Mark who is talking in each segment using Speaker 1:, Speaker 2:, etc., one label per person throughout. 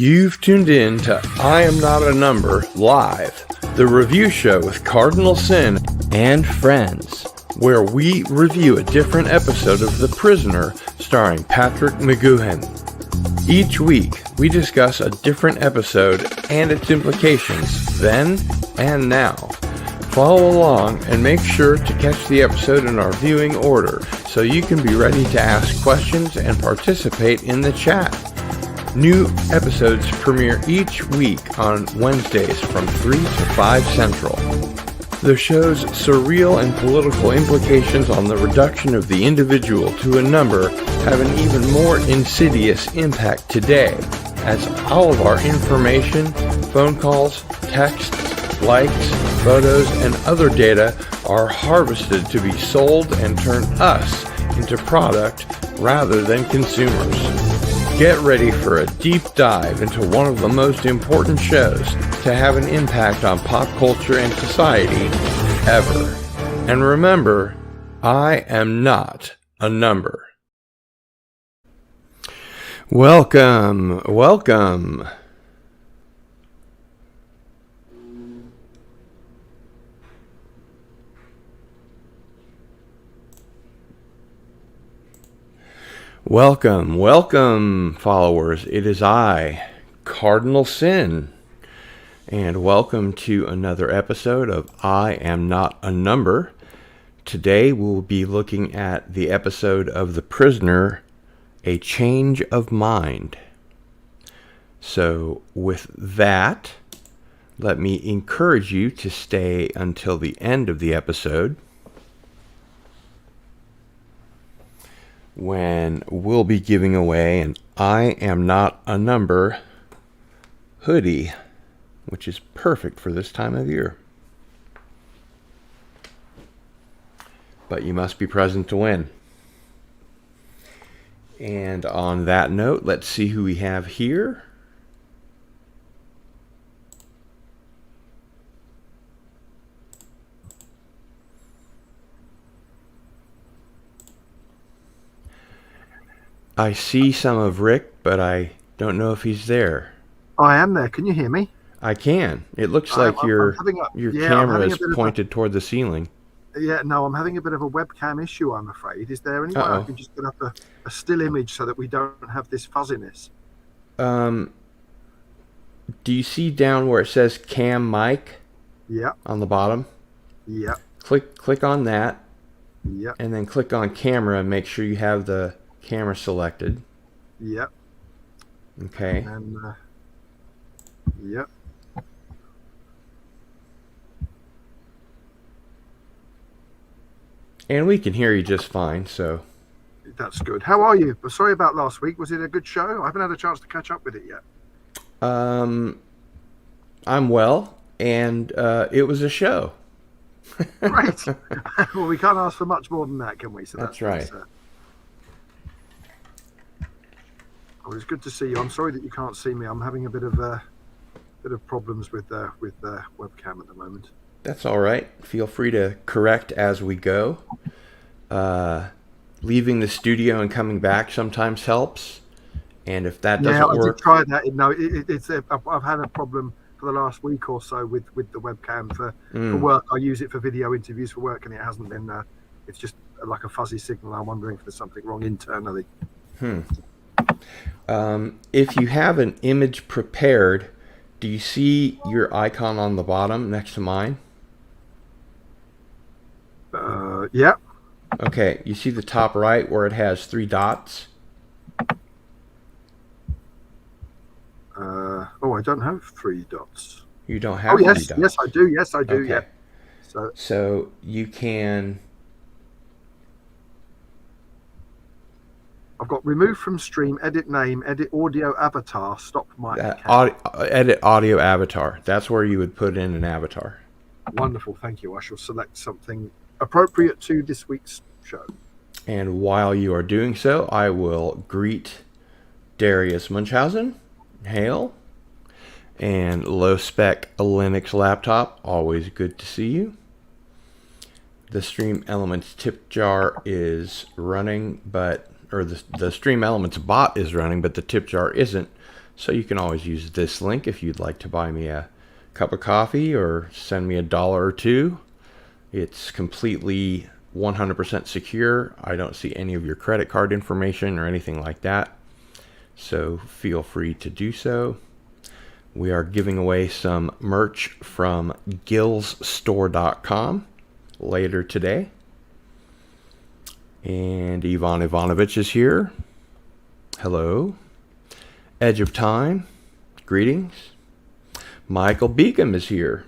Speaker 1: You've tuned in to I Am Not a Number Live, the review show with Cardinal Sin
Speaker 2: and friends,
Speaker 1: where we review a different episode of The Prisoner starring Patrick Mcgoon. Each week, we discuss a different episode and its implications then and now. Follow along and make sure to catch the episode in our viewing order so you can be ready to ask questions and participate in the chat. New episodes premiere each week on Wednesdays from 3 to 5 Central. The show's surreal and political implications on the reduction of the individual to a number have an even more insidious impact today, as all of our information, phone calls, texts, likes, photos, and other data are harvested to be sold and turn us into product rather than consumers. Get ready for a deep dive into one of the most important shows to have an impact on pop culture and society ever. And remember, I am not a number. Welcome. Welcome, followers. It is I, Cardinal Sin, and welcome to another episode of I Am Not a Number. Today we'll be looking at the episode of The Prisoner, A Change of Mind. So with that, let me encourage you to stay until the end of the episode, when we'll be giving away an I Am Not a Number hoodie, which is perfect for this time of year. But you must be present to win. And on that note, let's see who we have here. I see some of Rick, but I don't know if he's there.
Speaker 3: I am there. Can you hear me?
Speaker 1: I can. It looks like your camera is pointed toward the ceiling.
Speaker 3: Yeah, no, I'm having a bit of a webcam issue, I'm afraid. Is there any way I can just get up a still image so that we don't have this fuzziness?
Speaker 1: Do you see down where it says cam mic?
Speaker 3: Yeah.
Speaker 1: On the bottom?
Speaker 3: Yeah.
Speaker 1: Click on that.
Speaker 3: Yeah.
Speaker 1: And then click on camera and make sure you have the camera selected.
Speaker 3: Yep.
Speaker 1: Okay.
Speaker 3: And yep.
Speaker 1: And we can hear you just fine, so
Speaker 3: that's good. How are you? Sorry about last week. Was it a good show? I haven't had a chance to catch up with it yet.
Speaker 1: I'm well, and it was a show.
Speaker 3: Great. Well, we can't ask for much more than that, can we? So
Speaker 1: that's right.
Speaker 3: Well, it's good to see you. I'm sorry that you can't see me. I'm having a bit of problems with the webcam at the moment.
Speaker 1: That's all right. Feel free to correct as we go. Leaving the studio and coming back sometimes helps. And if that doesn't work,
Speaker 3: I did try that. No, I've had a problem for the last week or so with the webcam for work. I use it for video interviews for work, and it hasn't been. It's just like a fuzzy signal. I'm wondering if there's something wrong internally.
Speaker 1: If you have an image prepared, do you see your icon on the bottom next to mine?
Speaker 3: Yeah.
Speaker 1: Okay, you see the top right where it has 3 dots?
Speaker 3: I don't have 3 dots.
Speaker 1: You don't have 3 dots?
Speaker 3: Yes, I do. Yes, I do.
Speaker 1: Okay.
Speaker 3: Yeah.
Speaker 1: So you can...
Speaker 3: I've got remove from stream, edit name, edit audio avatar, stop mic.
Speaker 1: Edit audio avatar. That's where you would put in an avatar.
Speaker 3: Wonderful, thank you. I shall select something appropriate to this week's show.
Speaker 1: And while you are doing so, I will greet Darius Munchausen, hail, and Low Spec Linux Laptop. Always good to see you. The Stream Elements tip jar is running, but the Stream Elements bot is running, but the tip jar isn't. So you can always use this link if you'd like to buy me a cup of coffee or send me $1 or $2. It's completely 100% secure. I don't see any of your credit card information or anything like that. So feel free to do so. We are giving away some merch from gillsstore.com later today. And Ivan Ivanovich is here. Hello. Edge of Time. Greetings. Michael Beacom is here.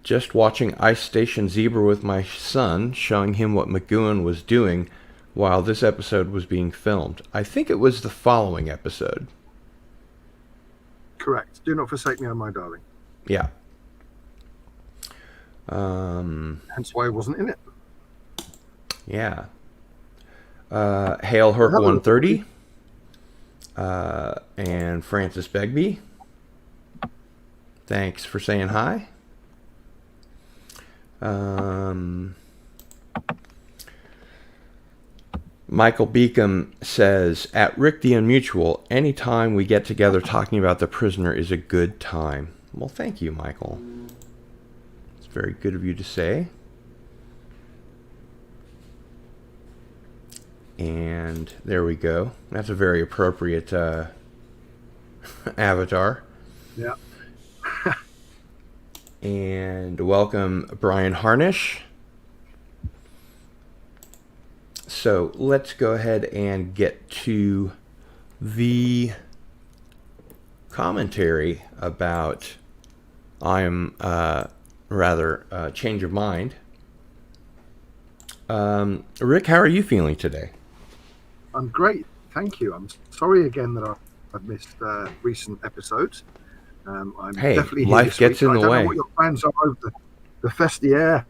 Speaker 1: Just watching Ice Station Zebra with my son, showing him what Mcgoon was doing while this episode was being filmed. I think it was the following episode.
Speaker 3: Correct. Do not forsake me, oh my darling.
Speaker 1: Yeah.
Speaker 3: Hence why I wasn't in it.
Speaker 1: Yeah. Hail Herc 130. And Francis Begbie. Thanks for saying hi. Michael Beacom says, at Rick the Unmutual, anytime we get together talking about The Prisoner is a good time. Well, thank you, Michael. It's very good of you to say. And there we go. That's a very appropriate avatar.
Speaker 3: Yeah.
Speaker 1: And welcome, Brian Harnish. So let's go ahead and get to the commentary about Change of Mind. Rick, how are you feeling today?
Speaker 3: I'm great, thank you. I'm sorry again that I've missed recent episodes. I'm definitely here
Speaker 1: life gets in the way.
Speaker 3: I don't know what your plans are over the festive. Yeah,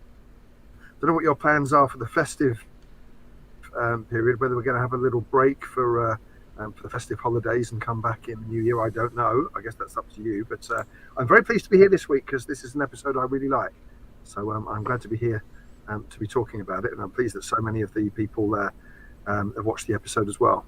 Speaker 3: don't know what your plans are for the festive period. Whether we're going to have a little break for the festive holidays and come back in the new year, I don't know. I guess that's up to you. But I'm very pleased to be here this week because this is an episode I really like. So I'm glad to be here to be talking about it, and I'm pleased that so many of the people have watched the episode as well.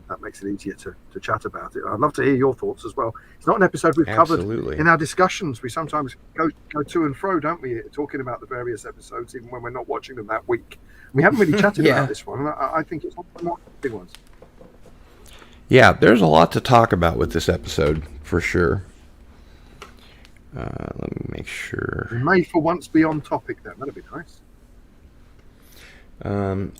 Speaker 3: That makes it easier to chat about it. I'd love to hear your thoughts as well. It's not an episode we've covered in our discussions. We sometimes go to and fro, don't we, talking about the various episodes, even when we're not watching them that week. We haven't really chatted about this one, and I think it's one of the more big ones.
Speaker 1: Yeah, there's a lot to talk about with this episode, for sure. Let me make sure.
Speaker 3: We may for once be on topic then. That'd be nice.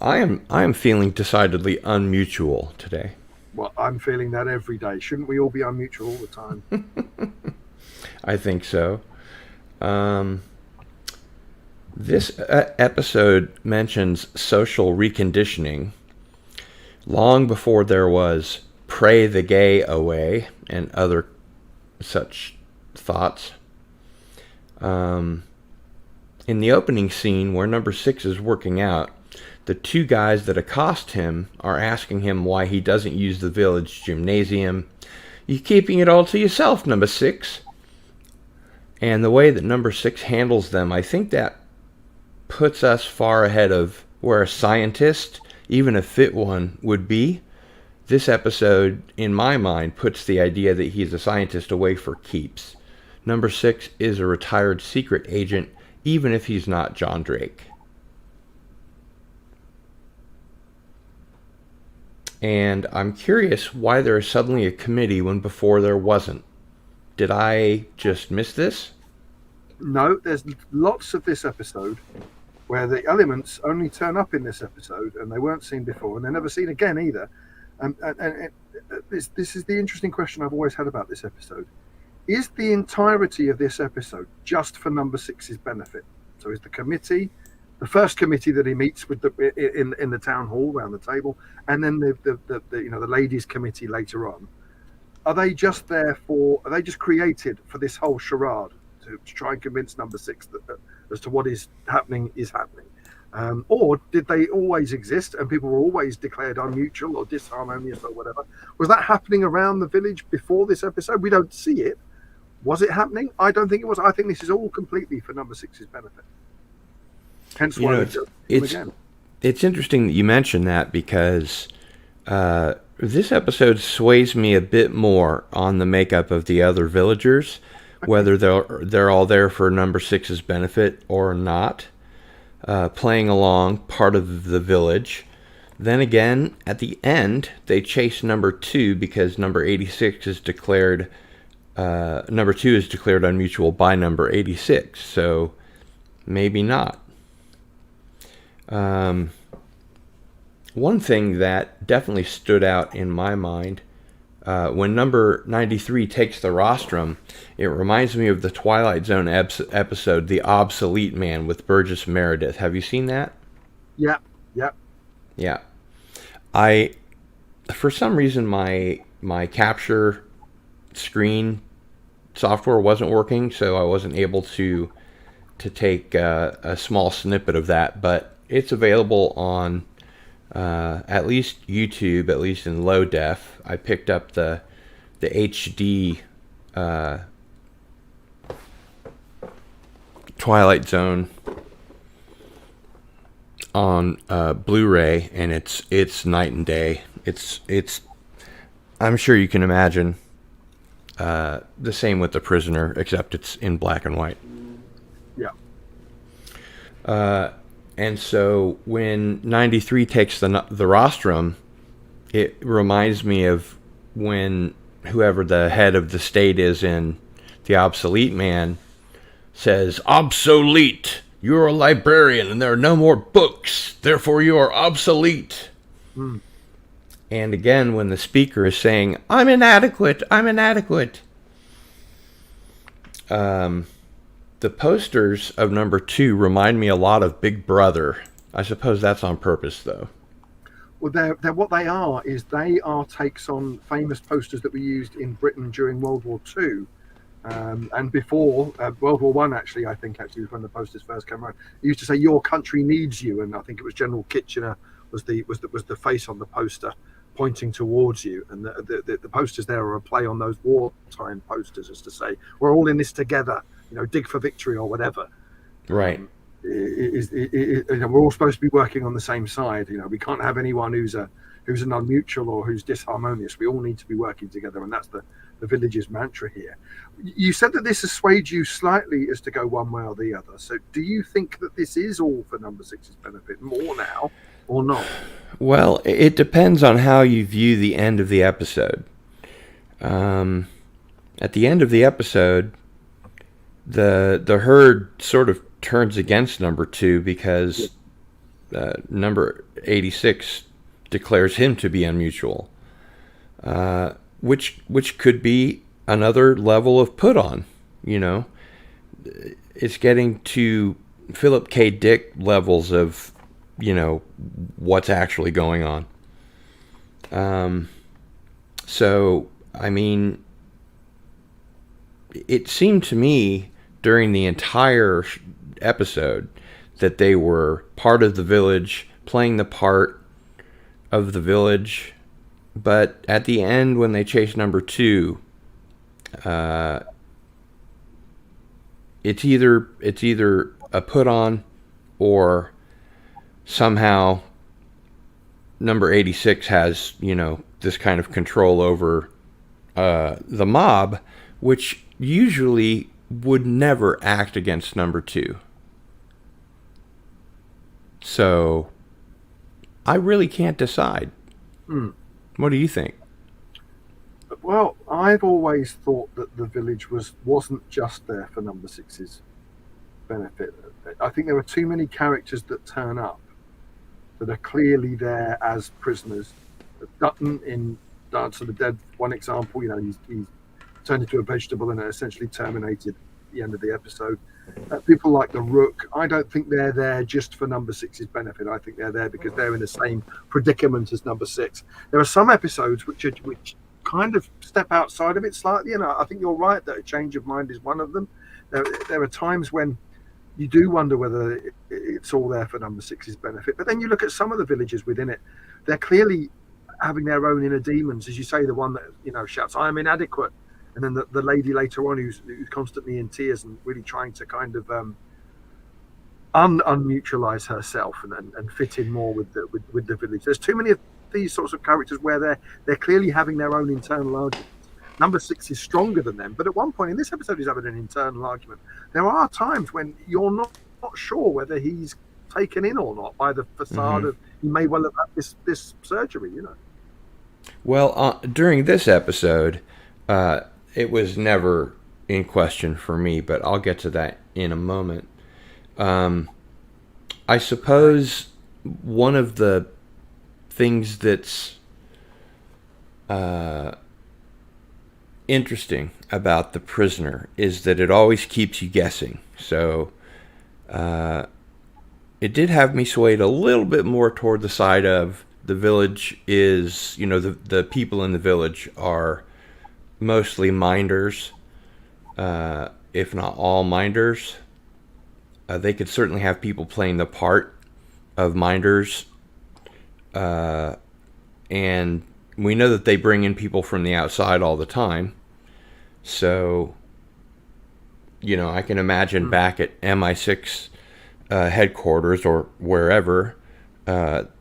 Speaker 1: I am feeling decidedly unmutual today.
Speaker 3: Well, I'm feeling that every day. Shouldn't we all be unmutual all the time?
Speaker 1: I think so. This episode mentions social reconditioning long before there was pray the gay away and other such thoughts. In the opening scene where number 6 is working out, the two guys that accost him are asking him why he doesn't use the village gymnasium. You keeping it all to yourself, number 6. And the way that number 6 handles them, I think that puts us far ahead of where a scientist, even a fit one, would be. This episode, in my mind, puts the idea that he's a scientist away for keeps. Number 6 is a retired secret agent, even if he's not John Drake. And I'm curious why there is suddenly a committee when before there wasn't. Did I just miss this?
Speaker 3: No, there's lots of this episode where the elements only turn up in this episode and they weren't seen before and they're never seen again either. This is the interesting question I've always had about this episode. Is the entirety of this episode just for number 6's benefit? So is the committee, the first committee that he meets with in the town hall around the table, and then the ladies' committee later on, are they just there for? Are they just created for this whole charade to try and convince number 6 that as to what is happening, or did they always exist and people were always declared unmutual or disharmonious or whatever? Was that happening around the village before this episode? We don't see it. Was it happening? I don't think it was. I think this is all completely for number 6's benefit. Hence why
Speaker 1: it's interesting that you mention that because This episode sways me a bit more on the makeup of the other villagers, whether they're all there for number 6's benefit or not, playing along part of the village. Then again, at the end, they chase number 2 because number 86 is declared. Number 2 is declared unmutual by number 86, so maybe not. One thing that definitely stood out in my mind, when number 93 takes the rostrum, it reminds me of the Twilight Zone episode, The Obsolete Man with Burgess Meredith. Have you seen that?
Speaker 3: Yeah.
Speaker 1: Yeah. For some reason, my capture screen software wasn't working, so I wasn't able to take a small snippet of that, but it's available on at least YouTube, at least in low def. I picked up the HD Twilight Zone on Blu-ray, and it's night and day. It's I'm sure you can imagine the same with The Prisoner, except it's in black and white.
Speaker 3: Yeah.
Speaker 1: And so when 93 takes the rostrum, it reminds me of when whoever the head of the state is in The Obsolete Man says, "Obsolete! You're a librarian and there are no more books. Therefore you are obsolete."
Speaker 3: Mm.
Speaker 1: And again, when the speaker is saying, I'm inadequate. The posters of number 2 remind me a lot of Big Brother. I suppose that's on purpose, though.
Speaker 3: Well, they're what they are takes on famous posters that were used in Britain during World War II. And before World War One, actually, I think was when the posters first came around. It used to say "Your country needs you," and I think it was General Kitchener was the face on the poster pointing towards you, and the posters there are a play on those wartime posters, as to say we're all in this together. Dig for victory or whatever.
Speaker 1: Right.
Speaker 3: We're all supposed to be working on the same side. We can't have anyone who's a non-mutual or who's disharmonious. We all need to be working together, and that's the village's mantra here. You said that this has swayed you slightly as to go one way or the other. So do you think that this is all for number 6's benefit more now or not?
Speaker 1: Well, it depends on how you view the end of the episode. At the end of the episode, the herd sort of turns against number 2 because number 86 declares him to be unmutual, which could be another level of put on. It's getting to Philip K. Dick levels of what's actually going on. So I mean, it seemed to me during the entire episode that they were part of the village, playing the part of the village, but at the end when they chase number 2, it's either a put on or somehow number 86 has this kind of control over the mob, which usually would never act against number 2. So I really can't decide. What do you think?
Speaker 3: Well, I've always thought that the village wasn't just there for number 6's benefit. I think there are too many characters that turn up that are clearly there as prisoners. Dutton in Dance of the Dead, one example, he's turned into a vegetable and essentially terminated at the end of the episode. People like the Rook, I don't think they're there just for number 6's benefit. I think they're there because they're in the same predicament as number 6. There are some episodes which kind of step outside of it slightly, and I think you're right that a change of mind is one of them. There are times when you do wonder whether it's all there for number 6's benefit, but then you look at some of the villages within it, they're clearly having their own inner demons. As you say, the one that shouts "I am inadequate," and then the lady later on who's constantly in tears and really trying to kind of unmutualize herself and fit in more with the village. There's too many of these sorts of characters where they're clearly having their own internal arguments. Number 6 is stronger than them, but at one point in this episode, he's having an internal argument. There are times when you're not sure whether he's taken in or not by the facade of he may well have had this surgery, you know.
Speaker 1: Well, during this episode, it was never in question for me, but I'll get to that in a moment. I suppose one of the things that's interesting about The Prisoner is that it always keeps you guessing. So it did have me swayed a little bit more toward the side of the village is, you know, the people in the village are mostly minders, if not all minders. They could certainly have people playing the part of minders. And we know that they bring in people from the outside all the time. So, you know, I can imagine back at MI6 headquarters or wherever,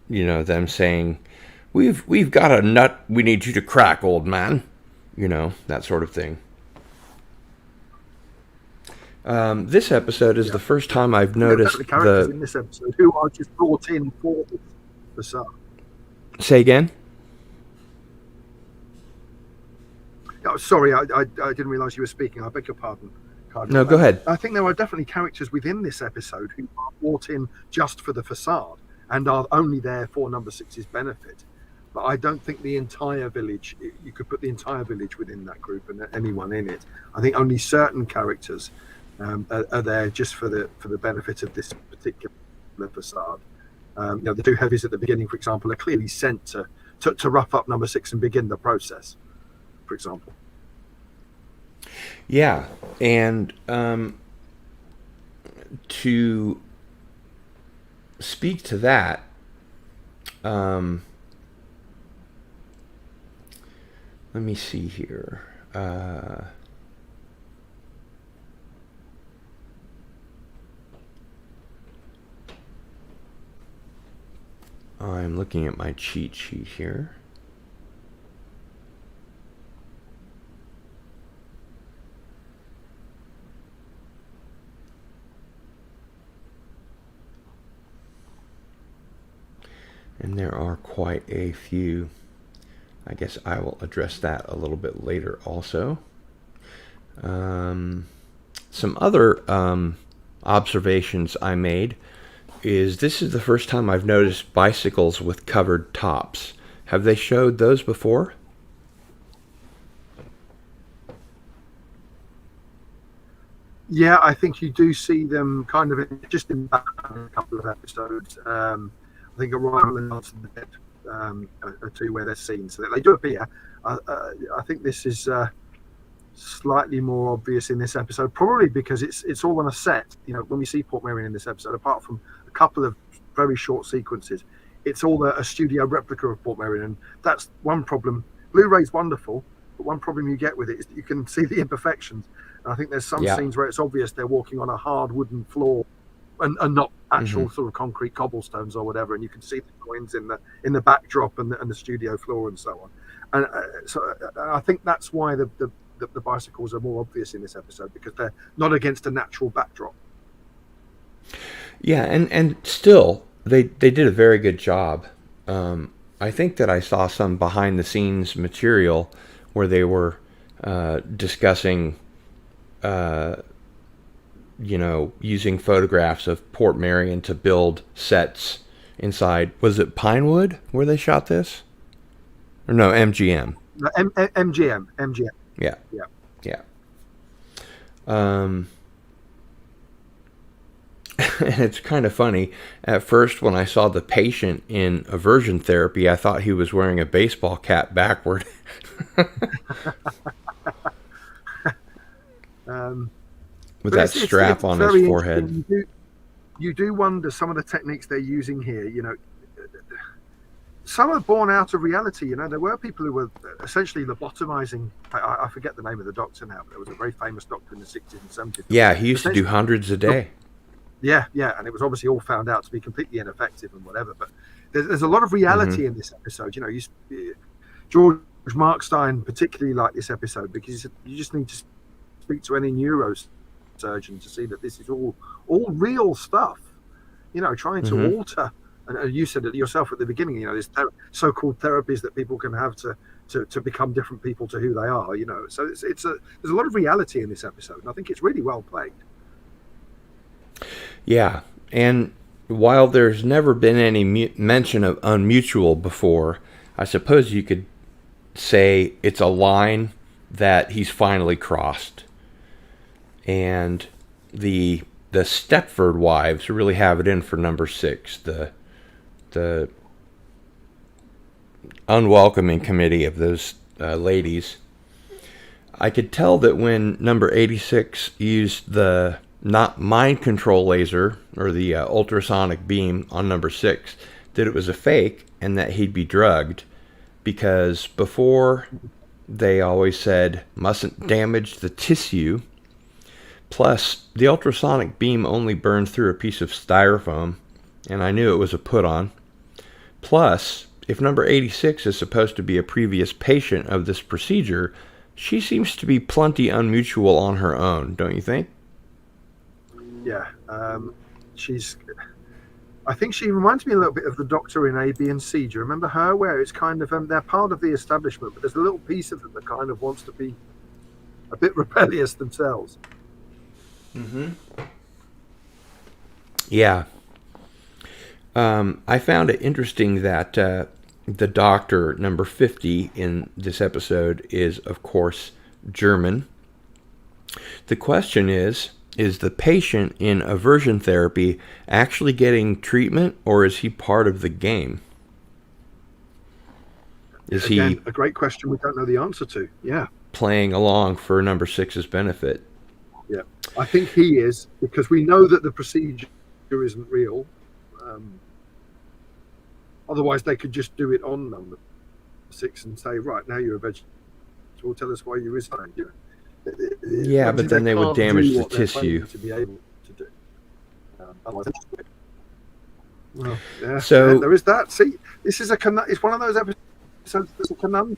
Speaker 1: you know, them saying, we've got a nut we need you to crack, old man. You know, that sort of thing. This episode is the first time I've noticed
Speaker 3: the characters in this episode who are just brought in for the facade.
Speaker 1: Say again?
Speaker 3: Oh, sorry, I didn't realise you were speaking. I beg your pardon, Cardinal.
Speaker 1: No, go ahead.
Speaker 3: I think there are definitely characters within this episode who are brought in just for the facade and are only there for Number 6's benefit. But I don't think the entire village, you could put the entire village within that group and anyone in it. I think only certain characters are there just for the benefit of this particular facade. You know, the two heavies at the beginning, for example, are clearly sent to rough up Number 6 and begin the process, for example.
Speaker 1: Yeah, and to speak to that, let me see here. I'm looking at my cheat sheet here. And there are quite a few. I guess I will address that a little bit later also. Some other observations I made is this is the first time I've noticed bicycles with covered tops. Have they showed those before?
Speaker 3: Yeah, I think you do see them kind of just in a couple of episodes. I think Arrival and House of the Dead are two where they're seen, so they do appear. I think this is slightly more obvious in this episode, probably because it's all on a set. You know, when we see Port Merion in this episode, apart from a couple of very short sequences, it's all a studio replica of Port Merion, and that's one problem. Blu-ray's wonderful, but one problem you get with it is that you can see the imperfections. And I think there's some scenes where it's obvious they're walking on a hard wooden floor and not actual sort of concrete cobblestones or whatever, and you can see the coins in the backdrop and the studio floor and so on. And so I think that's why the bicycles are more obvious in this episode, because they're not against a natural backdrop.
Speaker 1: Yeah, and still they did a very good job. I think that I saw some behind the scenes material where they were discussing you know, using photographs of Port Merion to build sets inside. Was it Pinewood where they shot this? Or no, MGM.
Speaker 3: MGM.
Speaker 1: Yeah. And it's kind of funny. At first, when I saw the patient in aversion therapy, I thought he was wearing a baseball cap backward. With that strap on his forehead.
Speaker 3: You do wonder some of the techniques they're using here. You know, some are born out of reality. You know, there were people who were essentially lobotomizing. I forget the name of the doctor now, but there was a very famous doctor in the 60s and 70s.
Speaker 1: Yeah, he used to do hundreds a day.
Speaker 3: Yeah, and it was obviously all found out to be completely ineffective and whatever. But there's a lot of reality in this episode. You know, George Markstein particularly liked this episode because you just need to speak to any neurosurgeon to see that this is all real stuff. You know, trying to alter, and you said it yourself at the beginning. You know, there's so-called therapies that people can have to become different people to who they are. You know, so there's a lot of reality in this episode, and I think it's really well played.
Speaker 1: Yeah, and while there's never been any mention of unmutual before, I suppose you could say it's a line that he's finally crossed. And the Stepford wives really have it in for number 6, the unwelcoming committee of those ladies. I could tell that when number 86 used the not mind control laser or the ultrasonic beam on number 6, that it was a fake and that he'd be drugged, because before they always said mustn't damage the tissue. Plus, the ultrasonic beam only burns through a piece of styrofoam, and I knew it was a put-on. Plus, if number 86 is supposed to be a previous patient of this procedure, she seems to be plenty unmutual on her own, don't you think?
Speaker 3: Yeah, I think she reminds me a little bit of the Doctor in A, B, and C. Do you remember her? Where it's kind of they're part of the establishment, but there's a little piece of them that kind of wants to be a bit rebellious themselves.
Speaker 1: Yeah. I found it interesting that the Doctor, number 50 in this episode, is, of course, German. The question is the patient in aversion therapy actually getting treatment, or is he part of the game? Is
Speaker 3: Again,
Speaker 1: he
Speaker 3: a great question we don't know the answer to? Yeah.
Speaker 1: Playing along for number 6's benefit?
Speaker 3: Yeah, I think he is, because we know that the procedure isn't real. Otherwise, they could just do it on number 6 and say, right, now you're a vegetable, tell us why you resigned. You know,
Speaker 1: yeah, but then they would damage the tissue.
Speaker 3: To be able to do. Otherwise, well, yeah,
Speaker 1: so
Speaker 3: there is that. See, this is it's one of those episodes that's a conundrum.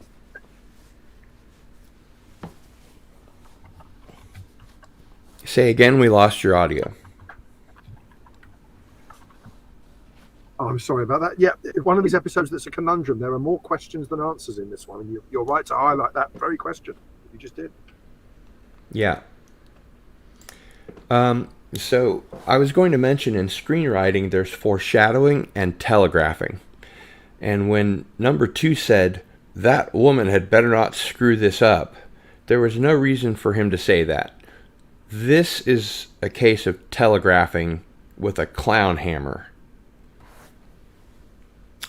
Speaker 1: Say again, we lost your audio.
Speaker 3: Oh, I'm sorry about that. Yeah, one of these episodes that's a conundrum. There are more questions than answers in this one, and you're right to highlight that very question. You just did.
Speaker 1: Yeah. So I was going to mention in screenwriting there's foreshadowing and telegraphing. And when number 2 said, that woman had better not screw this up, there was no reason for him to say that. This is a case of telegraphing with a clown hammer.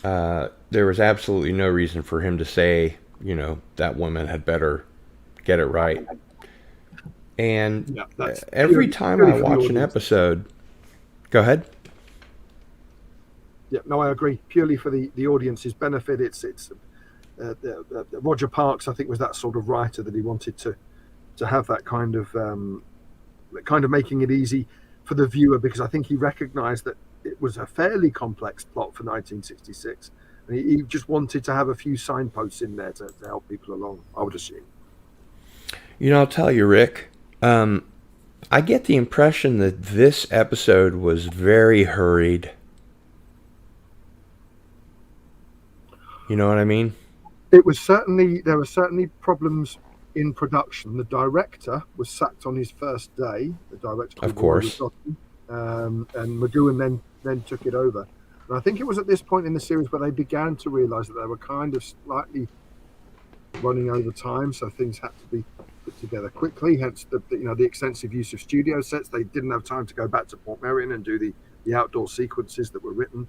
Speaker 1: There was absolutely no reason for him to say, you know, that woman had better get it right. And every time I watch an episode... Go ahead.
Speaker 3: Yeah, no, I agree. Purely for the audience's benefit, it's Roger Parks, I think, was that sort of writer that he wanted to have that kind of making it easy for the viewer, because I think he recognized that it was a fairly complex plot for 1966, and he just wanted to have a few signposts in there to help people along, I would assume.
Speaker 1: You know, I'll tell you, Rick, I get the impression that this episode was very hurried. You know what I mean?
Speaker 3: There were certainly problems in production. The director was sacked on his first day. The director,
Speaker 1: of course,
Speaker 3: and Mcgoon then took it over. And I think it was at this point in the series where they began to realise that they were kind of slightly running over time, so things had to be put together quickly. Hence the extensive use of studio sets. They didn't have time to go back to Port Merion and do the outdoor sequences that were written.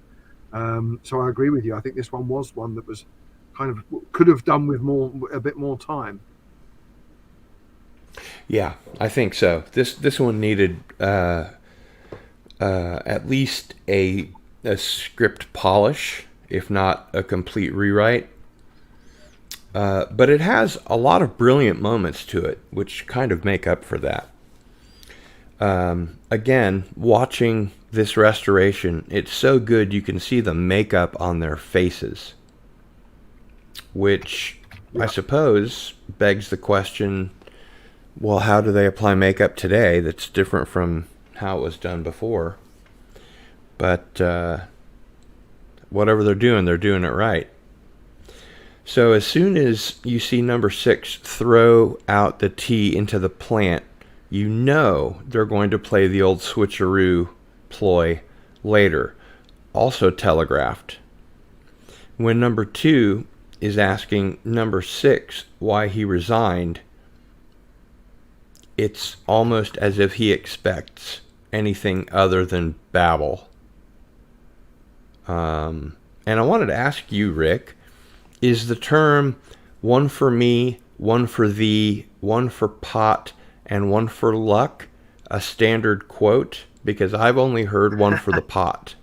Speaker 3: So I agree with you. I think this one was one that was kind of could have done with a bit more time.
Speaker 1: Yeah, I think so. This one needed at least a script polish, if not a complete rewrite. But it has a lot of brilliant moments to it, which kind of make up for that. Again, watching this restoration, it's so good you can see the makeup on their faces, which I suppose begs the question, well, how do they apply makeup today that's different from how it was done before? But whatever they're doing it right. So as soon as you see number 6 throw out the tea into the plant, you know they're going to play the old switcheroo ploy later, also telegraphed. When number 2 is asking number 6 why he resigned, it's almost as if he expects anything other than babble. And I wanted to ask you, Rick, is the term one for me, one for thee, one for pot, and one for luck a standard quote? Because I've only heard one for the pot.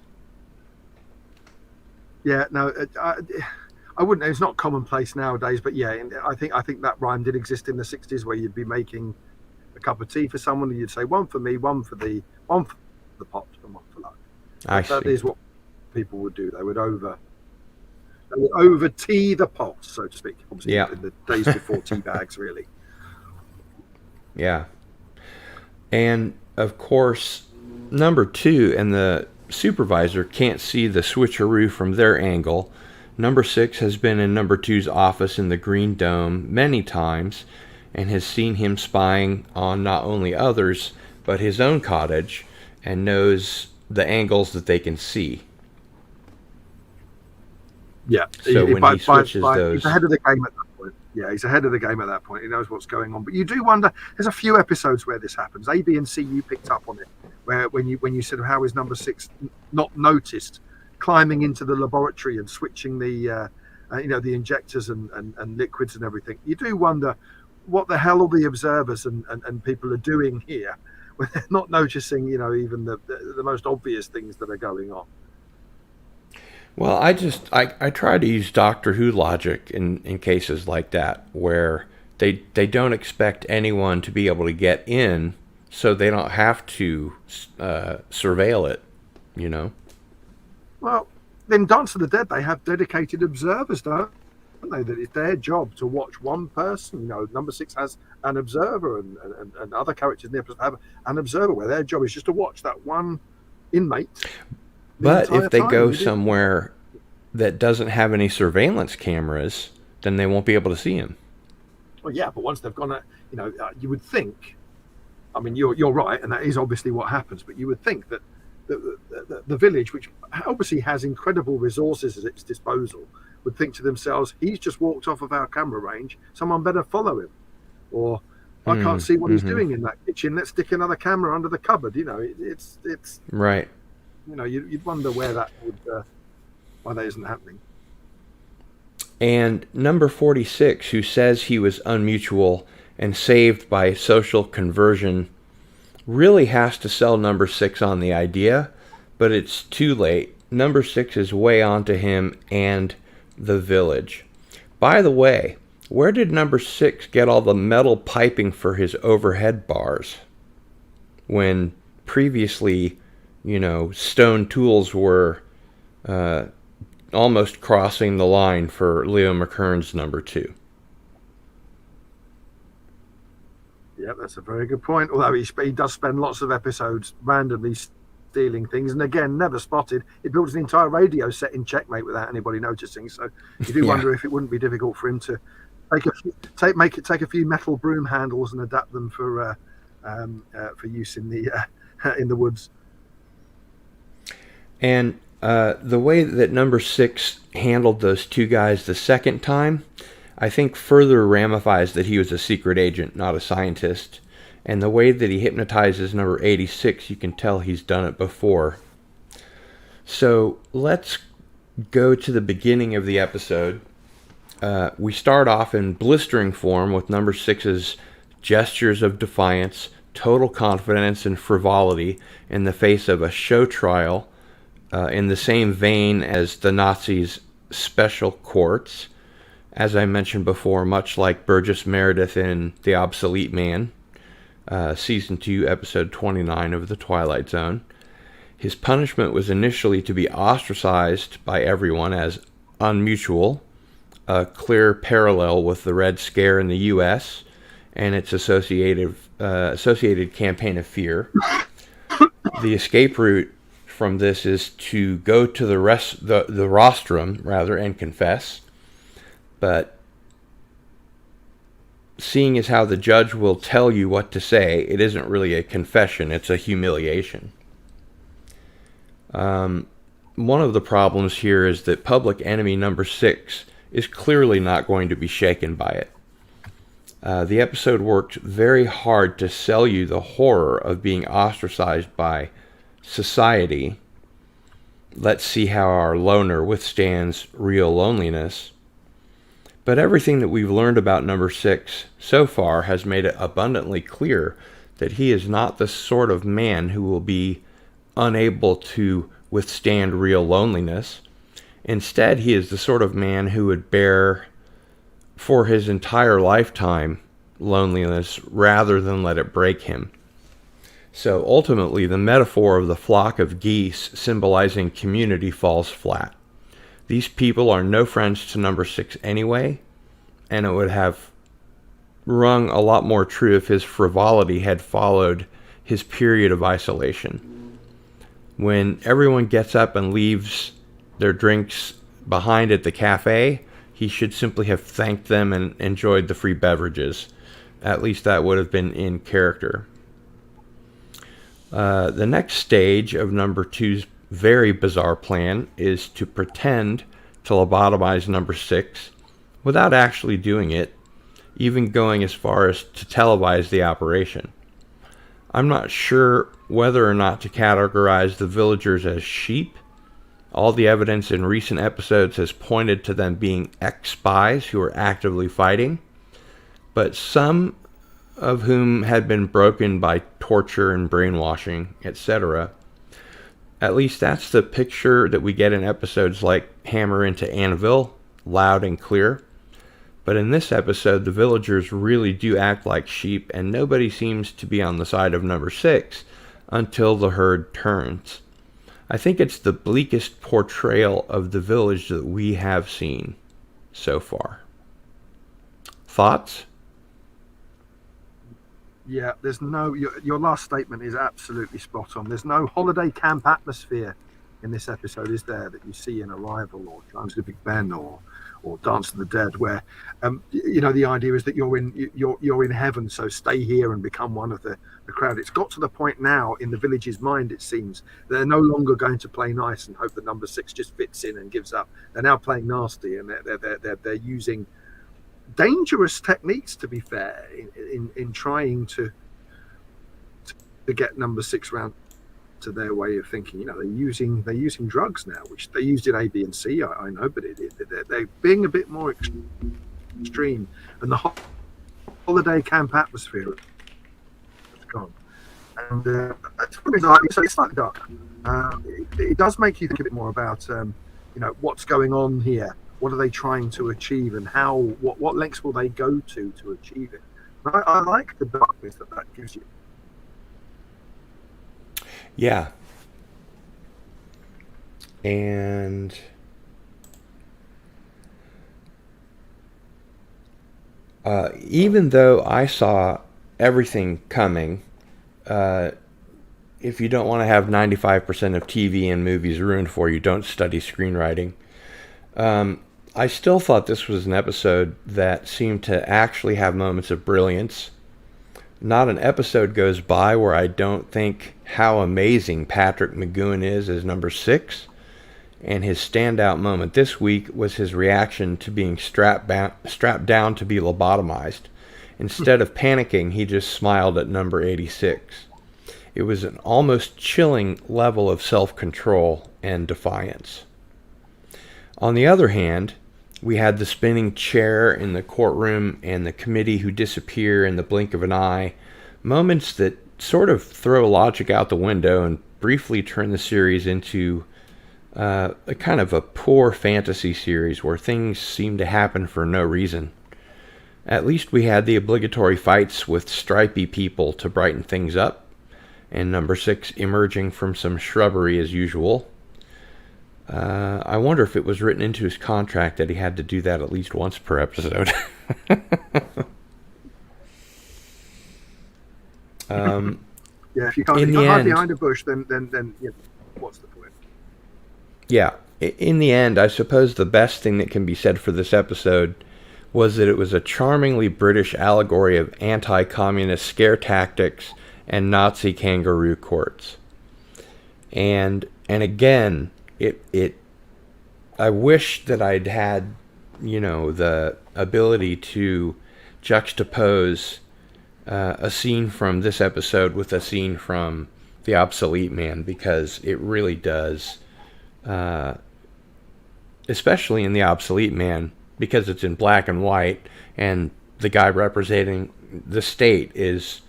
Speaker 3: Yeah, no, I wouldn't. It's not commonplace nowadays, but yeah, I think that rhyme did exist in the '60s, where you'd be making a cup of tea for someone, and you'd say one for me, one for thee, one for the pot, and one for luck. That is what people would do. They would over tea the pot, so to speak. Obviously, in the days before tea bags, really.
Speaker 1: Yeah. And of course, number 2 and the supervisor can't see the switcheroo from their angle. Number 6 has been in number 2's office in the Green Dome many times and has seen him spying on not only others, but his own cottage, and knows the angles that they can see.
Speaker 3: Yeah,
Speaker 1: so when he switches those,
Speaker 3: he's ahead of the game at that point. Yeah, he's ahead of the game at that point. He knows what's going on. But you do wonder. There's a few episodes where this happens. A, B, and C. You picked up on it, where when you said, "How is number 6 not noticed?" Climbing into the laboratory and switching the the injectors and liquids and everything. You do wonder what the hell all the observers and people are doing here, when they're not noticing, even the most obvious things that are going on.
Speaker 1: Well, I try to use Doctor Who logic in cases like that, where they don't expect anyone to be able to get in, so they don't have to surveil it,
Speaker 3: Well, in Dance of the Dead, they have dedicated observers, don't they? That it's their job to watch one person. Number 6 has an observer, and other characters in the episode have an observer, where their job is just to watch that one inmate.
Speaker 1: But if they go somewhere that doesn't have any surveillance cameras, then they won't be able to see him.
Speaker 3: Well, yeah, but once they've gone, you would think. I mean, you're right, and that is obviously what happens. But you would think that the village, which obviously has incredible resources at its disposal, would think to themselves, he's just walked off of our camera range, someone better follow him. Or, I can't see what he's doing in that kitchen, let's stick another camera under the cupboard. It's
Speaker 1: right.
Speaker 3: You'd wonder where that would, why that isn't happening.
Speaker 1: And number 46, who says he was unmutual and saved by social conversion, really has to sell number 6 on the idea, but it's too late. Number 6 is way onto him and the village. By the way, where did number 6 get all the metal piping for his overhead bars, when previously, stone tools were almost crossing the line for Leo McKern's number 2?
Speaker 3: Yeah, that's a very good point. Although he does spend lots of episodes randomly stealing things, and again, never spotted. He builds an entire radio set in Checkmate without anybody noticing. So you do wonder if it wouldn't be difficult for him to take a few metal broom handles and adapt them for use in the woods.
Speaker 1: And the way that number 6 handled those 2 guys the second time, I think further ramifies that he was a secret agent, not a scientist. And the way that he hypnotizes number 86, you can tell he's done it before. So let's go to the beginning of the episode. We start off in blistering form with number 6's gestures of defiance, total confidence and frivolity in the face of a show trial, in the same vein as the Nazis' special courts. As I mentioned before, much like Burgess Meredith in The Obsolete Man. Season 2, Episode 29 of The Twilight Zone. His punishment was initially to be ostracized by everyone as unmutual, a clear parallel with the Red Scare in the U.S. and its associated campaign of fear. The escape route from this is to go to the rostrum and confess. But seeing as how the judge will tell you what to say, it isn't really a confession, it's a humiliation. One of the problems here is that public enemy number 6 is clearly not going to be shaken by it. The episode worked very hard to sell you the horror of being ostracized by society. Let's see how our loner withstands real loneliness. But everything that we've learned about number 6 so far has made it abundantly clear that he is not the sort of man who will be unable to withstand real loneliness. Instead, he is the sort of man who would bear for his entire lifetime loneliness rather than let it break him. So ultimately, the metaphor of the flock of geese symbolizing community falls flat. These people are no friends to number 6 anyway, and it would have rung a lot more true if his frivolity had followed his period of isolation. When everyone gets up and leaves their drinks behind at the cafe, he should simply have thanked them and enjoyed the free beverages. At least that would have been in character. The next stage of number 2's very bizarre plan is to pretend to lobotomize number 6 without actually doing it, even going as far as to televise the operation. I'm not sure whether or not to categorize the villagers as sheep. All the evidence in recent episodes has pointed to them being ex-spies who are actively fighting, but some of whom had been broken by torture and brainwashing, etc. At least that's the picture that we get in episodes like Hammer into Anvil, loud and clear. But in this episode, the villagers really do act like sheep, and nobody seems to be on the side of number 6 until the herd turns. I think it's the bleakest portrayal of the village that we have seen so far. Thoughts?
Speaker 3: Yeah, there's no. Your last statement is absolutely spot on. There's no holiday camp atmosphere in this episode, is there, that you see in Arrival or Giants of the Big Ben or Dance of the Dead, where the idea is that you're in heaven, so stay here and become one of the crowd. It's got to the point now in the village's mind, it seems, they're no longer going to play nice and hope that number 6 just fits in and gives up. They're now playing nasty, and they're using dangerous techniques, to be fair, in trying to get number 6 round to their way of thinking. They're using drugs now, which they used in A, B, and C. I know, but they're being a bit more extreme, and the holiday camp atmosphere has gone. And it's slightly dark. It does make you think a bit more about what's going on here. What are they trying to achieve, and what lengths will they go to achieve it? I like the darkness that gives you.
Speaker 1: Yeah. And even though I saw everything coming, if you don't want to have 95% of TV and movies ruined for you, don't study screenwriting. I still thought this was an episode that seemed to actually have moments of brilliance. Not an episode goes by where I don't think how amazing Patrick Mcgoon is as number 6. And his standout moment this week was his reaction to being strapped down to be lobotomized. Instead of panicking, he just smiled at number 86. It was an almost chilling level of self-control and defiance. On the other hand, we had the spinning chair in the courtroom and the committee who disappear in the blink of an eye, moments that sort of throw logic out the window and briefly turn the series into a kind of a poor fantasy series where things seem to happen for no reason. At least we had the obligatory fights with stripy people to brighten things up, and number 6 emerging from some shrubbery as usual. I wonder if it was written into his contract that he had to do that at least once per episode.
Speaker 3: Yeah, if you can't hide behind a bush, then you know, what's the point?
Speaker 1: Yeah, in the end, I suppose the best thing that can be said for this episode was that it was a charmingly British allegory of anti-communist scare tactics and Nazi kangaroo courts. And again, I wish that I'd had, the ability to juxtapose a scene from this episode with a scene from The Obsolete Man, because it really does, especially in The Obsolete Man, because it's in black and white, and the guy representing the state is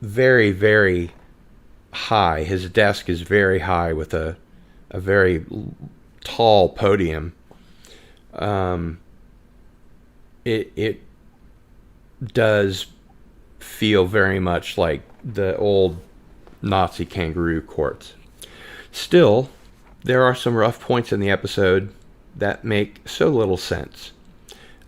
Speaker 1: very, very high. His desk is very high with a very tall podium. It does feel very much like the old Nazi kangaroo courts. Still, there are some rough points in the episode that make so little sense.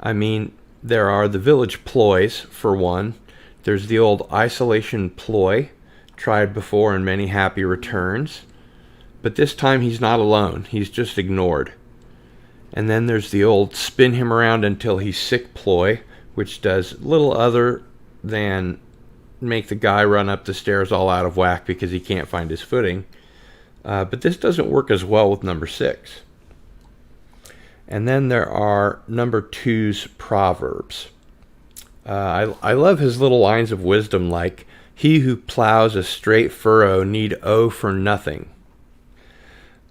Speaker 1: I mean, there are the village ploys, for one. There's the old isolation ploy, tried before in many happy returns. But this time he's not alone. He's just ignored. And then there's the old spin him around until he's sick ploy, which does little other than make the guy run up the stairs all out of whack because he can't find his footing. But this doesn't work as well with number 6. And then there are number 2's proverbs. I love his little lines of wisdom, like, "He who plows a straight furrow need owe for nothing."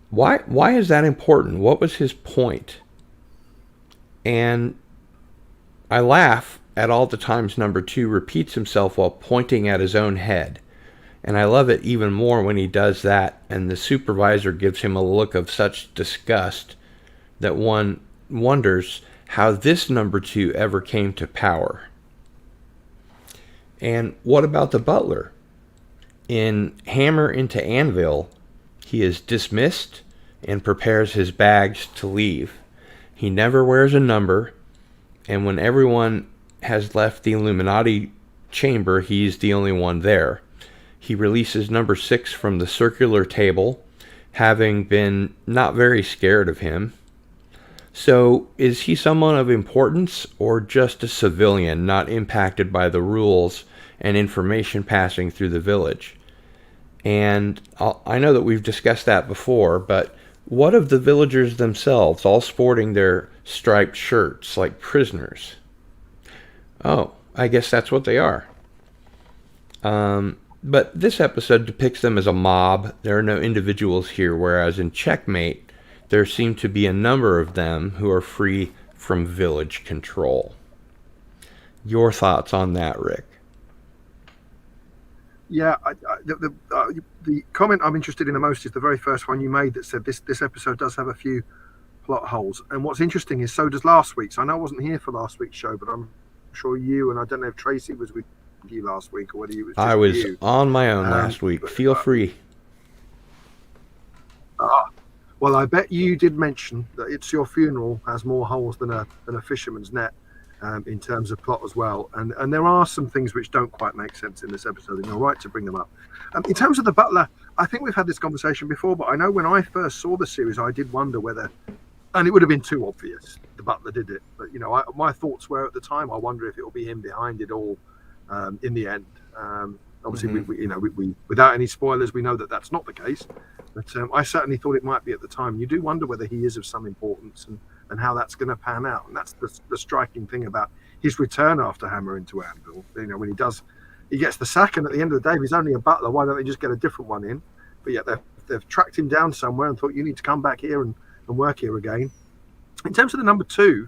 Speaker 1: Why is that important? What was his point? And I laugh at all the times number 2 repeats himself while pointing at his own head. And I love it even more when he does that and the supervisor gives him a look of such disgust that one wonders how this number 2 ever came to power. And what about the butler? In Hammer into Anvil, he is dismissed and prepares his bags to leave. He never wears a number, and when everyone has left the Illuminati chamber, he's the only one there. He releases number 6 from the circular table, having been not very scared of him. So, is he someone of importance, or just a civilian not impacted by the rules and information passing through the village? And I know that we've discussed that before, but what of the villagers themselves, all sporting their striped shirts like prisoners? Oh, I guess that's what they are. But this episode depicts them as a mob. There are no individuals here, whereas in Checkmate, there seem to be a number of them who are free from village control. Your thoughts on that, Rick?
Speaker 3: Yeah, the comment I'm interested in the most is the very first one you made that said this episode does have a few plot holes. And what's interesting is so does last week's. I know I wasn't here for last week's show, but I'm sure you, and I don't know if Tracy was with you last week or whether you was just
Speaker 1: I was
Speaker 3: you.
Speaker 1: on my own last week. Feel free.
Speaker 3: Well, I bet you did mention that It's Your Funeral has more holes than a fisherman's net. In terms of plot as well, and there are some things which don't quite make sense in this episode, and you're right to bring them up. In terms of the butler, I think we've had this conversation before, but I know when I first saw the series, I did wonder whether, and it would have been too obvious, the butler did it, but my thoughts were at the time, I wonder if it will be him behind it all in the end. Obviously, we without any spoilers, we know that that's not the case, but I certainly thought it might be at the time. You do wonder whether he is of some importance and how that's going to pan out. And that's the striking thing about his return after Hammer into Anvil. When he gets the sack, and at the end of the day, if he's only a butler, why don't they just get a different one in? But yet they've tracked him down somewhere and thought, you need to come back here and work here again. In terms of the number 2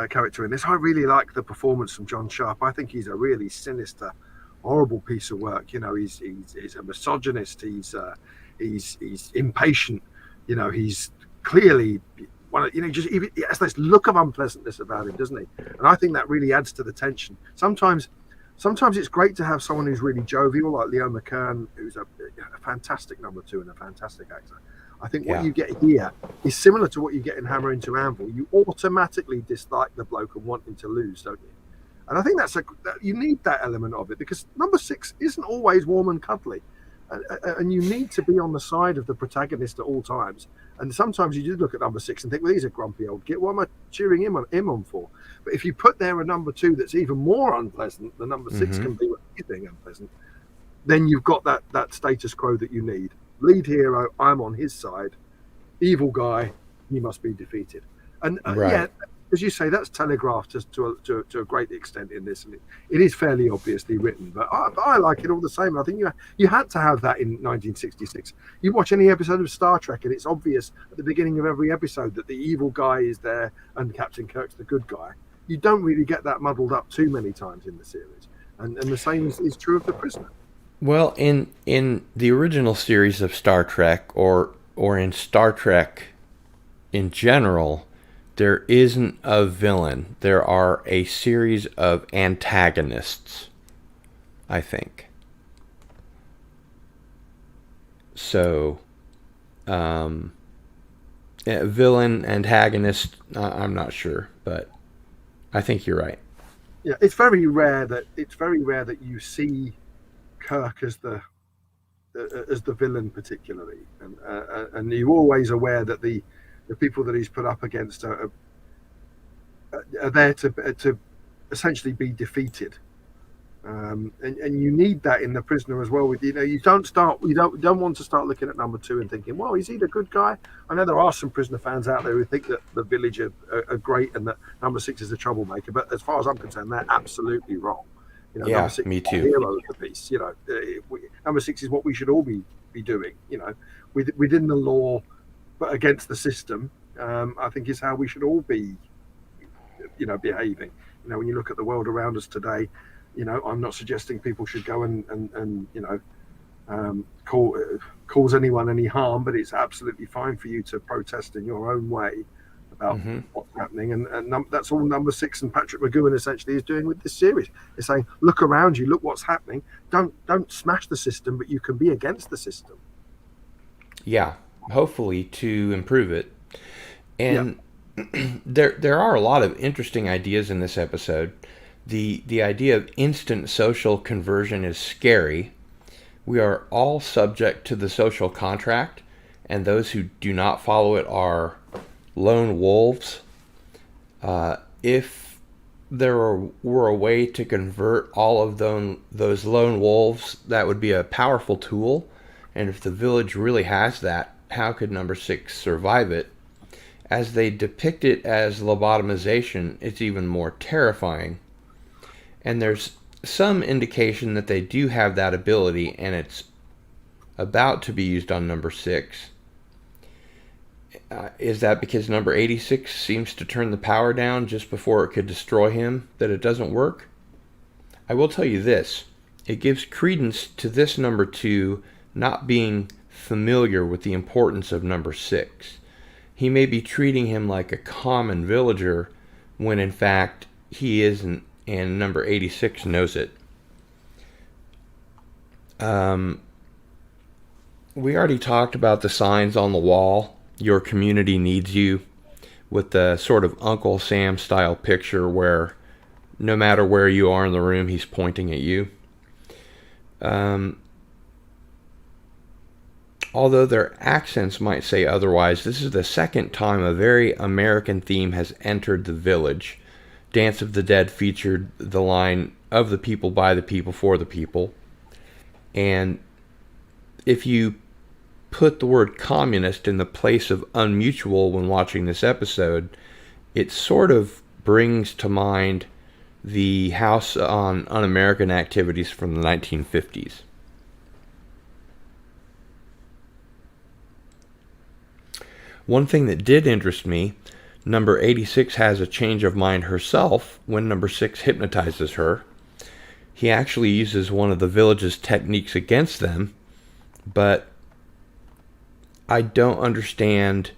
Speaker 3: character in this, I really like the performance from John Sharp. I think he's a really sinister, horrible piece of work. He's a misogynist. He's impatient. He's clearly just even he has this look of unpleasantness about him, doesn't he? And I think that really adds to the tension. Sometimes it's great to have someone who's really jovial, like Leo Mcgoon, who's a fantastic number 2 and a fantastic actor. I think what you get here is similar to what you get in Hammer into Anvil. You automatically dislike the bloke and want him to lose, don't you? And I think you need that element of it, because number 6 isn't always warm and cuddly. And you need to be on the side of the protagonist at all times. And sometimes you do look at number 6 and think, well, he's a grumpy old git. What am I cheering him on for? But if you put there a number 2 that's even more unpleasant, the number 6 can be anything unpleasant, then you've got that status quo that you need. Lead hero, I'm on his side. Evil guy, he must be defeated. And as you say, that's telegraphed to a great extent in this, and it is fairly obviously written. But I like it all the same. I think you had to have that in 1966. You watch any episode of Star Trek, and it's obvious at the beginning of every episode that the evil guy is there and Captain Kirk's the good guy. You don't really get that muddled up too many times in the series, and the same is true of The Prisoner.
Speaker 1: Well, in the original series of Star Trek, or in Star Trek in general, there isn't a villain. There are a series of antagonists, I think. So, villain, antagonist, I'm not sure, but I think you're right.
Speaker 3: Yeah, it's very rare that you see Kirk as the villain, particularly, and you're always aware that the people that he's put up against are there to essentially be defeated, and you need that in The Prisoner as well. You don't want to start looking at number 2 and thinking, well, is he the good guy? I know there are some Prisoner fans out there who think that the Village are great and that number 6 is a troublemaker, but as far as I'm concerned, they're absolutely wrong. Number 6
Speaker 1: me too.
Speaker 3: is the hero of the piece. Number 6 is what we should all be doing. Within the law, but against the system. I think is how we should all be, behaving. When you look at the world around us today, I'm not suggesting people should go and cause anyone any harm, but it's absolutely fine for you to protest in your own way about what's happening, and that's all number 6 and Patrick Mcgoon essentially is doing with this series. It's saying, look around you, look what's happening. Don't smash the system, but you can be against the system.
Speaker 1: Yeah, hopefully to improve it. And there are a lot of interesting ideas in this episode. The idea of instant social conversion is scary. We are all subject to the social contract, and those who do not follow it are lone wolves. If there were a way to convert all of those lone wolves, that would be a powerful tool. And if the Village really has that, how could number 6 survive it? As they depict it as lobotomization, it's even more terrifying. And there's some indication that they do have that ability, and it's about to be used on number 6. Is that because number 86 seems to turn the power down just before it could destroy him, that it doesn't work? I will tell you this. It gives credence to this number 2 not being familiar with the importance of number 6. He may be treating him like a common villager when in fact he isn't, and number 86 knows it. We already talked about the signs on the wall. Your community needs you, with the sort of Uncle Sam style picture where no matter where you are in the room, he's pointing at you. Although their accents might say otherwise, this is the second time a very American theme has entered the Village. Dance of the Dead featured the line, of the people, by the people, for the people. And if you put the word communist in the place of unmutual when watching this episode, it sort of brings to mind the House on Un-American Activities from the 1950s. One thing that did interest me, number 86 has a change of mind herself when number 6 hypnotizes her. He actually uses one of the Village's techniques against them, but I don't understand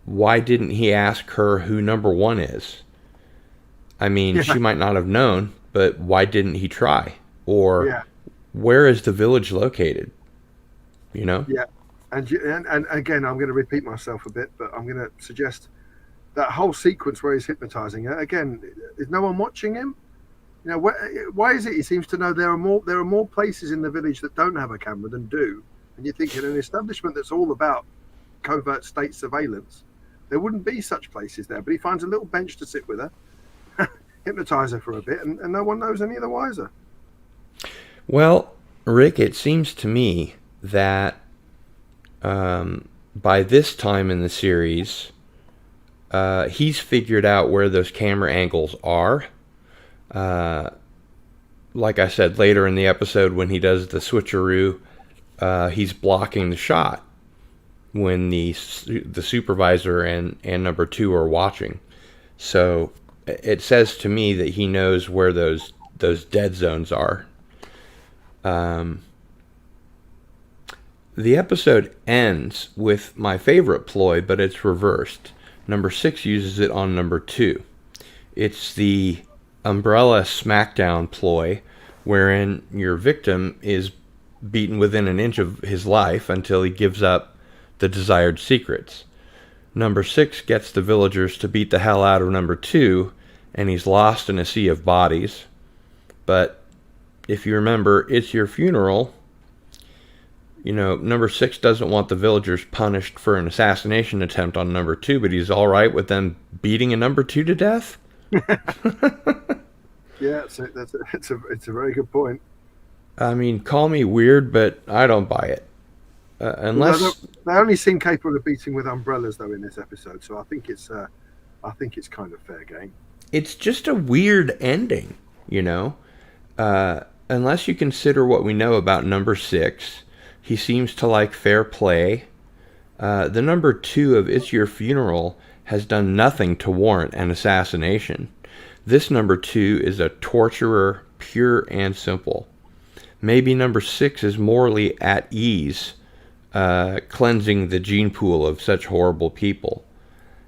Speaker 1: why didn't he ask her who number one is? I mean, she might not have known, but why didn't he try? Or where is the village located? You know?
Speaker 3: Yeah. And again, I'm going to repeat myself a bit, but I'm going to suggest that whole sequence where he's hypnotizing her. Again, is no one watching him? You know, why is it he seems to know there are more places in the village that don't have a camera than do? And you're thinking an establishment that's all about covert state surveillance, there wouldn't be such places there. But he finds a little bench to sit with her, hypnotize her for a bit, and no one knows any the wiser.
Speaker 1: Well, Rick, it seems to me that by this time in the series, he's figured out where those camera angles are. Like I said, later in the episode when he does the switcheroo, he's blocking the shot when the supervisor and number two are watching. So it says to me that he knows where those dead zones are. The episode ends with my favorite ploy, but it's reversed. Number 6 uses it on number 2. It's the umbrella smackdown ploy, wherein your victim is beaten within an inch of his life until he gives up the desired secrets. Number 6 gets the villagers to beat the hell out of number 2, and he's lost in a sea of bodies. But if you remember, It's Your Funeral, you know, number 6 doesn't want the villagers punished for an assassination attempt on number 2, but he's all right with them beating a number 2 to death.
Speaker 3: Yeah, it's a very good point.
Speaker 1: I mean, call me weird, but I don't buy it. Unless
Speaker 3: they only seem capable of beating with umbrellas, though, in this episode. So I think it's kind of fair game.
Speaker 1: It's just a weird ending, you know. Unless you consider what we know about number 6, he seems to like fair play. The number 2 of It's Your Funeral has done nothing to warrant an assassination. This number 2 is a torturer, pure and simple. Maybe number 6 is morally at ease, cleansing the gene pool of such horrible people.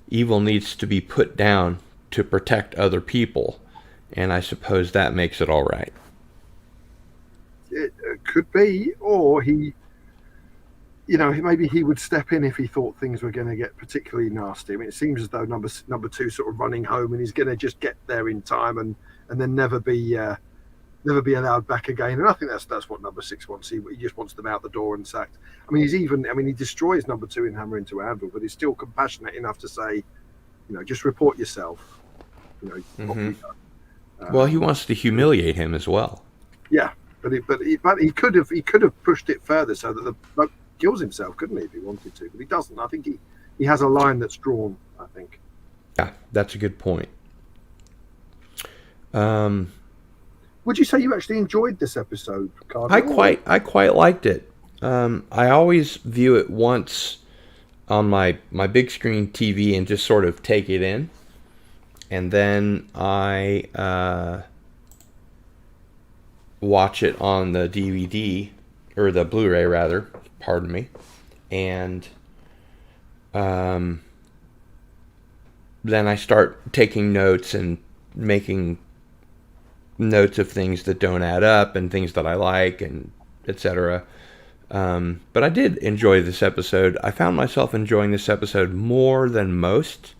Speaker 1: Evil needs to be put down to protect other people, and I suppose that makes it all right.
Speaker 3: It could be, or he, you know, maybe he would step in if he thought things were going to get particularly nasty. I mean, it seems as though number 2 sort of running home, and he's going to just get there in time and then never be allowed back again. And I think that's what number 6 wants. He just wants them out the door and sacked. I mean, he destroys number 2 in Hammer into Anvil, but he's still compassionate enough to say, you know, just report yourself. You know,
Speaker 1: Mm-hmm. Well, he wants to humiliate him as well.
Speaker 3: Yeah, but he could have pushed it further so that the bloke kills himself, couldn't he, if he wanted to? But he doesn't. I think he has a line that's drawn, I think.
Speaker 1: Yeah, that's a good point.
Speaker 3: Would you say you actually enjoyed this episode, Cardinal?
Speaker 1: I quite liked it. I always view it once on my big screen TV and just sort of take it in. And then I watch it on the DVD, or the Blu-ray rather, pardon me. And then I start taking notes and making notes of things that don't add up and things that I like, and etc. But I did enjoy this episode. I found myself enjoying this episode more than most.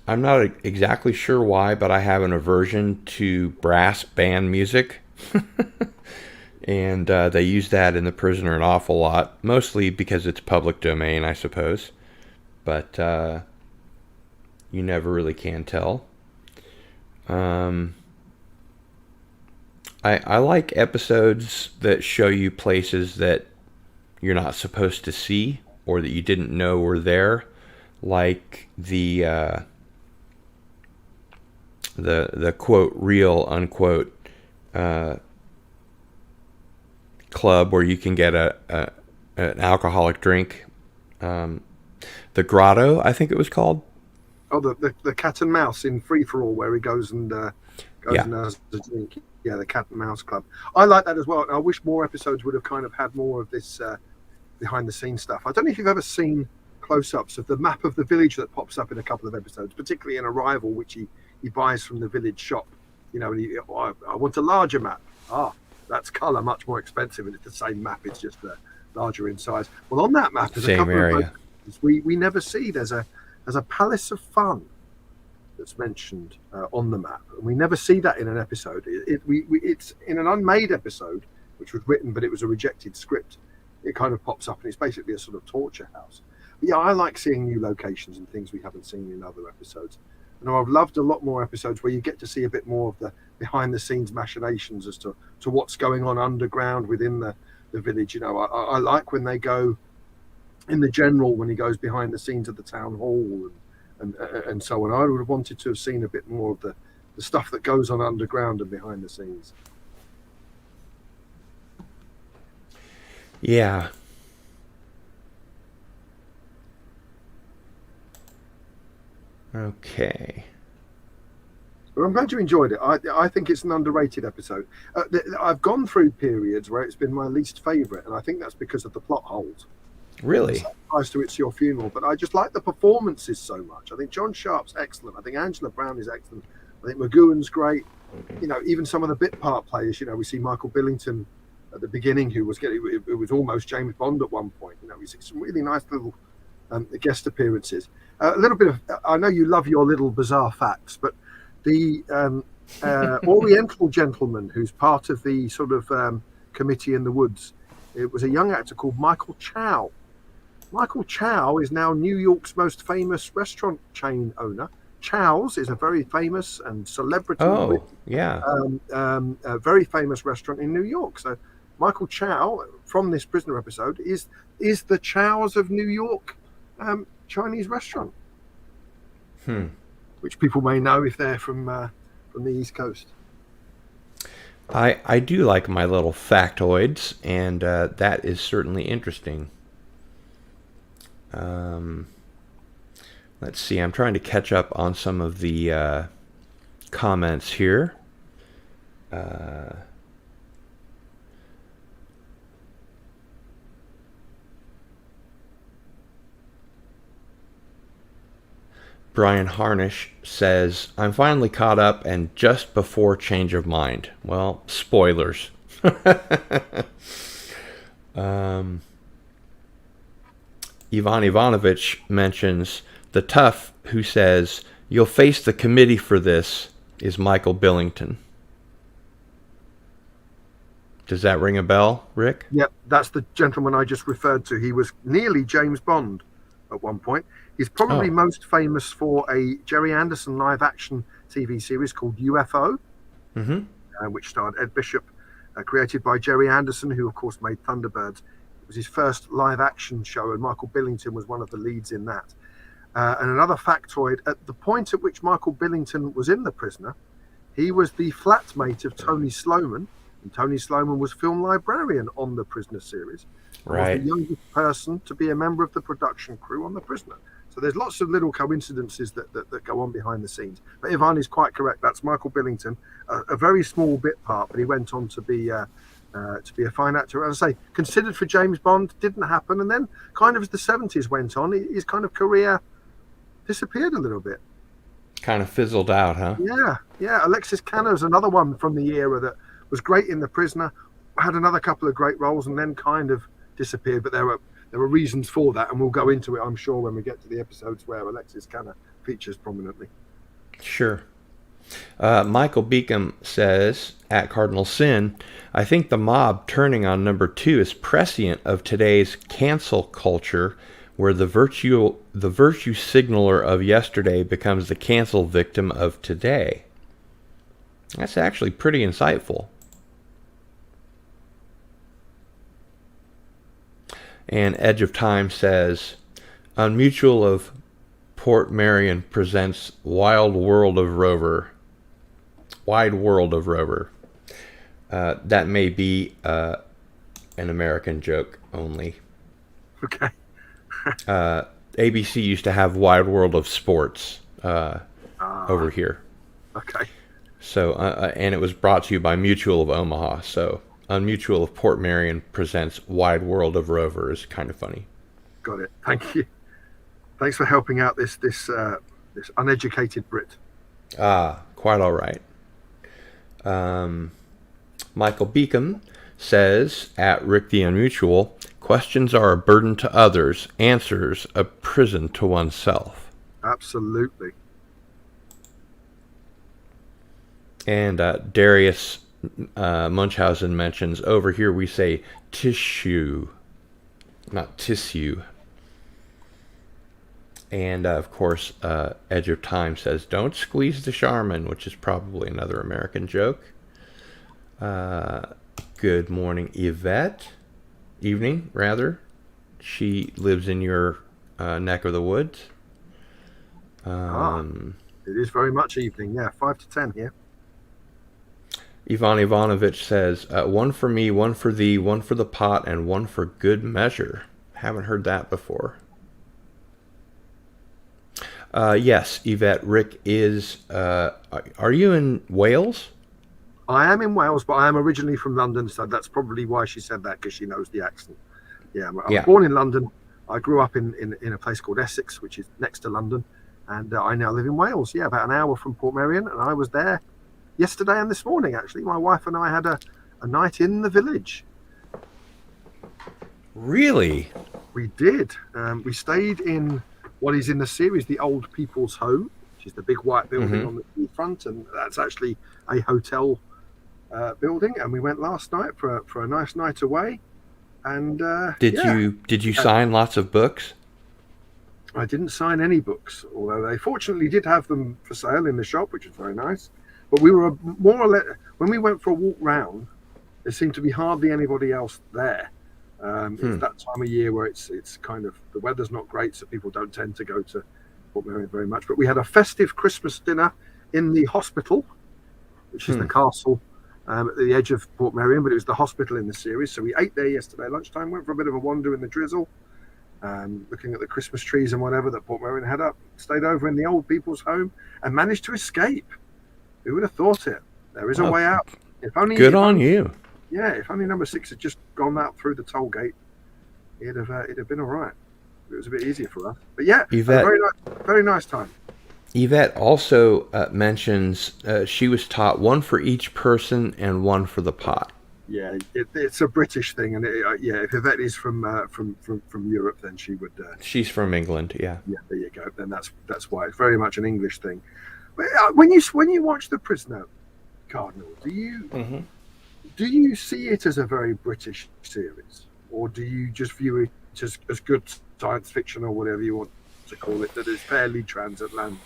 Speaker 1: I'm not exactly sure why, but I have an aversion to brass band music. And they use that in The Prisoner an awful lot, mostly because it's public domain, I suppose. But you never really can tell. I like episodes that show you places that you're not supposed to see or that you didn't know were there, like the quote real unquote club where you can get an alcoholic drink. The Grotto, I think it was called.
Speaker 3: Oh, the cat and mouse in Free for All, where he goes and has a drink. Yeah, the cat and mouse club. I like that as well. I wish more episodes would have kind of had more of this behind the scenes stuff. I don't know if you've ever seen close-ups of the map of the village that pops up in a couple of episodes, particularly in Arrival, which he buys from the village shop. And I want a larger map. That's colour, much more expensive, and it's the same map. It's just larger in size. Well, on that map, there's a couple of locations we never see. There's a Palace of Fun that's mentioned on the map, and we never see that in an episode. It's in an unmade episode, which was written, but it was a rejected script. It kind of pops up, and it's basically a sort of torture house. But yeah, I like seeing new locations and things we haven't seen in other episodes. And I've loved a lot more episodes where you get to see a bit more of the behind-the-scenes machinations as to what's going on underground within the village. I like when they go in the general, when he goes behind the scenes of the town hall and so on. I would have wanted to have seen a bit more of the stuff that goes on underground and behind the scenes.
Speaker 1: Yeah. Okay.
Speaker 3: But I'm glad you enjoyed it. I think it's an underrated episode. I've gone through periods where it's been my least favourite, and I think that's because of the plot holes.
Speaker 1: Really?
Speaker 3: It applies to It's Your Funeral, but I just like the performances so much. I think John Sharp's excellent. I think Angela Brown is excellent. I think Mcgoon's great. Even some of the bit part players. We see Michael Billington at the beginning, who was it was almost James Bond at one point. We see some really nice little guest appearances. A little bit of, I know you love your little bizarre facts, but the Oriental gentleman who's part of the sort of committee in the woods, it was a young actor called Michael Chow. Michael Chow is now New York's most famous restaurant chain owner. Chow's is a very famous and celebrity, a very famous restaurant in New York. So Michael Chow, from this prisoner episode, is the Chow's of New York Chinese restaurant, which people may know if they're from the East Coast.
Speaker 1: I do like my little factoids, and that is certainly interesting. Let's see. I'm trying to catch up on some of the comments here. Brian Harnish says, I'm finally caught up and just before change of mind. Well, spoilers. Ivan Ivanovich mentions the tough who says, you'll face the committee for this is Michael Billington. Does that ring a bell, Rick?
Speaker 3: Yep, that's the gentleman I just referred to. He was nearly James Bond at one point. He's probably most famous for a Jerry Anderson live-action TV series called UFO, which starred Ed Bishop, created by Jerry Anderson, who, of course, made Thunderbirds. It was his first live-action show, and Michael Billington was one of the leads in that. And another factoid, at the point at which Michael Billington was in The Prisoner, he was the flatmate of Tony Sloman, and Tony Sloman was film librarian on The Prisoner series.
Speaker 1: Right.
Speaker 3: Was the youngest person to be a member of the production crew on The Prisoner. So there's lots of little coincidences that go on behind the scenes. But Ivan is quite correct. That's Michael Billington, a very small bit part, but he went on to be a fine actor. As I say, considered for James Bond, didn't happen. And then kind of as the 70s went on, his kind of career disappeared a little bit.
Speaker 1: Kind of fizzled out, huh?
Speaker 3: Yeah. Alexis Cano is another one from the era that was great in The Prisoner, had another couple of great roles, and then kind of disappeared. But there were reasons for that, and we'll go into it, I'm sure, when we get to the episodes where Alexis Cano features prominently.
Speaker 1: Sure. Michael Beacom says, at Cardinal Sin, I think the mob turning on number 2 is prescient of today's cancel culture, where the virtue signaler of yesterday becomes the cancel victim of today. That's actually pretty insightful. And Edge of Time says, Unmutual of Port Marion presents Wide World of Rover. That may be an American joke only.
Speaker 3: Okay.
Speaker 1: ABC used to have Wide World of Sports over here.
Speaker 3: Okay.
Speaker 1: So, and it was brought to you by Mutual of Omaha. So, Unmutual of Port Marion presents Wide World of Rover is kind of funny.
Speaker 3: Got it. Thank you. Thanks for helping out this uneducated Brit.
Speaker 1: Quite all right. Michael Beacom says, at Rick the Unmutual, questions are a burden to others, answers a prison to oneself.
Speaker 3: Absolutely.
Speaker 1: And Darius Munchausen mentions, over here we say tissue, not tissue. And, of course, Edge of Time says, don't squeeze the Charmin, which is probably another American joke. Good morning, Yvette. Evening, rather. She lives in your neck of the woods.
Speaker 3: It is very much evening, yeah. 5 to 10 here.
Speaker 1: Ivan Ivanovich says, one for me, one for thee, one for the pot, and one for good measure. Haven't heard that before. Yes, Yvette, Rick is... are you in Wales?
Speaker 3: I am in Wales, but I am originally from London, so that's probably why she said that, because she knows the accent. Yeah, I was born in London. I grew up in a place called Essex, which is next to London, and I now live in Wales. Yeah, about an hour from Port Marion, and I was there yesterday and this morning, actually. My wife and I had a night in the village.
Speaker 1: Really?
Speaker 3: We did. We stayed in what is in the series the Old People's Home, which is the big white building on the front, and that's actually a hotel building. And we went last night for a nice night away. And
Speaker 1: did you sign lots of books?
Speaker 3: I didn't sign any books, although they fortunately did have them for sale in the shop, which was very nice. But we were more or less, when we went for a walk round, there seemed to be hardly anybody else there. It's that time of year where it's kind of, the weather's not great, so people don't tend to go to Port Marion very much. But we had a festive Christmas dinner in the hospital, which is the castle at the edge of Port Marion, but it was the hospital in the series. So we ate there yesterday lunchtime, went for a bit of a wander in the drizzle, looking at the Christmas trees and whatever that Port Marion had up, stayed over in the Old People's Home, and managed to escape. Who would have thought it? There is a way out. If only
Speaker 1: good on you.
Speaker 3: Yeah, if only number 6 had just gone out through the toll gate, it'd have been all right. It was a bit easier for us. But yeah,
Speaker 1: Yvette,
Speaker 3: a very nice time.
Speaker 1: Yvette also mentions she was taught one for each person and one for the pot.
Speaker 3: Yeah, it's a British thing, and if Yvette is from Europe, then she would.
Speaker 1: She's from England, yeah.
Speaker 3: Yeah, there you go. Then that's why it's very much an English thing. But when you watch The Prisoner, Cardinal, do you see it as a very British series, or do you just view it as good science fiction or whatever you want to call it, that is fairly transatlantic?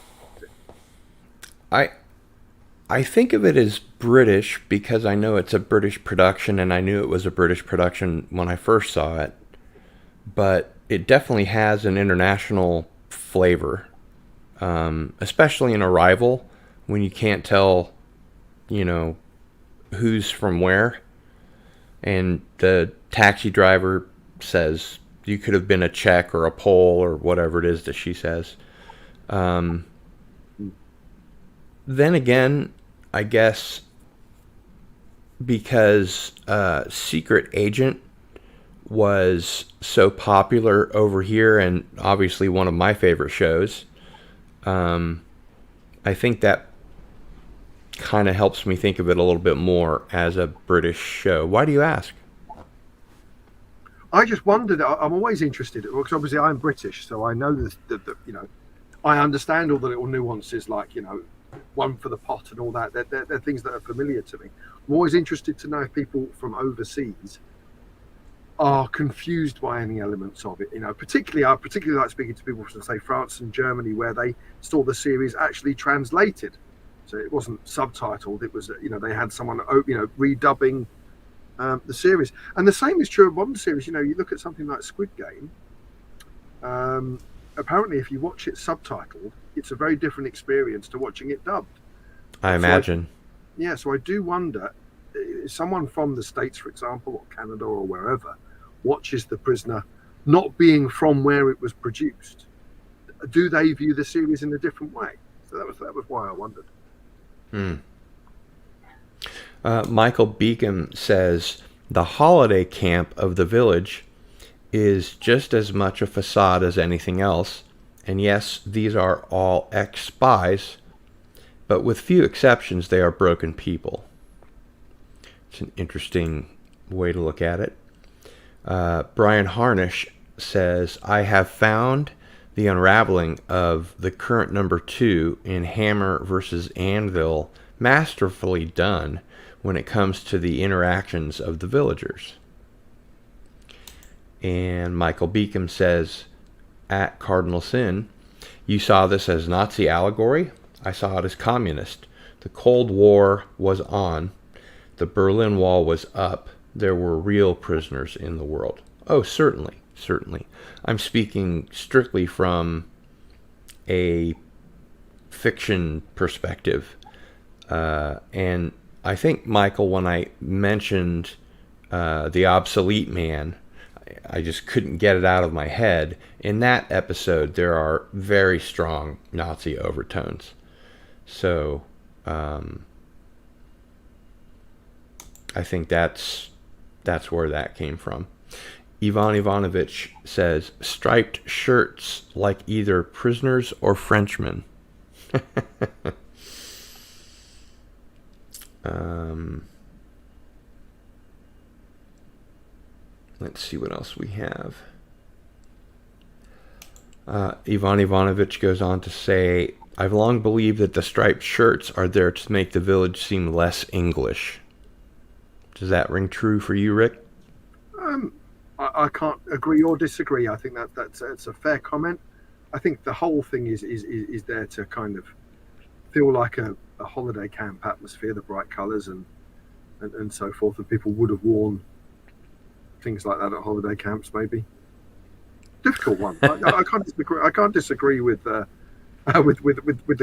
Speaker 1: I think of it as British because I know it's a British production, and I knew it was a British production when I first saw it, but it definitely has an international flavor, especially in Arrival, when you can't tell, who's from where, and the taxi driver says you could have been a Czech or a Pole or whatever it is that she says. Then again, I guess because Secret Agent was so popular over here, and obviously one of my favorite shows, I think that kind of helps me think of it a little bit more as a British show. Why do you ask?
Speaker 3: I just wondered. I'm always interested because obviously I'm British, so I know that I understand all the little nuances, like one for the pot and all that. They're things that are familiar to me. I'm always interested to know if people from overseas are confused by any elements of it. I particularly like speaking to people from, say, France and Germany, where they saw the series actually translated. So it wasn't subtitled. It was, they had someone, redubbing the series. And the same is true of modern series. You look at something like Squid Game. Apparently, if you watch it subtitled, it's a very different experience to watching it dubbed.
Speaker 1: I imagine.
Speaker 3: So I do wonder, if someone from the States, for example, or Canada or wherever, watches The Prisoner, not being from where it was produced, do they view the series in a different way? So that was why I wondered.
Speaker 1: Michael Beacom says, The holiday camp of the village is just as much a facade as anything else, and yes, these are all ex-spies, but with few exceptions, they are broken people. It's an interesting way to look at it. Brian Harnish says, I have found the unraveling of the current number 2 in Hammer versus Anvil masterfully done when it comes to the interactions of the villagers. And Michael Beacom says, at Cardinal Sin, you saw this as Nazi allegory? I saw it as communist. The Cold War was on. The Berlin Wall was up. There were real prisoners in the world. Oh, certainly, certainly. I'm speaking strictly from a fiction perspective. And I think, Michael, when I mentioned the obsolete man, I just couldn't get it out of my head. In that episode, there are very strong Nazi overtones. So, I think that's where that came from. Ivan Ivanovich says, striped shirts like either prisoners or Frenchmen. Let's see what else we have. Ivan Ivanovich goes on to say, I've long believed that the striped shirts are there to make the village seem less English. Does that ring true for you, Rick?
Speaker 3: I can't agree or disagree. I think that's a fair comment. I think the whole thing is there to kind of feel like a holiday camp atmosphere, the bright colours and so forth, that people would have worn things like that at holiday camps, maybe. Difficult one. I can't disagree. I can't disagree with the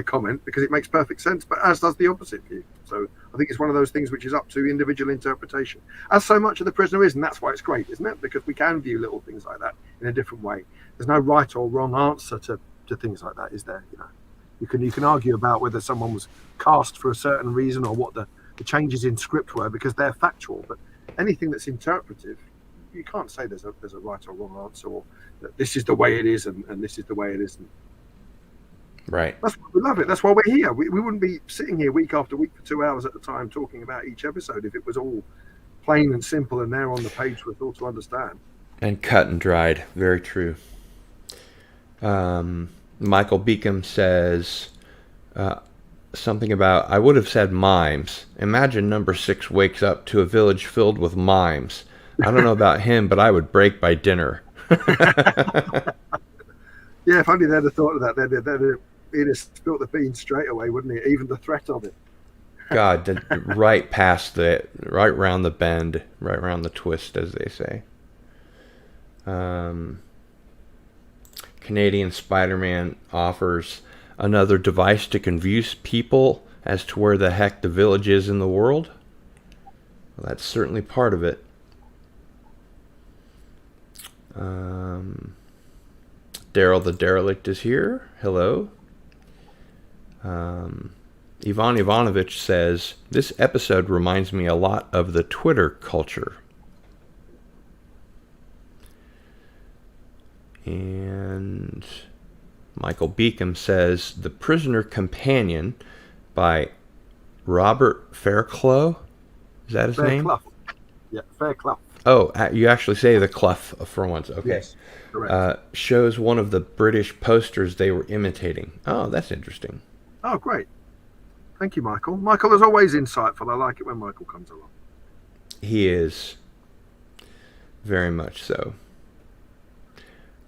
Speaker 3: comment, because it makes perfect sense, but as does the opposite view. So I think it's one of those things which is up to individual interpretation, as so much of The Prisoner is, and that's why it's great, isn't it? Because we can view little things like that in a different way. There's no right or wrong answer to things like that, is there? You know, you can argue about whether someone was cast for a certain reason or what the changes in script were, because they're factual. But anything that's interpretive, you can't say there's a right or wrong answer, or that this is the way it is and this is the way it isn't.
Speaker 1: Right.
Speaker 3: That's why we love it. That's why we're here. We wouldn't be sitting here week after week for 2 hours at a time talking about each episode if it was all plain and simple and there on the page for us all to understand.
Speaker 1: And cut and dried. Very true. Michael Beacom says something about, I would have said mimes. Imagine number 6 wakes up to a village filled with mimes. I don't know about him, but I would break by dinner.
Speaker 3: Yeah, if only they'd have thought of that, he'd have spilt the beans straight away, wouldn't he? Even the threat of it.
Speaker 1: God, right past right round the bend, right round the twist, as they say. Canadian Spider-Man offers another device to confuse people as to where the heck the village is in the world. Well, that's certainly part of it. Daryl the Derelict is here. Hello. Ivan Ivanovich says, this episode reminds me a lot of the Twitter culture. And Michael Beacom says, The Prisoner Companion by Robert Fairclough. Is that his name?
Speaker 3: Yeah, Fairclough.
Speaker 1: Oh, you actually say the Clough for once. Okay.
Speaker 3: Yes, correct.
Speaker 1: Shows one of the British posters they were imitating. Oh, that's interesting.
Speaker 3: Oh, great. Thank you, Michael. Michael is always insightful. I like it when Michael comes along.
Speaker 1: He is. Very much so.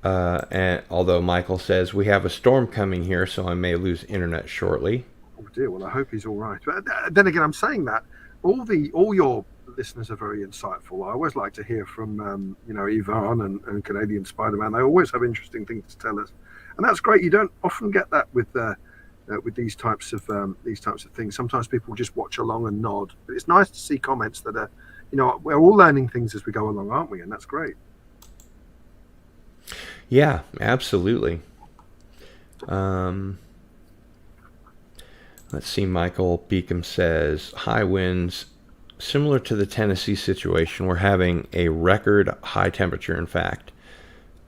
Speaker 1: And although Michael says, we have a storm coming here, so I may lose internet shortly.
Speaker 3: Oh dear, well I hope he's all right. But then again, I'm saying that all your listeners are very insightful. I always like to hear from Ivan and Canadian Spider-Man. They always have interesting things to tell us, and that's great. You don't often get that with these types of things. Sometimes people just watch along and nod, but it's nice to see comments that are, we're all learning things as we go along, aren't we? And that's great.
Speaker 1: Yeah, absolutely. Let's see. Michael Beacom says, high winds similar to the Tennessee situation, we're having a record high temperature, in fact.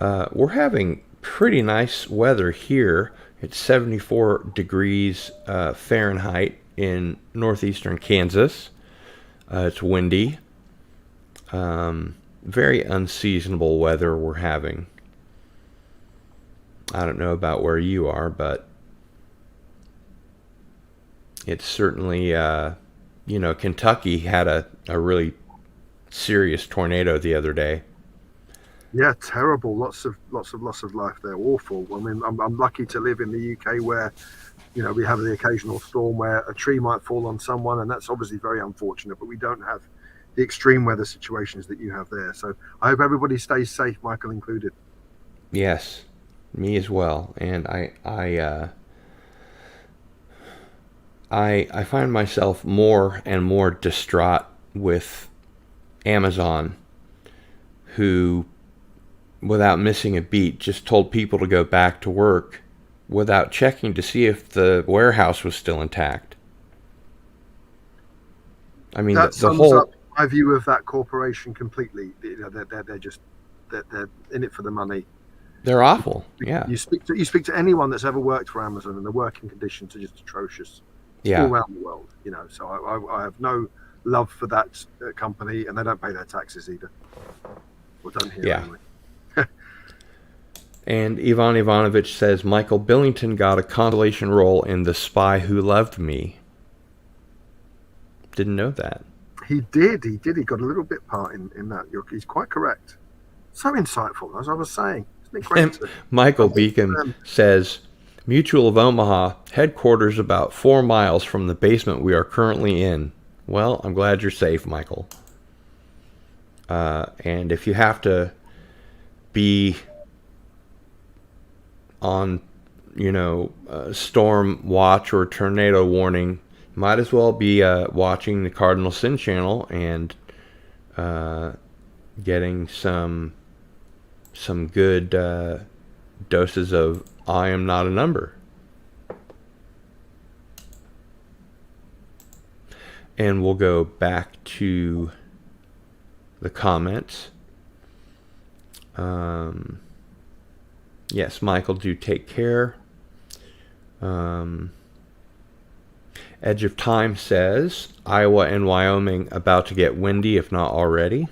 Speaker 1: We're having pretty nice weather here. It's 74 degrees Fahrenheit in northeastern Kansas. It's windy. Very unseasonable weather we're having. I don't know about where you are, but it's certainly, Kentucky had a really serious tornado the other day.
Speaker 3: Yeah, terrible. Lots of loss of life there. Awful. I mean, I'm lucky to live in the UK where, we have the occasional storm where a tree might fall on someone, and that's obviously very unfortunate. But we don't have the extreme weather situations that you have there. So I hope everybody stays safe, Michael included.
Speaker 1: Yes, me as well. And I find myself more and more distraught with Amazon, who, without missing a beat, just told people to go back to work without checking to see if the warehouse was still intact. I mean,
Speaker 3: that
Speaker 1: the
Speaker 3: sums
Speaker 1: whole
Speaker 3: up my view of that corporation completely. They're in it for the money.
Speaker 1: They're awful. Yeah.
Speaker 3: You speak to anyone that's ever worked for Amazon, and the working conditions are just atrocious.
Speaker 1: Yeah.
Speaker 3: All around the world, So I have no love for that company, and they don't pay their taxes either. Or don't hear anyway.
Speaker 1: And Ivan Ivanovich says Michael Billington got a consolation role in The Spy Who Loved Me. Didn't know that.
Speaker 3: He did. He got a little bit part in that. He's quite correct. So insightful, as I was saying. Isn't it great?
Speaker 1: Michael Beacon says, Mutual of Omaha, headquarters about 4 miles from the basement we are currently in. Well, I'm glad you're safe, Michael. And if you have to be on, storm watch or tornado warning, might as well be watching the Cardinal Sin channel and getting some good doses of I Am Not a Number. And we'll go back to the comments. Yes, Michael, do take care. Edge of Time says, Iowa and Wyoming about to get windy, if not already.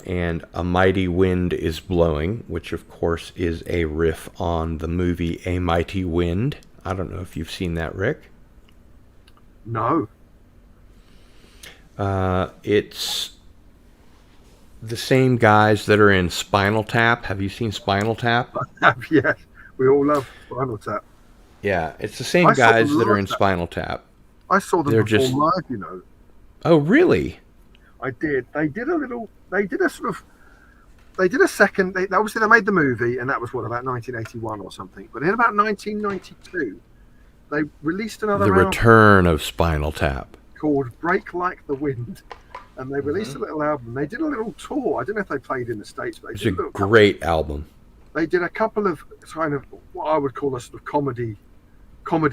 Speaker 1: And A Mighty Wind is Blowing, which of course is a riff on the movie A Mighty Wind. I don't know if you've seen that, Rick.
Speaker 3: No.
Speaker 1: It's the same guys that are in Spinal Tap. Have you seen Spinal Tap?
Speaker 3: Yes, we all love Spinal Tap.
Speaker 1: Yeah, it's the same guys that are in Spinal Tap.
Speaker 3: I saw them perform live,
Speaker 1: Oh, really?
Speaker 3: I did. They did a second. Obviously, they made the movie, and that was about 1981 or something. But in about 1992, they released another album.
Speaker 1: The Return of Spinal Tap.
Speaker 3: Called Break Like the Wind. And they released a little album. They did a little tour. I don't know if they played in the States, but
Speaker 1: it's a great album.
Speaker 3: They did a couple of kind of what I would call a sort of comedy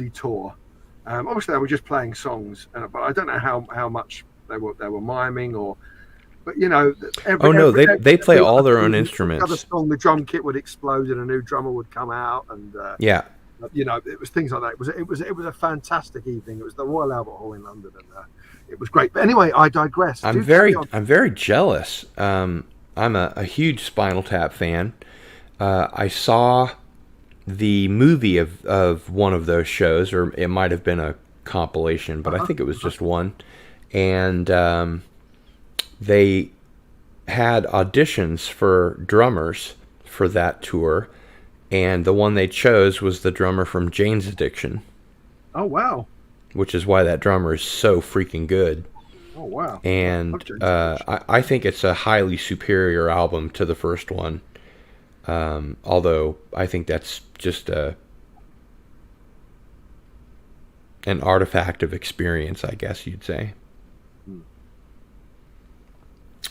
Speaker 3: tour. Obviously, they were just playing songs, but I don't know how much they were miming or. But
Speaker 1: they play all their own instruments.
Speaker 3: Other song, the drum kit would explode and a new drummer would come out, and it was things like that. It was a fantastic evening. It was the Royal Albert Hall in London, and it was great. But anyway, I digress.
Speaker 1: I'm very jealous. I'm a huge Spinal Tap fan. I saw the movie of one of those shows, or it might have been a compilation, but I think it was just one. And they had auditions for drummers for that tour, and the one they chose was the drummer from Jane's Addiction.
Speaker 3: Oh, wow.
Speaker 1: Which is why that drummer is so freaking good.
Speaker 3: Oh, wow.
Speaker 1: And I think it's a highly superior album to the first one. Although I think that's just an artifact of experience, I guess you'd say.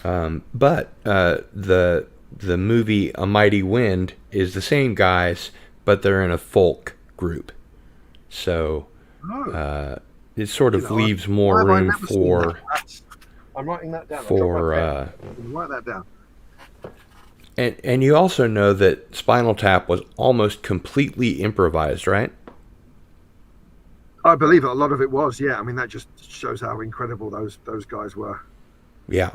Speaker 1: But the movie A Mighty Wind is the same guys, but they're in a folk group. So it sort of leaves more room for.
Speaker 3: I'm writing that down.
Speaker 1: Write
Speaker 3: that down.
Speaker 1: And you also know that Spinal Tap was almost completely improvised, right?
Speaker 3: I believe a lot of it was, yeah. I mean, that just shows how incredible those guys were.
Speaker 1: Yeah.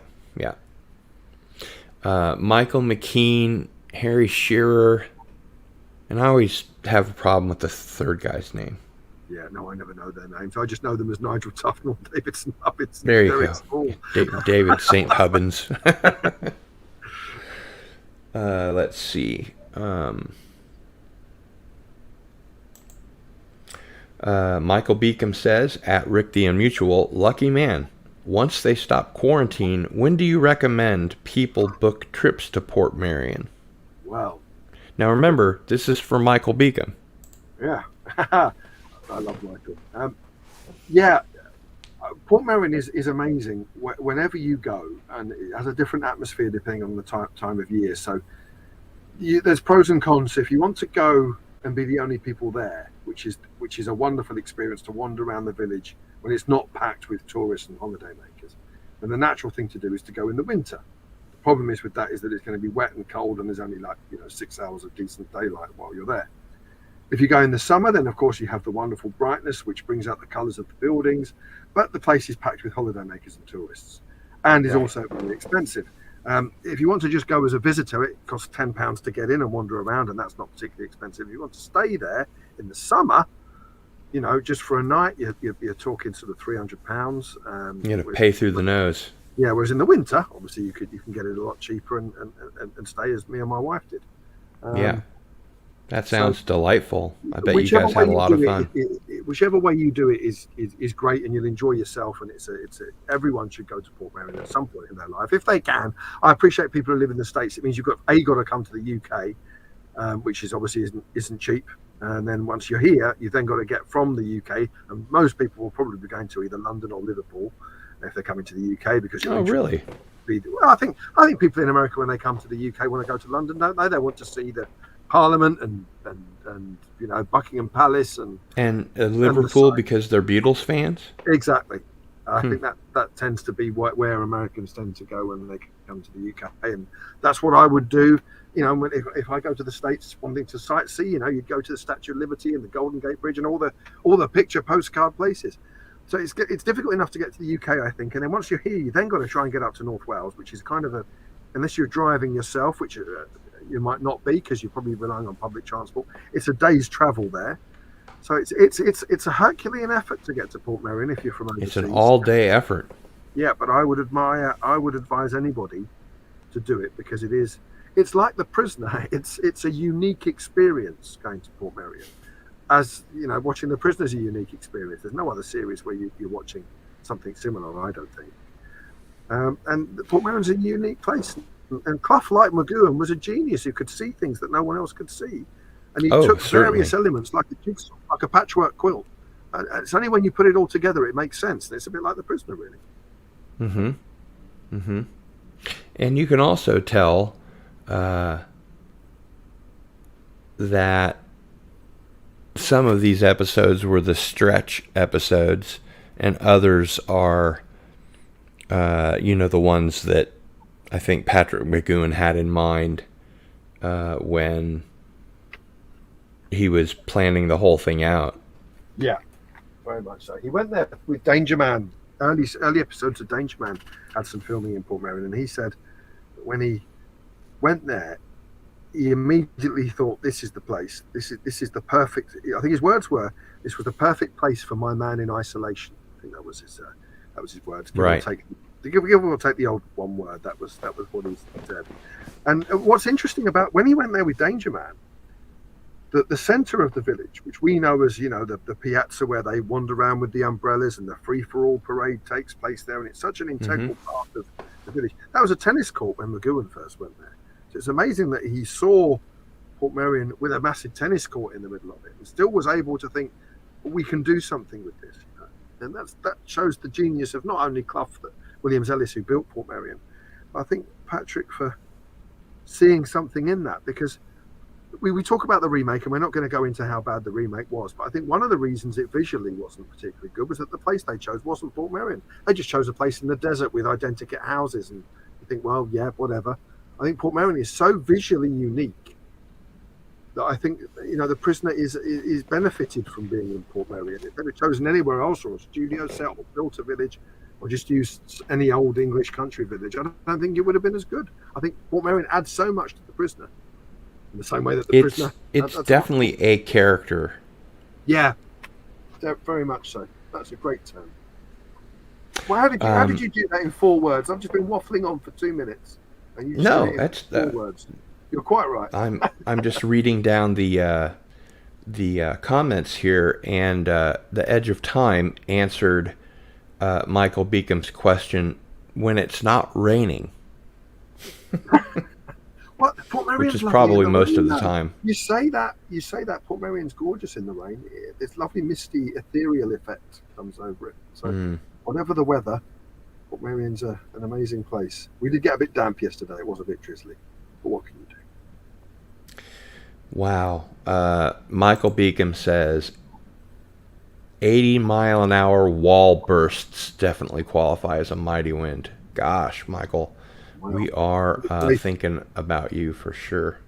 Speaker 1: Michael McKean, Harry Shearer, and I always have a problem with the third guy's name.
Speaker 3: Yeah, no, I never know their names. I just know them as Nigel Tufnell, David Snubbins.
Speaker 1: There you go. David St. Hubbins. Let's see. Michael Beacom says, at Rick the Unmutual, lucky man. Once they stop quarantine, when do you recommend people book trips to Port Marion?
Speaker 3: Well.
Speaker 1: Now remember, this is for Michael Beacom.
Speaker 3: Yeah. I love Michael. Port Marion is amazing whenever you go, and it has a different atmosphere depending on the time of year. So there's pros and cons. If you want to go and be the only people there, which is a wonderful experience to wander around the village when it's not packed with tourists and holidaymakers, and the natural thing to do is to go in the winter. The problem is with that is that it's going to be wet and cold, and there's only 6 hours of decent daylight while you're there. If you go in the summer, then of course you have the wonderful brightness, which brings out the colours of the buildings, but the place is packed with holidaymakers and tourists, and is also very expensive. If you want to just go as a visitor, it costs £10 to get in and wander around, and that's not particularly expensive. If you want to stay there in the summer, just for a night, you're talking sort of £300.
Speaker 1: You're going to pay through the nose.
Speaker 3: Yeah, whereas in the winter, obviously you can get it a lot cheaper and stay as me and my wife did.
Speaker 1: Yeah. That sounds delightful. I bet you guys had a lot of fun.
Speaker 3: Whichever way you do it is great, and you'll enjoy yourself. And everyone should go to Port Marion at some point in their life if they can. I appreciate people who live in the States. It means you've got to come to the UK, which is obviously isn't cheap. And then once you're here, you then got to get from the UK. And most people will probably be going to either London or Liverpool if they're coming to the UK because you're
Speaker 1: really.
Speaker 3: Well, I think people in America when they come to the UK want to go to London, don't they? They want to see the Parliament and Buckingham Palace and
Speaker 1: Liverpool because they're Beatles fans.
Speaker 3: Exactly. I think that tends to be where Americans tend to go when they come to the UK, and that's what I would do. If I go to the States wanting to sightsee, you'd go to the Statue of Liberty and the Golden Gate Bridge and all the picture postcard places. So it's difficult enough to get to the UK, I think, and then once you're here, you then got to try and get up to North Wales, which is kind of unless you're driving yourself, which you might not be because you're probably relying on public transport. It's a day's travel there, so it's a Herculean effort to get to Port Marion if you're from overseas.
Speaker 1: It's an all-day effort.
Speaker 3: Yeah, but I would advise anybody to do it because it's like The Prisoner. It's a unique experience going to Port Marion. As watching The Prisoner is a unique experience. There's no other series where you're watching something similar, I don't think. And Port Marion's a unique place. And Clough, like Mcgoon, was a genius who could see things that no one else could see. And he took various elements like a jigsaw, like a patchwork quilt. It's only when you put it all together it makes sense. And it's a bit like The Prisoner, really.
Speaker 1: Mm-hmm. Mm-hmm. And you can also tell that some of these episodes were the stretch episodes, and others are, the ones that I think Patrick Mcgoon had in mind when he was planning the whole thing out.
Speaker 3: Yeah, very much so. He went there with Danger Man. Early episodes of Danger Man had some filming in Port Marion, and he said that when he went there, he immediately thought, "This is the place. This is the perfect." I think his words were, "This was the perfect place for my man in isolation." I think that was his words.
Speaker 1: Right.
Speaker 3: Give or take the old one word. That was what he said. And what's interesting about when he went there with Danger Man, the centre of the village, which we know as the piazza where they wander around with the umbrellas and the free-for-all parade takes place there, and it's such an integral part of the village. That was a tennis court when Mcgoon first went there. So it's amazing that he saw Port Marion with a massive tennis court in the middle of it, and still was able to think, we can do something with this. And that shows the genius of not only Clough, but Williams Ellis, who built Port Marion, but I think Patrick for seeing something in that, because we talk about the remake, and we're not going to go into how bad the remake was, but I think one of the reasons it visually wasn't particularly good was that the place they chose wasn't Fort Marion. They just chose a place in the desert with identical houses, and you think, well, yeah, whatever. I think Port Marion is so visually unique that I think, you know, The Prisoner is benefited from being in Port Marion. If they'd have chosen anywhere else, or a studio set, or built a village, or just used any old English country village, I don't think it would have been as good. I think Port Marion adds so much to The Prisoner, in the same way that The Prisoner.
Speaker 1: It's definitely a character.
Speaker 3: Yeah, very much so. That's a great term. Well, how did you do that in 4 words? I've just been waffling on for 2 minutes. And you
Speaker 1: that's
Speaker 3: 4 words. You're quite right.
Speaker 1: I'm just reading down the comments here, and the Edge of Time answered Michael Beacomb's question when it's not raining.
Speaker 3: What, Port Marion's
Speaker 1: which is probably most
Speaker 3: rain,
Speaker 1: of the time.
Speaker 3: You say that Port Marion's gorgeous in the rain. This lovely misty ethereal effect comes over it. So whatever the weather, Port Marion's an amazing place. We did get a bit damp yesterday. It was a bit drizzly, but what can you do?
Speaker 1: Wow. Michael Beacom says 80-mile-an-hour wall bursts definitely qualify as a mighty wind. Gosh, Michael. Wow. We are thinking about you for sure.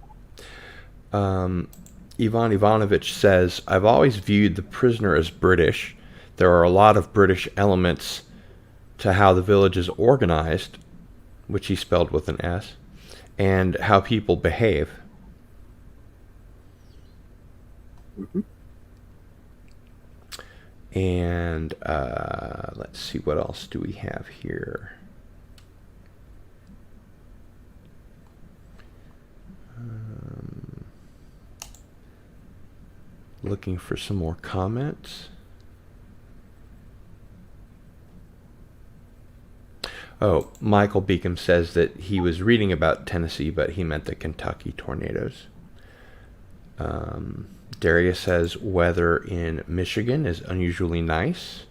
Speaker 1: Ivan Ivanovich says, I've always viewed The Prisoner as British. There are a lot of British elements to how the village is organized, which he spelled with an S, and how people behave.
Speaker 3: Mm-hmm.
Speaker 1: And let's see, what else do we have here? Looking for some more comments. Oh, Michael Beacom says that he was reading about Tennessee, but he meant the Kentucky tornadoes. Darius says weather in Michigan is unusually nice.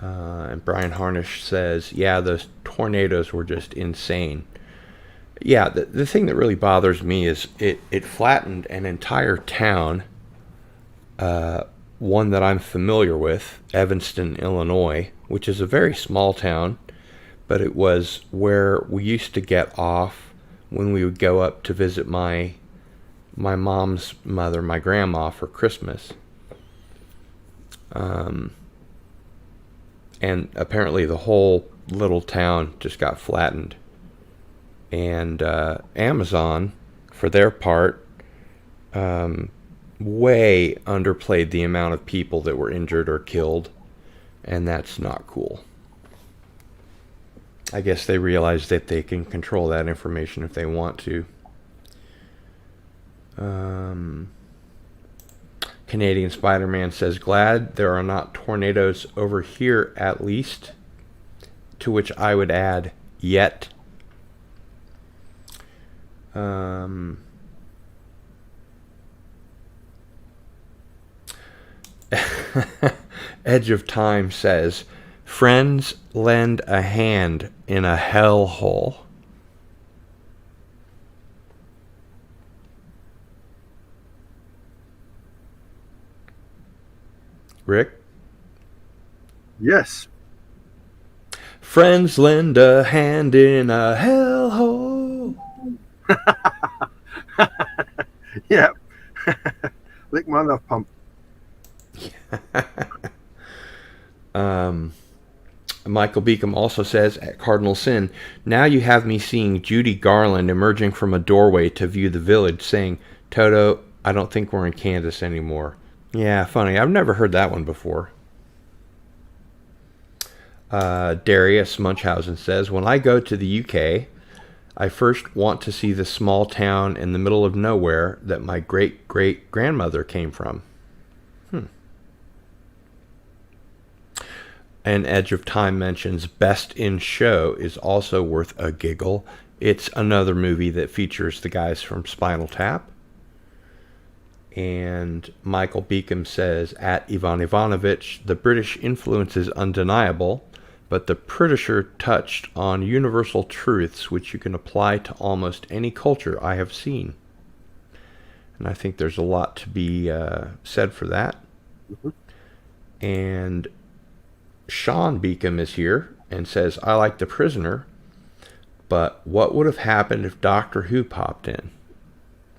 Speaker 1: And Brian Harnish says, yeah, those tornadoes were just insane. Yeah, the thing that really bothers me is it flattened an entire town, one that I'm familiar with, Evanston, Illinois, which is a very small town, but it was where we used to get off when we would go up to visit my mom's mother, my grandma, for Christmas. And apparently the whole little town just got flattened. And Amazon, for their part, way underplayed the amount of people that were injured or killed, and that's not cool. I guess they realize that they can control that information if they want to. Canadian Spider-Man says, glad there are not tornadoes over here at least, to which I would add, yet. Edge of Time says, friends lend a hand in a hellhole. Rick?
Speaker 3: Yes.
Speaker 1: Friends lend a hand in a hellhole.
Speaker 3: Yeah. Lick my love pump.
Speaker 1: Michael Beacom also says at Cardinal Sin, now you have me seeing Judy Garland emerging from a doorway to view the village, saying, Toto, I don't think we're in Kansas anymore. Yeah, funny. I've never heard that one before. Darius Munchausen says, when I go to the UK, I first want to see the small town in the middle of nowhere that my great-great-grandmother came from. And Edge of Time mentions Best in Show is also worth a giggle. It's another movie that features the guys from Spinal Tap. And Michael Beacom says, at Ivan Ivanovich, the British influence is undeniable, but the Britisher touched on universal truths which you can apply to almost any culture I have seen. And I think there's a lot to be said for that.
Speaker 3: Mm-hmm.
Speaker 1: And Sean Beacom is here and says, I like The Prisoner, but what would have happened if Doctor Who popped in?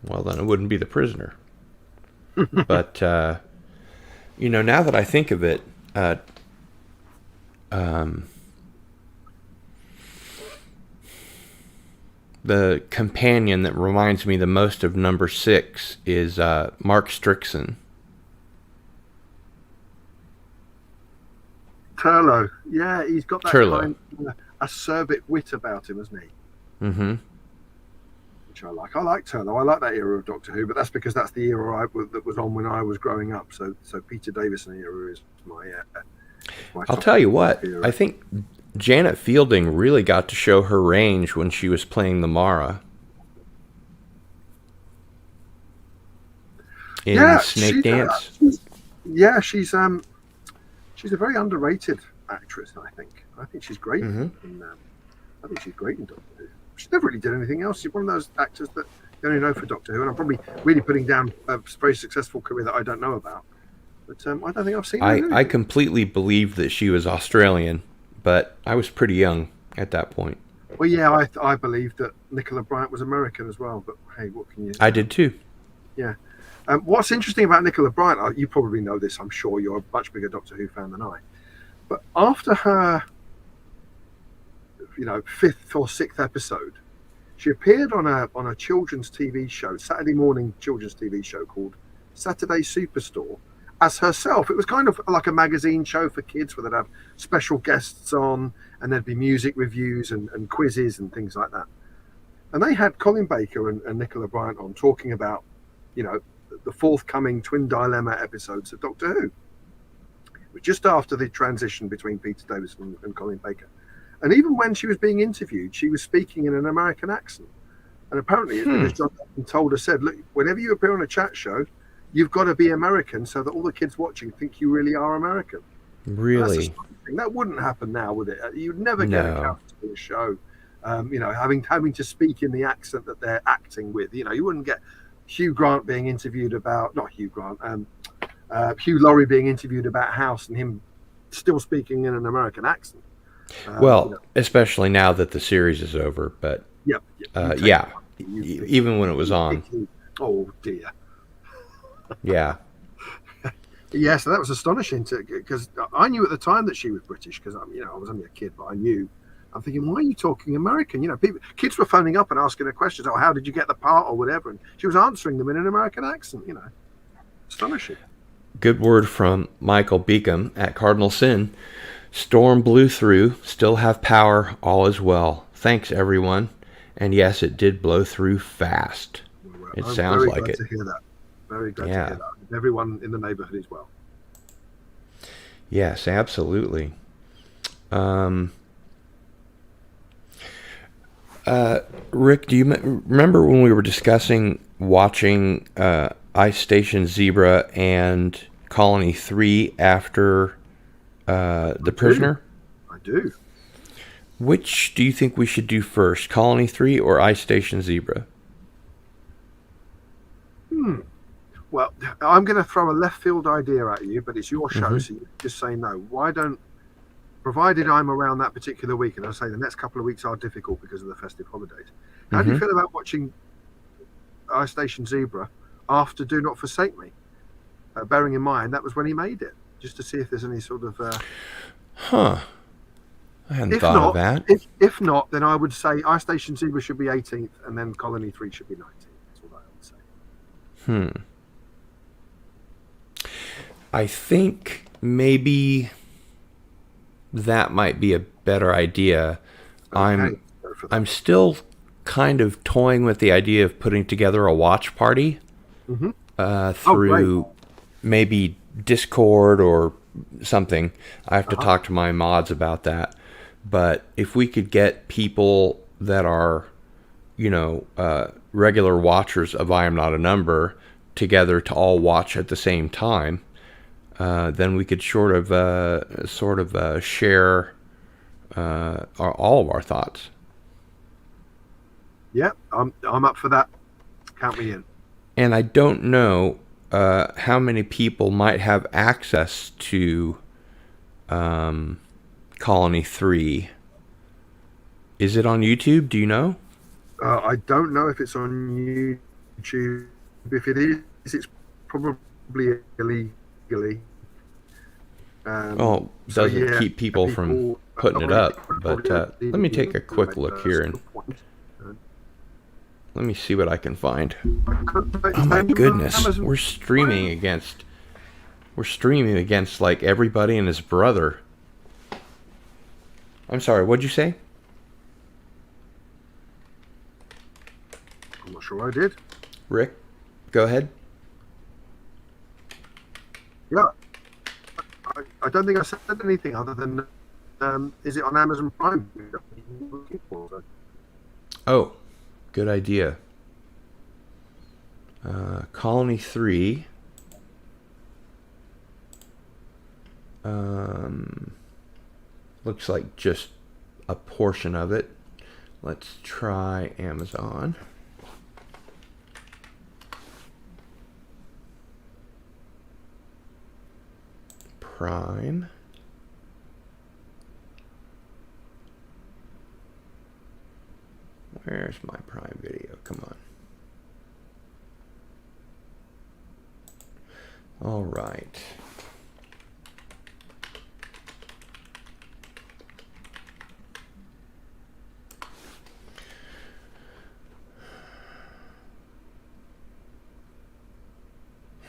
Speaker 1: Well, then it wouldn't be The Prisoner. But, now that I think of it, the companion that reminds me the most of number 6 is Mark Strickson.
Speaker 3: Turlough. Yeah, he's got that kind of acerbic wit about him, hasn't he?
Speaker 1: Mm-hmm.
Speaker 3: Which I like. I like Turlough. I like that era of Doctor Who, but that's because that's the era that was on when I was growing up. So Peter Davison era is my
Speaker 1: I'll tell you what,
Speaker 3: era.
Speaker 1: I think Janet Fielding really got to show her range when she was playing the Mara in Snake Dance.
Speaker 3: She's a very underrated actress, I think. I think she's great.
Speaker 1: Mm-hmm.
Speaker 3: I think she's great in Doctor Who. She never really did anything else. She's one of those actors that you only know for Doctor Who, and I'm probably really putting down a very successful career that I don't know about. But I don't think I've seen her.
Speaker 1: I completely believed that she was Australian, but I was pretty young at that point.
Speaker 3: Well, yeah, I believed that Nicola Bryant was American as well, but hey, what can you say?
Speaker 1: I did too.
Speaker 3: Yeah. What's interesting about Nicola Bryant, you probably know this, I'm sure you're a much bigger Doctor Who fan than I, but after her, 5th or 6th episode, she appeared on a children's TV show, Saturday morning children's TV show called Saturday Superstore, as herself. It was kind of like a magazine show for kids where they'd have special guests on, and there'd be music reviews and quizzes and things like that. And they had Colin Baker and Nicola Bryant on talking about, the forthcoming Twin Dilemma episodes of Doctor Who. It was just after the transition between Peter Davison and Colin Baker. And even when she was being interviewed, she was speaking in an American accent. And apparently, as John told her, said, look, whenever you appear on a chat show, you've got to be American so that all the kids watching think you really are American.
Speaker 1: Really?
Speaker 3: That wouldn't happen now, would it? You'd never get a character to a show, having to speak in the accent that they're acting with. You wouldn't get Hugh Grant being interviewed about, not Hugh Grant, Hugh Laurie being interviewed about House and him still speaking in an American accent.
Speaker 1: Especially now that the series is over, but even when it was on.
Speaker 3: Oh dear.
Speaker 1: Yeah.
Speaker 3: Yeah, so that was astonishing because I knew at the time that she was British because I was only a kid, but I knew. I'm thinking, why are you talking American? Kids were phoning up and asking her questions. Oh, how did you get the part or whatever? And she was answering them in an American accent. Astonishing.
Speaker 1: Good word from Michael Beacom at Cardinal Sin. Storm blew through, still have power, all is well. Thanks, everyone. And yes, it did blow through fast. It sounds like it.
Speaker 3: To hear that. Very glad to hear that. Everyone in the neighborhood is well.
Speaker 1: Yes, absolutely. Rick, do you remember when we were discussing watching Ice Station Zebra and Colony 3 after The Prisoner?
Speaker 3: I do.
Speaker 1: Which do you think we should do first, Colony 3 or Ice Station Zebra?
Speaker 3: Well, I'm going to throw a left field idea at you, but it's your show, so you just say no. Why don't, provided I'm around that particular week, and I say the next couple of weeks are difficult because of the festive holidays. How do you feel about watching Ice Station Zebra after Do Not Forsake Me? Bearing in mind that was when he made it, just to see if there's any sort of.
Speaker 1: I hadn't thought of that.
Speaker 3: If not, then I would say Ice Station Zebra should be 18th, and then Colony 3 should be 19th. That's what I would say.
Speaker 1: I think maybe that might be a better idea.
Speaker 3: Okay.
Speaker 1: I'm still kind of toying with the idea of putting together a watch party through maybe Discord or something. I have to talk to my mods about that. But if we could get people that are, regular watchers of I Am Not a Number together to all watch at the same time, then we could sort of share all of our thoughts.
Speaker 3: Yeah, I'm up for that. Count me in.
Speaker 1: And I don't know how many people might have access to Colony 3. Is it on YouTube? Do you know?
Speaker 3: I don't know if it's on YouTube. If it is, it's probably illegally.
Speaker 1: Doesn't keep people from putting it up. But let me take a quick look here and let me see what I can find. Oh my goodness, we're streaming against like everybody and his brother. I'm sorry, what'd you say?
Speaker 3: I'm not sure I did.
Speaker 1: Rick, go ahead.
Speaker 3: Yeah. I don't think I said anything other than, is it on Amazon Prime?
Speaker 1: Oh, good idea. Colony 3. Looks like just a portion of it. Let's try Amazon. Prime. Where's my Prime Video? Come on. All right.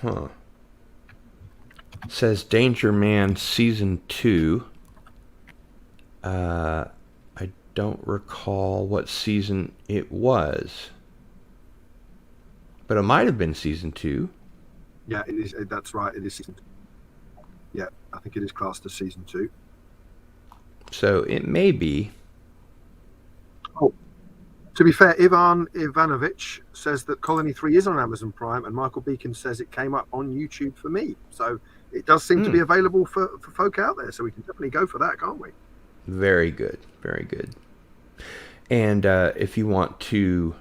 Speaker 1: Huh. Says Danger Man Season 2. I don't recall what season it was. But it might have been Season 2.
Speaker 3: Yeah, it is. That's right. It is Season 2. Yeah, I think it is classed as Season 2.
Speaker 1: So it may be.
Speaker 3: Oh, to be fair, Ivan Ivanovich says that Colony 3 is on Amazon Prime, and Michael Beacon says it came up on YouTube for me. So it does seem to be available for folk out there. So we can definitely go for that, can't we?
Speaker 1: Very good. Very good. And if you want to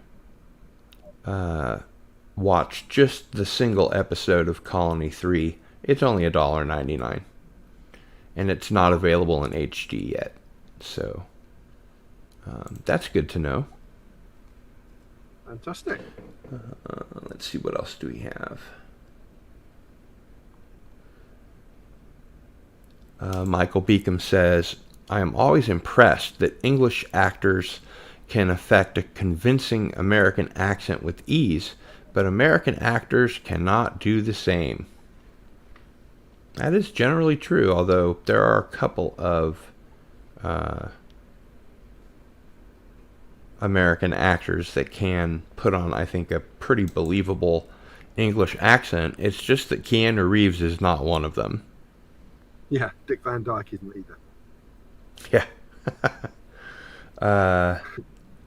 Speaker 1: watch just the single episode of Colony 3, it's only $1.99. And it's not available in HD yet. So that's good to know.
Speaker 3: Fantastic.
Speaker 1: Let's see, what else do we have? Michael Beacom says, I am always impressed that English actors can affect a convincing American accent with ease, but American actors cannot do the same. That is generally true, although there are a couple of American actors that can put on, I think, a pretty believable English accent. It's just that Keanu Reeves is not one of them.
Speaker 3: Yeah, Dick Van Dyke isn't either.
Speaker 1: Yeah.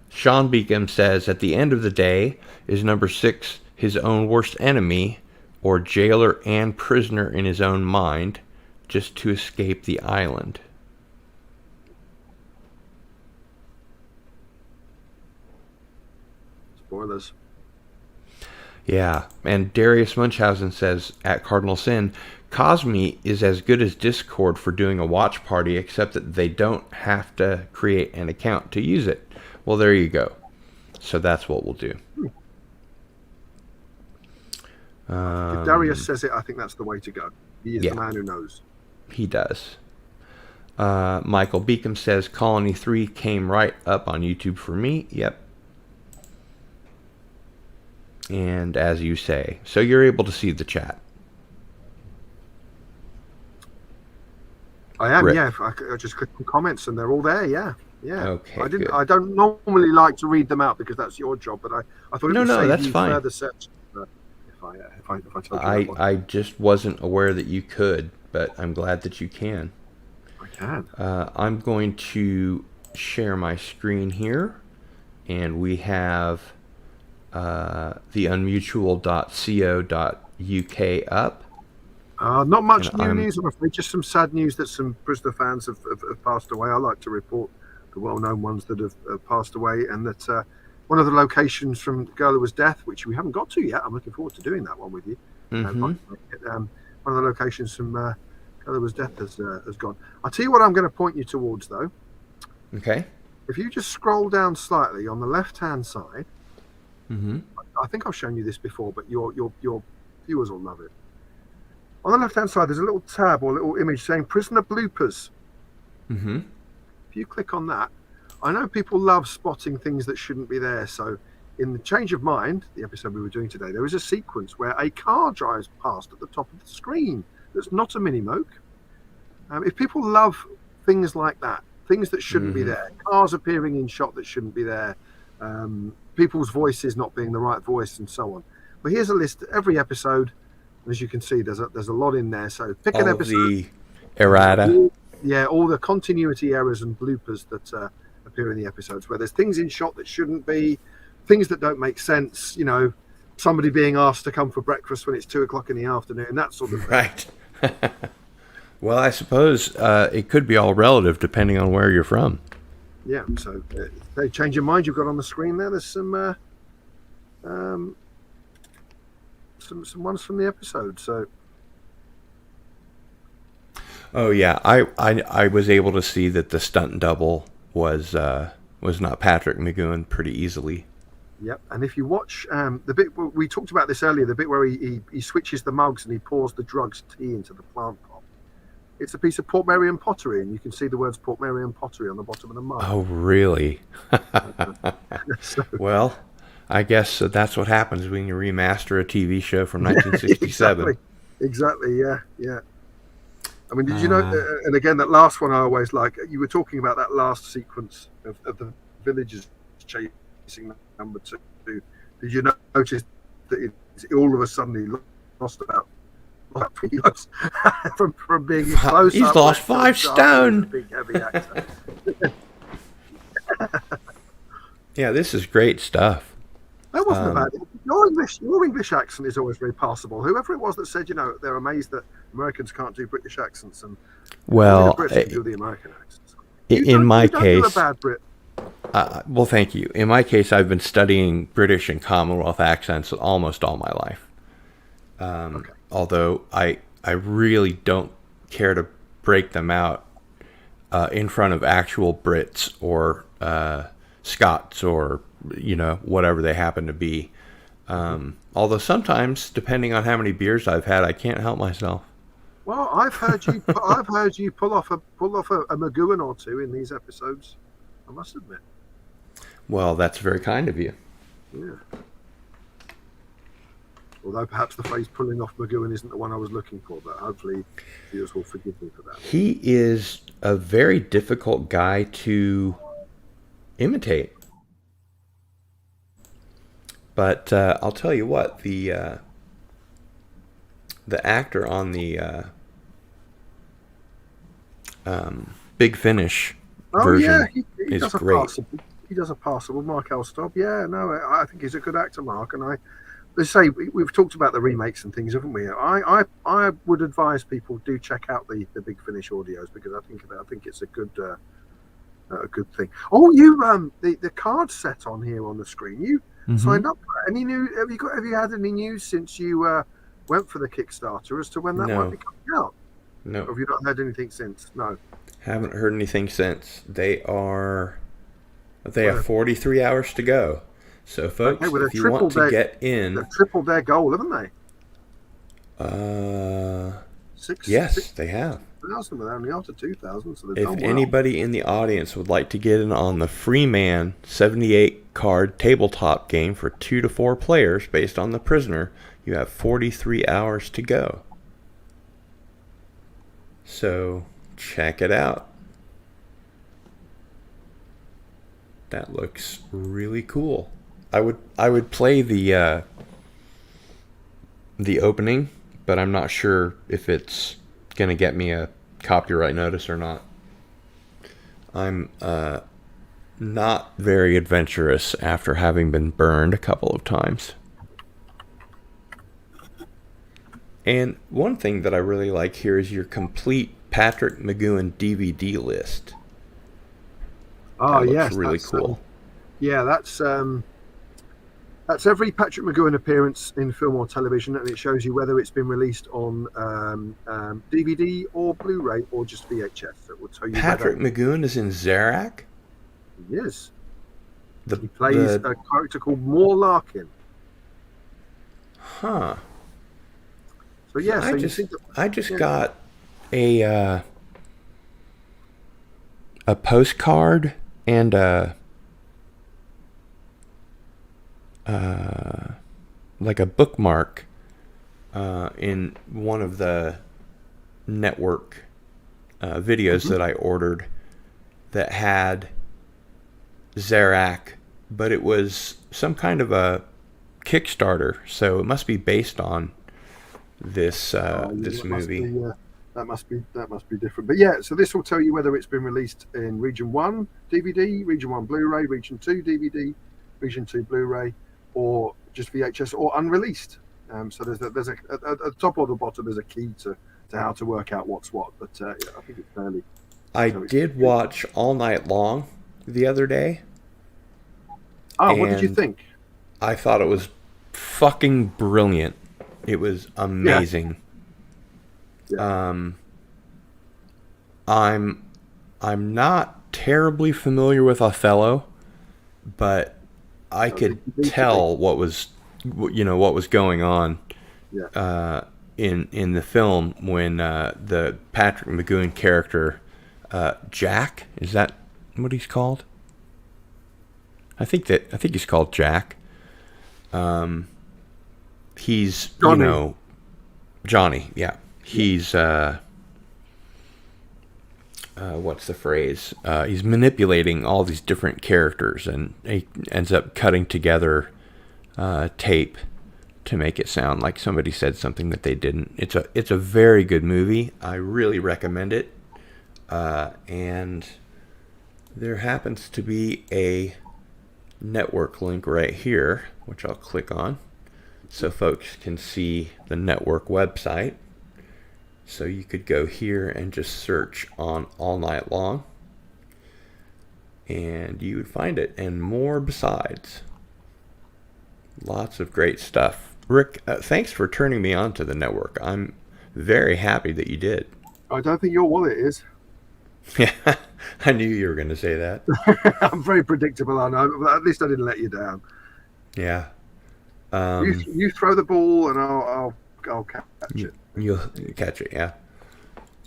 Speaker 1: Sean Beacom says, at the end of the day, is number 6 his own worst enemy, or jailer and prisoner in his own mind, just to escape the island?
Speaker 3: Spoilers.
Speaker 1: Yeah, and Darius Munchausen says, at Cardinal Sin, Cosme is as good as Discord for doing a watch party, except that they don't have to create an account to use it. Well, there you go. So that's what we'll do.
Speaker 3: If Darius says it, I think that's the way to go. He is the man who knows.
Speaker 1: He does. Michael Beacom says, Colony 3 came right up on YouTube for me. Yep. And as you say, so you're able to see the chat.
Speaker 3: I am,
Speaker 1: Rick.
Speaker 3: yeah. I just click on comments and they're all there, yeah.
Speaker 1: Okay,
Speaker 3: I don't normally like to read them out because that's your job, but I thought it would save
Speaker 1: that's
Speaker 3: you
Speaker 1: fine.
Speaker 3: further search if I told you that one.
Speaker 1: I just wasn't aware that you could, but I'm glad that you can.
Speaker 3: I can.
Speaker 1: I'm going to share my screen here, and we have the unmutual.co.uk up.
Speaker 3: Not much new news, I'm afraid. Just some sad news that some prisoner fans have passed away. I like to report the well-known ones that have passed away, and that one of the locations from Girl Who Was Death, which we haven't got to yet. I'm looking forward to doing that one with you. One of the locations from Girl Who Was Death has gone. I'll tell you what I'm going to point you towards, though.
Speaker 1: Okay.
Speaker 3: If you just scroll down slightly on the left-hand side, I think I've shown you this before, but your viewers will love it. On the left-hand side, there's a little tab or little image saying Prisoner Bloopers. If you click on that, I know people love spotting things that shouldn't be there. So in the Change of Mind, the episode we were doing today, there is a sequence where a car drives past at the top of the screen. That's not a mini-moke. If people love things like that, things that shouldn't be there, cars appearing in shot that shouldn't be there, people's voices not being the right voice, and so on. But here's a list. Every episode, as you can see, there's a lot in there. So pick an episode. All
Speaker 1: the errata.
Speaker 3: All the continuity errors and bloopers that appear in the episodes, where there's things in shot that shouldn't be, things that don't make sense. You know, somebody being asked to come for breakfast when it's 2:00 in the afternoon, that sort of thing.
Speaker 1: Right. Well, I suppose it could be all relative depending on where you're from.
Speaker 3: Yeah. So if they change your mind, you've got on the screen there. There's some ones from the episode. So.
Speaker 1: Oh yeah, I was able to see that the stunt double was not Patrick Mcgoon pretty easily.
Speaker 3: Yep, and if you watch the bit we talked about this earlier, the bit where he switches the mugs and he pours the drugs tea into the plant pot, it's a piece of Portmeirion pottery, and you can see the words Portmeirion pottery on the bottom of the mug.
Speaker 1: Oh really?
Speaker 3: So,
Speaker 1: well, I guess that's what happens when you remaster a TV show from 1967.
Speaker 3: Exactly. Yeah. I mean, did you know? And again, that last one I always like. You were talking about that last sequence of the villagers chasing number 2. Did you notice that it all of a sudden he lost about 3 kilos from being close?
Speaker 1: He's lost 5 stone.
Speaker 3: Big heavy actor.
Speaker 1: Yeah, this is great stuff.
Speaker 3: That wasn't bad. Your English accent is always very passable. Whoever it was that said, they're amazed that Americans can't do British accents, and
Speaker 1: well,
Speaker 3: the Brits can do the American accents.
Speaker 1: In my case,
Speaker 3: do a bad Brit.
Speaker 1: Well, thank you. In my case, I've been studying British and Commonwealth accents almost all my life. Okay. Although I really don't care to break them out in front of actual Brits or Scots or whatever they happen to be. Although sometimes, depending on how many beers I've had, I can't help myself.
Speaker 3: Well, I've heard you pull off a Mcgoon or two in these episodes, I must admit.
Speaker 1: Well, that's very kind of you.
Speaker 3: Yeah. Although perhaps the phrase "pulling off Mcgoon" isn't the one I was looking for, but hopefully viewers will forgive me for that.
Speaker 1: He is a very difficult guy to imitate. But I'll tell you what, the actor on the Big Finish version is great.
Speaker 3: He does a passable Mark Elstob. Yeah, no, I think he's a good actor, Mark. And let's say we've talked about the remakes and things, haven't we? I would advise people do check out the Big Finish audios, because I think it's a good thing. Oh, you the card set on here on the screen. You signed up for that. Any new? Have you had any news since you went for the Kickstarter as to when that might be coming out?
Speaker 1: No.
Speaker 3: Or have you not heard anything since? No.
Speaker 1: Haven't heard anything since. They have 43 hours to go. So, folks, if you want to get in,
Speaker 3: they've tripled their goal, haven't they?
Speaker 1: Yes, they have.
Speaker 3: 6,000, they're only after 2,000. So
Speaker 1: if anybody in the audience would like to get in on the Freeman 78 card tabletop game for 2 to 4 players based on The Prisoner, you have 43 hours to go. So check it out. That looks really cool. I would play the opening, but I'm not sure if it's gonna get me a copyright notice or not. I'm not very adventurous after having been burned a couple of times. And one thing that I really like here is your complete Patrick Mcgoon DVD list.
Speaker 3: Oh,
Speaker 1: that
Speaker 3: yes,
Speaker 1: looks really cool.
Speaker 3: Yeah, that's That's every Patrick Mcgoon appearance in film or television, and it shows you whether it's been released on DVD or Blu-ray or just VHS. It will tell you
Speaker 1: Patrick
Speaker 3: whether
Speaker 1: Mcgoon is in Zarak?
Speaker 3: he is.
Speaker 1: He
Speaker 3: plays a character called Moore Larkin.
Speaker 1: Huh.
Speaker 3: So yeah,
Speaker 1: I just got a postcard and like a bookmark in one of the network videos that I ordered that had Zarak, but it was some kind of a Kickstarter, so it must be based on this this movie.
Speaker 3: That must be different. But yeah, so this will tell you whether it's been released in Region 1 DVD, Region 1 Blu-ray, Region 2 DVD, Region 2 Blu-ray, or just VHS or unreleased. So there's at the top or the bottom there's a key to how to work out what's what. But I think it's fairly.
Speaker 1: I did watch All Night Long the other day.
Speaker 3: Oh, what did you think?
Speaker 1: I thought it was fucking brilliant. It was amazing. Yeah. I'm not terribly familiar with Othello, but I could tell what was going on in the film when the Patrick Mcgoon character Jack, is that what he's called? I think he's called Jack. He's
Speaker 3: Johnny.
Speaker 1: Johnny, yeah. He's what's the phrase? He's manipulating all these different characters, and he ends up cutting together tape to make it sound like somebody said something that they didn't. It's a very good movie. I really recommend it. And there happens to be a network link right here, which I'll click on, so folks can see the network website. So you could go here and just search on All Night Long, and you would find it, and more besides. Lots of great stuff. Rick, thanks for turning me on to the network. I'm very happy that you did.
Speaker 3: I don't think your wallet is.
Speaker 1: Yeah, I knew you were going to say that.
Speaker 3: I'm very predictable, I know, but at least I didn't let you down.
Speaker 1: Yeah.
Speaker 3: You throw the ball, and I'll catch it.
Speaker 1: You'll catch it, yeah.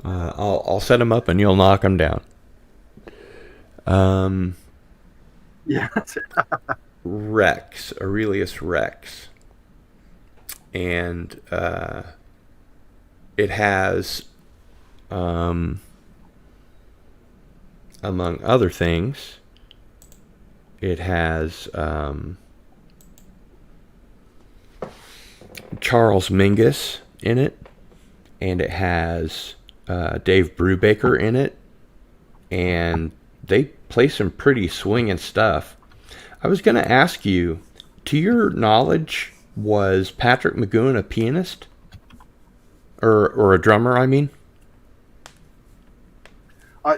Speaker 1: I'll set them up, and you'll knock them down.
Speaker 3: Yeah, that's it.
Speaker 1: Rex, Aurelius Rex, and it has, among other things, it has Charles Mingus in it, and it has Dave Brubaker in it, and they play some pretty swinging stuff. I was going to ask you, to your knowledge, was Patrick Mcgoon a pianist? Or a drummer, I mean?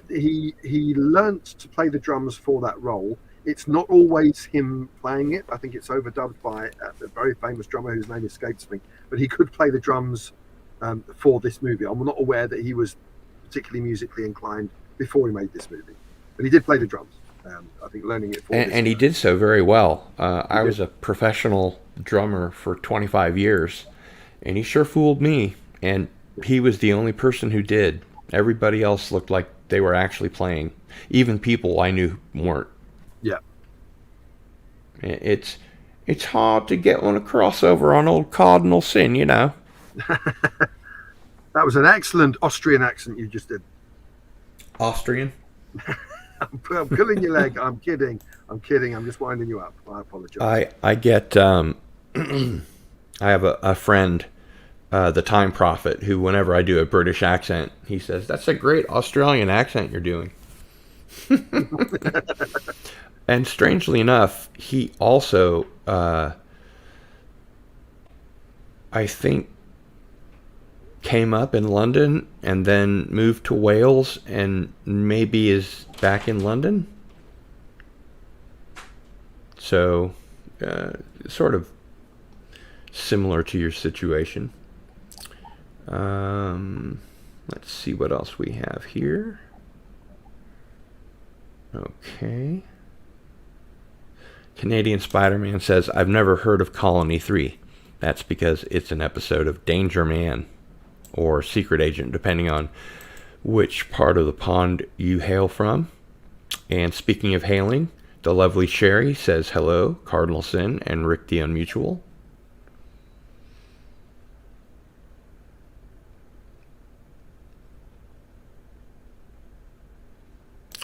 Speaker 3: He learnt to play the drums for that role. It's not always him playing it. I think it's overdubbed by a very famous drummer whose name escapes me. But he could play the drums for this movie. I'm not aware that he was particularly musically inclined before he made this movie. But he did play the drums. I think learning it for
Speaker 1: and he did so very well. I was a professional drummer for 25 years, and he sure fooled me. And he was the only person who did. Everybody else looked like they were actually playing. Even people I knew weren't.
Speaker 3: Yeah.
Speaker 1: It's hard to get on a crossover on old Cardinal sin, you know.
Speaker 3: That was an excellent Austrian accent you just did.
Speaker 1: Austrian?
Speaker 3: I'm pulling your leg. I'm kidding. I'm just winding you up. I apologize.
Speaker 1: I get I have a friend, the Time Prophet, who whenever I do a British accent, he says, "That's a great Australian accent you're doing." And strangely enough, he also, I think, came up in London and then moved to Wales and maybe is back in London. So sort of similar to your situation. Let's see what else we have here. Okay. Canadian Spider-Man says, I've never heard of Colony 3. That's because it's an episode of Danger Man or Secret Agent, depending on which part of the pond you hail from. And speaking of hailing, the lovely Sherry says hello, Cardinal Sin and Rick the Unmutual.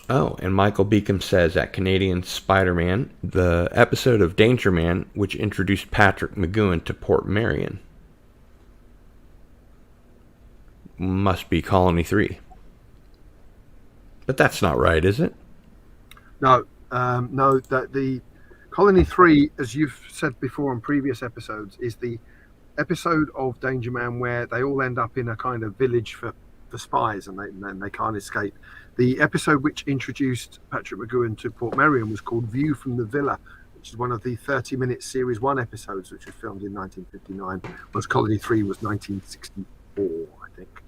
Speaker 1: Oh, and Michael Beacom says at Canadian Spider-Man, the episode of Danger Man, which introduced Patrick Mcgoon to Port Marion. Must be Colony 3. But that's not right, is it?
Speaker 3: No, no. That the Colony 3, as you've said before on previous episodes, is the episode of Danger Man where they all end up in a kind of village for spies, and they can't escape. The episode which introduced Patrick Mcgoon to Port Marion was called View from the Villa, which is one of the 30-minute Series 1 episodes, which was filmed in 1959, whereas Colony 3 was 1964, I think.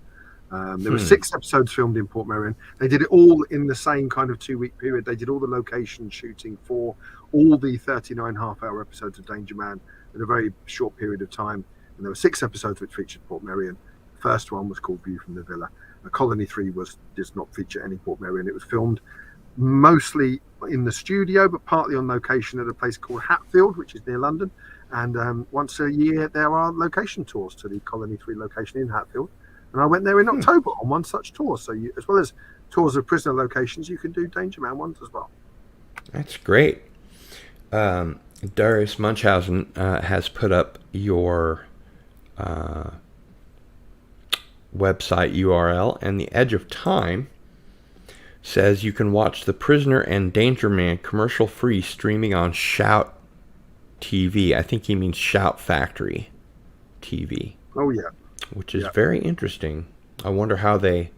Speaker 3: There were 6 episodes filmed in Port Marion. They did it all in the same kind of 2-week period. They did all the location shooting for all the 39 half-hour episodes of Danger Man in a very short period of time. And there were 6 episodes which featured Port Marion. The first one was called View from the Villa. Colony 3 does not feature any Port Marion. It was filmed mostly in the studio, but partly on location at a place called Hatfield, which is near London. And once a year, there are location tours to the Colony 3 location in Hatfield. And I went there in October on one such tour. So as well as tours of prisoner locations, you can do Danger Man ones as well.
Speaker 1: That's great. Darius Munchausen has put up your website URL, and the Edge of Time says you can watch The Prisoner and Danger Man commercial free streaming on Shout TV. I think he means Shout Factory TV.
Speaker 3: Oh yeah,
Speaker 1: which is very interesting. I wonder how they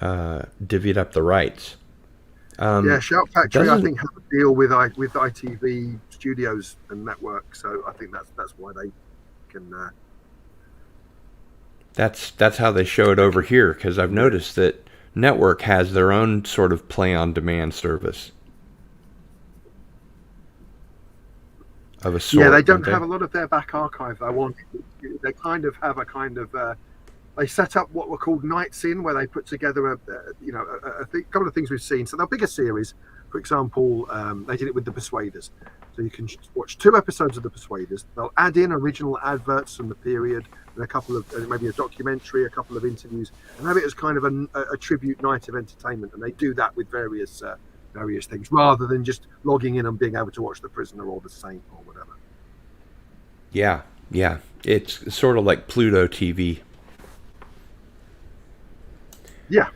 Speaker 1: divvied up the rights.
Speaker 3: Shout Factory I think has a deal with ITV Studios and network, so I think that's why they can.
Speaker 1: That's how they show it over here, because I've noticed that network has their own sort of play-on-demand service of a sort.
Speaker 3: Yeah, they don't have a lot of their back archive. They kind of have a kind of they set up what were called nights in, where they put together a couple of things we've seen. So they'll pick a series. For example, they did it with The Persuaders. So you can watch 2 episodes of The Persuaders. They'll add in original adverts from the period, and a couple of maybe a documentary, a couple of interviews, and have it as kind of a tribute night of entertainment. And they do that with various things, rather than just logging in and being able to watch The Prisoner or The Saint or whatever.
Speaker 1: Yeah. It's sort of like Pluto TV.
Speaker 3: Yeah.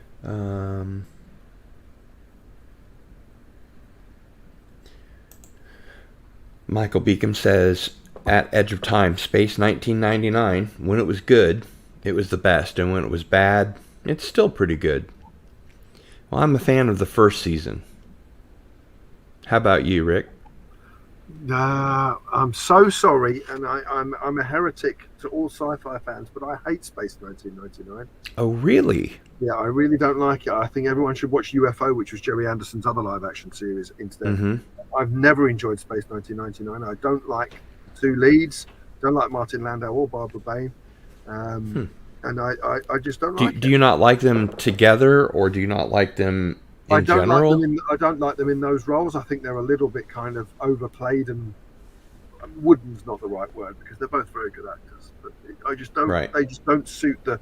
Speaker 1: Michael Beacom says, at Edge of Time, Space 1999, when it was good, it was the best, and when it was bad, it's still pretty good. Well, I'm a fan of the first season. How about you, Rick?
Speaker 3: I'm so sorry, and I'm a heretic to all sci-fi fans, but I hate Space 1999.
Speaker 1: Oh, really?
Speaker 3: Yeah, I really don't like it. I think everyone should watch UFO, which was Jerry Anderson's other live-action series, instead. Mm-hmm. I've never enjoyed Space 1999. I don't like 2 leads. Don't like Martin Landau or Barbara Bain. And I just don't like it.
Speaker 1: Do you not like them together, or do you not like them in general?
Speaker 3: I don't like them in those roles. I think they're a little bit kind of overplayed, and wooden's not the right word, because they're both very good actors. But I just don't. Right. They just don't suit the.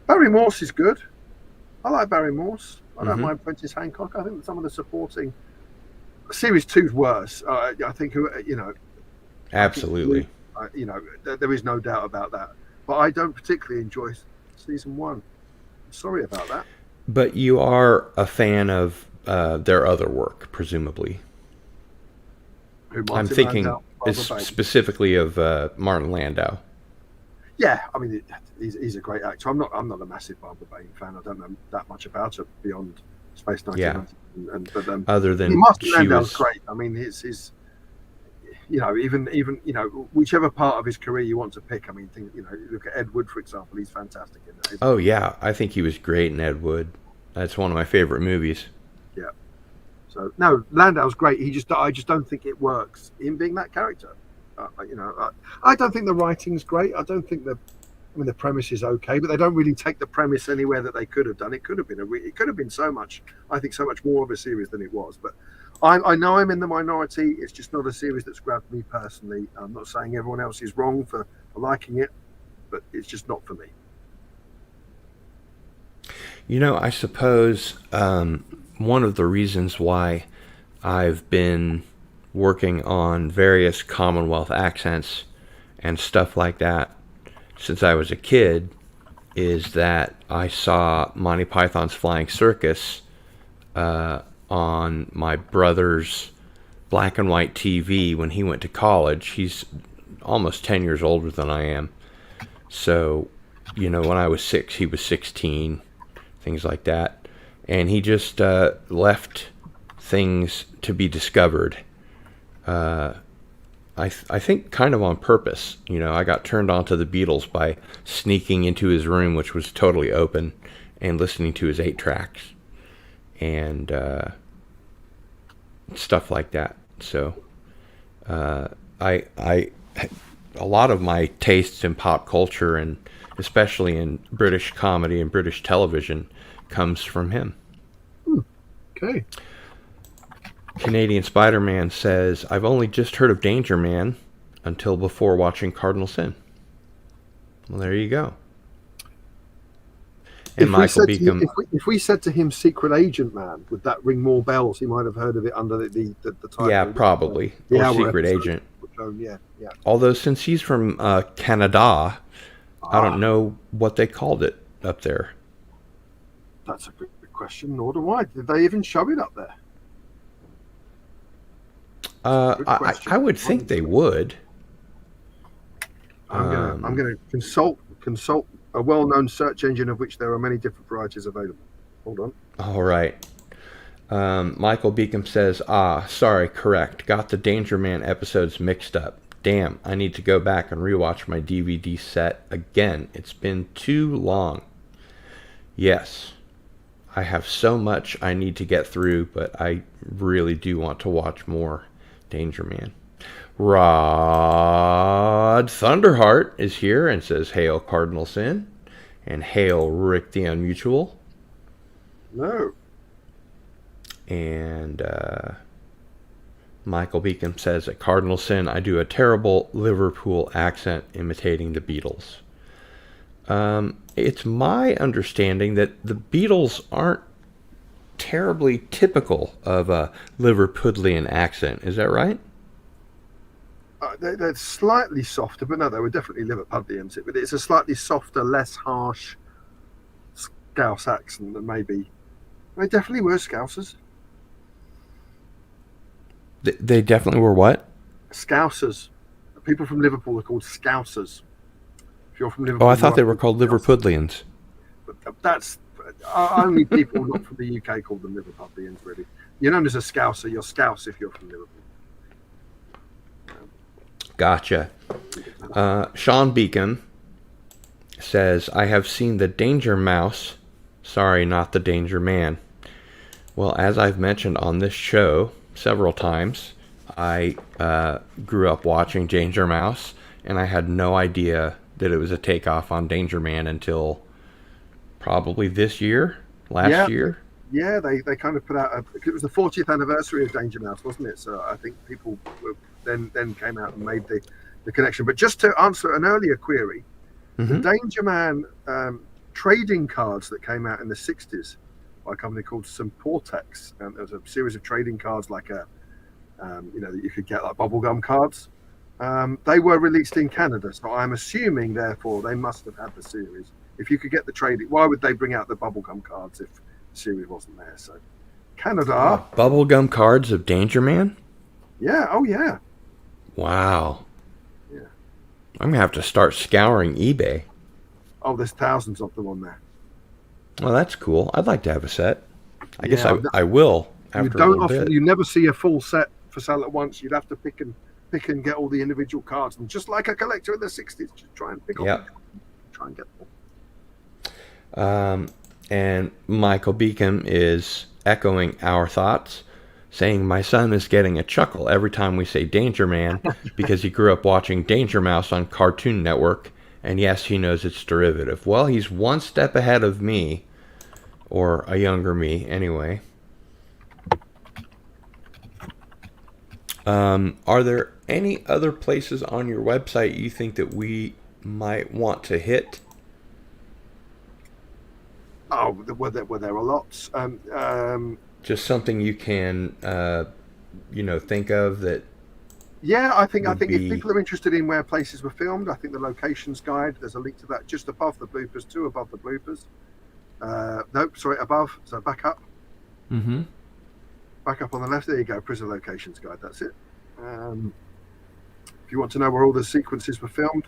Speaker 3: Barry Morse is good. I like Barry Morse. I don't mind Prentice Hancock. I think that some of the supporting series 2's worse. I think
Speaker 1: absolutely.
Speaker 3: There is no doubt about that. But I don't particularly enjoy season 1. I'm sorry about that.
Speaker 1: But you are a fan of their other work, presumably. I'm thinking specifically of Martin Landau.
Speaker 3: Yeah, I mean, he's a great actor. I'm not a massive Barbara Bain fan. I don't know that much about her beyond Space 1990.
Speaker 1: Yeah. Other than
Speaker 3: Martin Landau's great. I mean, even whichever part of his career you want to pick. I mean, look at Ed Wood, for example. He's fantastic in that.
Speaker 1: Oh yeah, I think he was great in Ed Wood. That's one of my favorite movies.
Speaker 3: Yeah. So no, Landau's great. I just don't think it works in being that character. I don't think the writing's great. I don't think the premise is okay, but they don't really take the premise anywhere that they could have done. It could have been so much. I think so much more of a series than it was. But I know I'm in the minority. It's just not a series that's grabbed me personally. I'm not saying everyone else is wrong for liking it, but it's just not for me.
Speaker 1: I suppose one of the reasons why I've been working on various Commonwealth accents and stuff like that since I was a kid is that I saw Monty Python's Flying Circus on my brother's black and white TV when he went to college. He's almost 10 years older than I am. So, when I was 6, he was 16, things like that. And he just left things to be discovered. I think kind of on purpose. I got turned on to the Beatles by sneaking into his room, which was totally open, and listening to his 8 tracks and stuff like that. So a lot of my tastes in pop culture, and especially in British comedy and British television, comes from him.
Speaker 3: Okay.
Speaker 1: Canadian Spider-Man says, I've only just heard of Danger Man until before watching Cardinal Sin. Well, there you go. And Michael Beacom.
Speaker 3: If we said to him Secret Agent Man, would that ring more bells? He might have heard of it under the title.
Speaker 1: Yeah, probably. Or Secret Agent.
Speaker 3: Yeah.
Speaker 1: Although since he's from Canada, I don't know what they called it up there.
Speaker 3: That's a good question. Nor do I. Did they even show it up there?
Speaker 1: I would think they would.
Speaker 3: I'm going to consult a well-known search engine of which there are many different varieties available. Hold on.
Speaker 1: All right. Michael Beacom says, sorry, correct. Got the Danger Man episodes mixed up. Damn, I need to go back and rewatch my DVD set again. It's been too long. Yes. I have so much I need to get through, but I really do want to watch more Danger Man. Rod Thunderheart is here and says, Hail Cardinal Sin, and Hail Rick the Unmutual.
Speaker 3: No.
Speaker 1: And Michael Beacom says, at Cardinal Sin, I do a terrible Liverpool accent imitating the Beatles. It's my understanding that the Beatles aren't terribly typical of a Liverpudlian accent. Is that right?
Speaker 3: They're slightly softer, but no, they were definitely Liverpudlians. But it's a slightly softer, less harsh Scouse accent than maybe. They definitely were Scousers.
Speaker 1: They definitely were what?
Speaker 3: Scousers. People from Liverpool are called Scousers. If you're from Liverpool,
Speaker 1: I thought they were called Liverpudlians.
Speaker 3: But that's only people not from the UK called them Liverpudlians, really. You're known as a Scouser. You're Scouse if you're from Liverpool.
Speaker 1: Gotcha. Sean Beacom says, I have seen the Danger Mouse. Sorry, not the Danger Man. Well, as I've mentioned on this show several times, I grew up watching Danger Mouse, and I had no idea that it was a takeoff on Danger Man until probably this year, last year.
Speaker 3: Yeah, they kind of put out it was the 40th anniversary of Danger Mouse, wasn't it? So I think people then came out and made the connection. But just to answer an earlier query, the Danger Man trading cards that came out in the 60s by a company called Symportex, and there was a series of trading cards like that you could get like bubblegum cards. They were released in Canada, so I'm assuming therefore they must have had the series. If you could get the trading, why would they bring out the bubblegum cards if the series wasn't there? So Canada.
Speaker 1: Bubblegum cards of Danger Man?
Speaker 3: Yeah, oh yeah.
Speaker 1: Wow.
Speaker 3: Yeah.
Speaker 1: I'm going to have to start scouring eBay.
Speaker 3: Oh, there's thousands of them on there.
Speaker 1: Well, that's cool. I'd like to have a set. I guess I will after a little bit.
Speaker 3: You never see a full set for sale at once. You'd have to pick and pick and get all the individual cards, and just like a collector in the 60s, just try and pick up, try and get them.
Speaker 1: And Michael Beacom is echoing our thoughts, saying, my son is getting a chuckle every time we say Danger Man because he grew up watching Danger Mouse on Cartoon Network, and yes, he knows its derivative. Well, he's one step ahead of me, or a younger me, anyway. Are there any other places on your website you think that we might want to hit?
Speaker 3: Oh, there are lots.
Speaker 1: Just something you can, think of that.
Speaker 3: Yeah, I think if people are interested in where places were filmed, I think the locations guide. There's a link to that just above the bloopers, two above the bloopers. Nope, sorry, above. So back up.
Speaker 1: Mm-hmm.
Speaker 3: Back up on the left. There you go. Prison locations guide. That's it. If you want to know where all the sequences were filmed,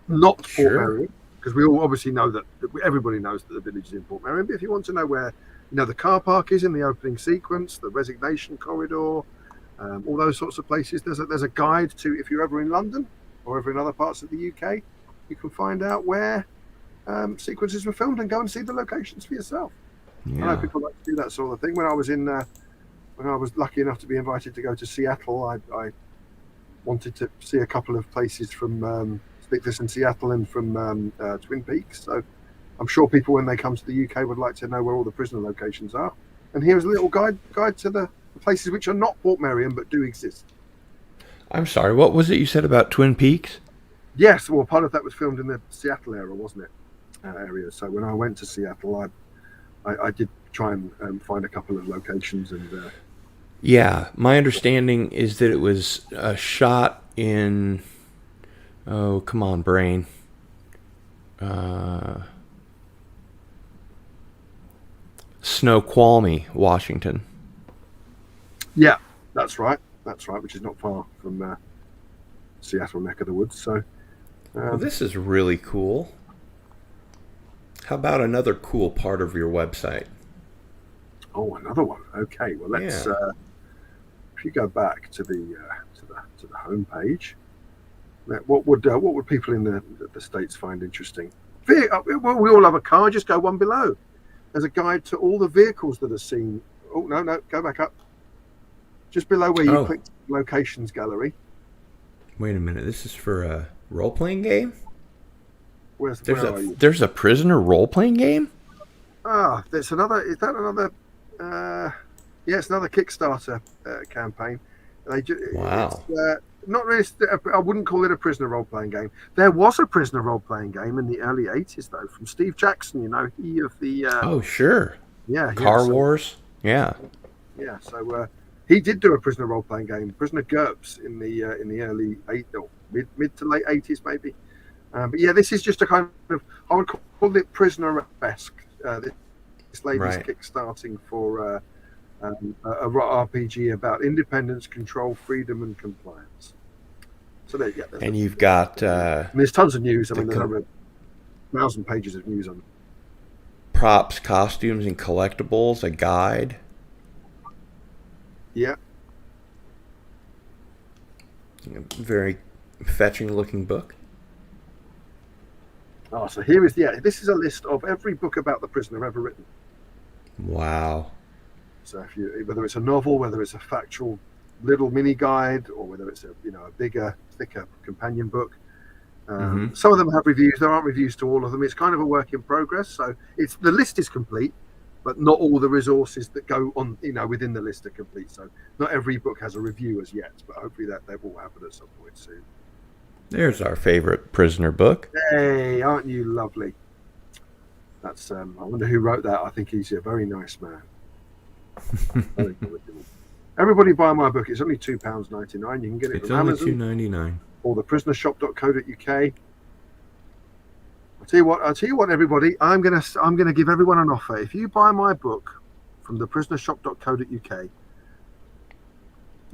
Speaker 3: not Port Merion, because we all obviously know that everybody knows that the village is in Port Merion. But if you want to know where, the car park is in the opening sequence, the resignation corridor, all those sorts of places, there's a guide to, if you're ever in London or ever in other parts of the UK, you can find out where sequences were filmed and go and see the locations for yourself. Yeah. I know people like to do that sort of thing. When I was lucky enough to be invited to go to Seattle, I wanted to see a couple of places from this in Seattle and from Twin Peaks. So I'm sure people, when they come to the UK, would like to know where all the prisoner locations are. And here's a little guide to the places which are not Port Merion but do exist. I'm
Speaker 1: sorry, what was it you said about Twin Peaks?
Speaker 3: Yes, well, part of that was filmed in the Seattle area, wasn't it? Area. So when I went to Seattle, I did try and find a couple of locations and.
Speaker 1: Yeah, my understanding is that it was shot in. Oh, come on, brain. Snoqualmie, Washington.
Speaker 3: Yeah, that's right, which is not far from Seattle neck of the woods. So,
Speaker 1: well, this is really cool. How about another cool part of your website?
Speaker 3: Oh, another one. Okay, well let's.
Speaker 1: Yeah.
Speaker 3: If you go back to the home page, what would people in the States find interesting? Well, we all have a car. Just go one below. There's a guide to all the vehicles that are seen. Oh no, go back up. Just below where you click locations gallery.
Speaker 1: Wait a minute. This is for a role-playing game?
Speaker 3: Where are you?
Speaker 1: There's a prisoner role-playing game?
Speaker 3: There's another. Is that another? Yeah, it's another Kickstarter campaign.
Speaker 1: Wow.
Speaker 3: It's, not really. I wouldn't call it a prisoner role-playing game. There was a prisoner role-playing game in the early '80s, though, from Steve Jackson. He of the.
Speaker 1: Oh, sure.
Speaker 3: Yeah.
Speaker 1: Car Wars. Yeah.
Speaker 3: Yeah. So he did do a prisoner role-playing game, Prisoner GURPS, in the early mid to late '80s, maybe. But yeah, this is just a kind of, I would call it prisoner-esque. This lady's kickstarting for a RPG about independence, control, freedom, and compliance. So there you go.
Speaker 1: And you've got...
Speaker 3: there's tons of news. There's over 1,000 pages of news on it.
Speaker 1: Props, costumes, and collectibles, a guide.
Speaker 3: Yeah.
Speaker 1: Very fetching-looking book.
Speaker 3: Oh, so this is a list of every book about the prisoner ever written.
Speaker 1: Wow.
Speaker 3: So whether it's a novel, whether it's a factual little mini guide, or whether it's a bigger, thicker companion book, some of them have reviews. There aren't reviews to all of them. It's kind of a work in progress. So the list is complete, but not all the resources that go on within the list are complete. So not every book has a review as yet, but hopefully that will happen at some point soon.
Speaker 1: There's our favorite prisoner book.
Speaker 3: Hey, aren't you lovely? That's I wonder who wrote that. I think he's a very nice man. Everybody buy my book. It's only £2.99. You can get it from Amazon.
Speaker 1: It's only $2.99.
Speaker 3: Or theprisonershop.co.uk. I'll tell you what, everybody. I'm gonna give everyone an offer. If you buy my book from theprisonershop.co.uk,